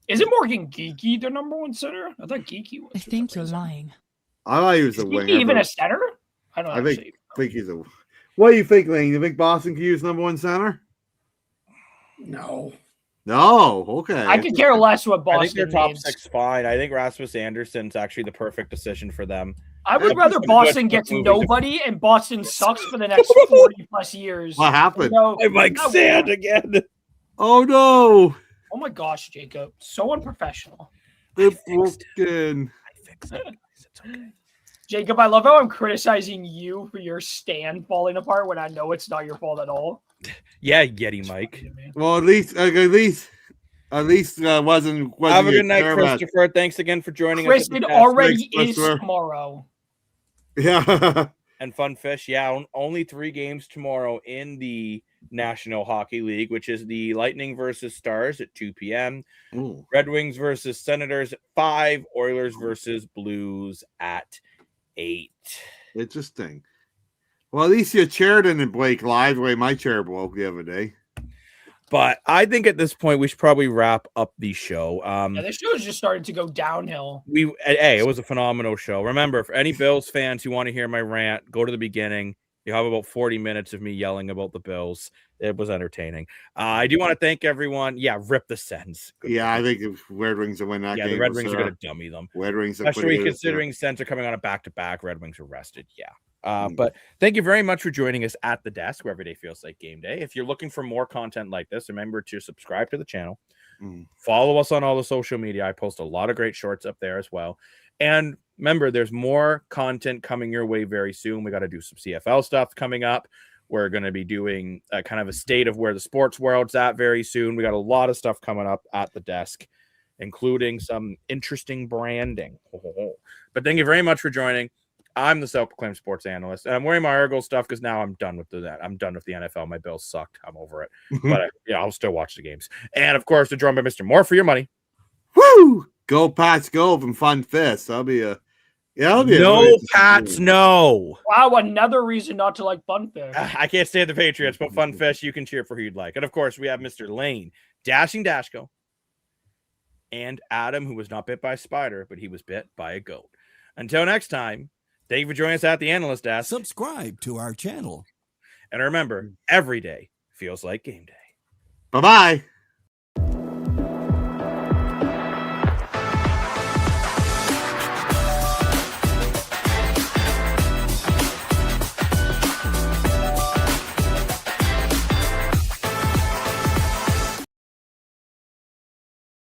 Isn't Morgan Geekie their number one center? I thought Geekie was. I think you're lying. I thought he was a winger. Even a center? I don't know. I think he's a. What do you think, Lane? You think Boston can use number one center? No. No, okay. I could care less what Boston. I think their top six fine. I think Rasmus Anderson's actually the perfect decision for them. I would rather Boston gets nobody and Boston sucks for the next 40 plus years. What happened? Hey, Mike Sand again. Oh no! Oh my gosh, Jacob, so unprofessional. It's broken. I fixed it. It's okay. Jacob, I love how I'm criticizing you for your stand falling apart when I know it's not your fault at all. Yeah, Yeti Mike. Well, at least wasn't. Have a good night, Christopher. Thanks again for joining us. It already is tomorrow. Yeah. And Fun Fish, yeah, only 3 games tomorrow in the National Hockey League, which is the Lightning versus Stars at 2 p.m. Ooh. Red Wings versus Senators at 5. Oilers versus Blues at 8. Interesting. Well, at least your chair didn't break live the way my chair broke the other day. But I think at this point we should probably wrap up the show. Yeah, the show is just starting to go downhill. It was a phenomenal show. Remember, for any Bills fans who want to hear my rant, go to the beginning. You have about 40 minutes of me yelling about the Bills. It was entertaining. I do want to thank everyone. Yeah, rip the Sens. Yeah, I think the Red Wings will win that game. Yeah, the Red Wings are going to dummy them. Red Wings, especially considering Sens are coming on a back-to-back. Red Wings are rested. Yeah. But thank you very much for joining us at the desk, where every day feels like game day. If you're looking for more content like this, remember to subscribe to the channel. Follow us on all the social media. I post a lot of great shorts up there as well. And remember, there's more content coming your way very soon. We got to do some CFL stuff coming up. We're going to be doing kind of a state of where the sports world's at very soon. We got a lot of stuff coming up at the desk, including some interesting branding. But thank you very much for joining. I'm the self-proclaimed sports analyst, and I'm wearing my Argyle stuff because now I'm done with that. I'm done with the NFL. My Bills sucked. I'm over it. But I'll still watch the games. And of course, they're joined by Mr. More for your money. Woo! Go Pats, go from Fun Fist. That'll be a no Pats, no. Wow, another reason not to like Fun Fish. I can't stand the Patriots, but Fun Fish, you can cheer for who you'd like. And of course, we have Mr. Lane, Dashing Dashko, and Adam, who was not bit by a spider, but he was bit by a goat. Until next time. Thank you for joining us at the Analyst Desk. Subscribe to our channel. And remember, every day feels like game day. Bye-bye.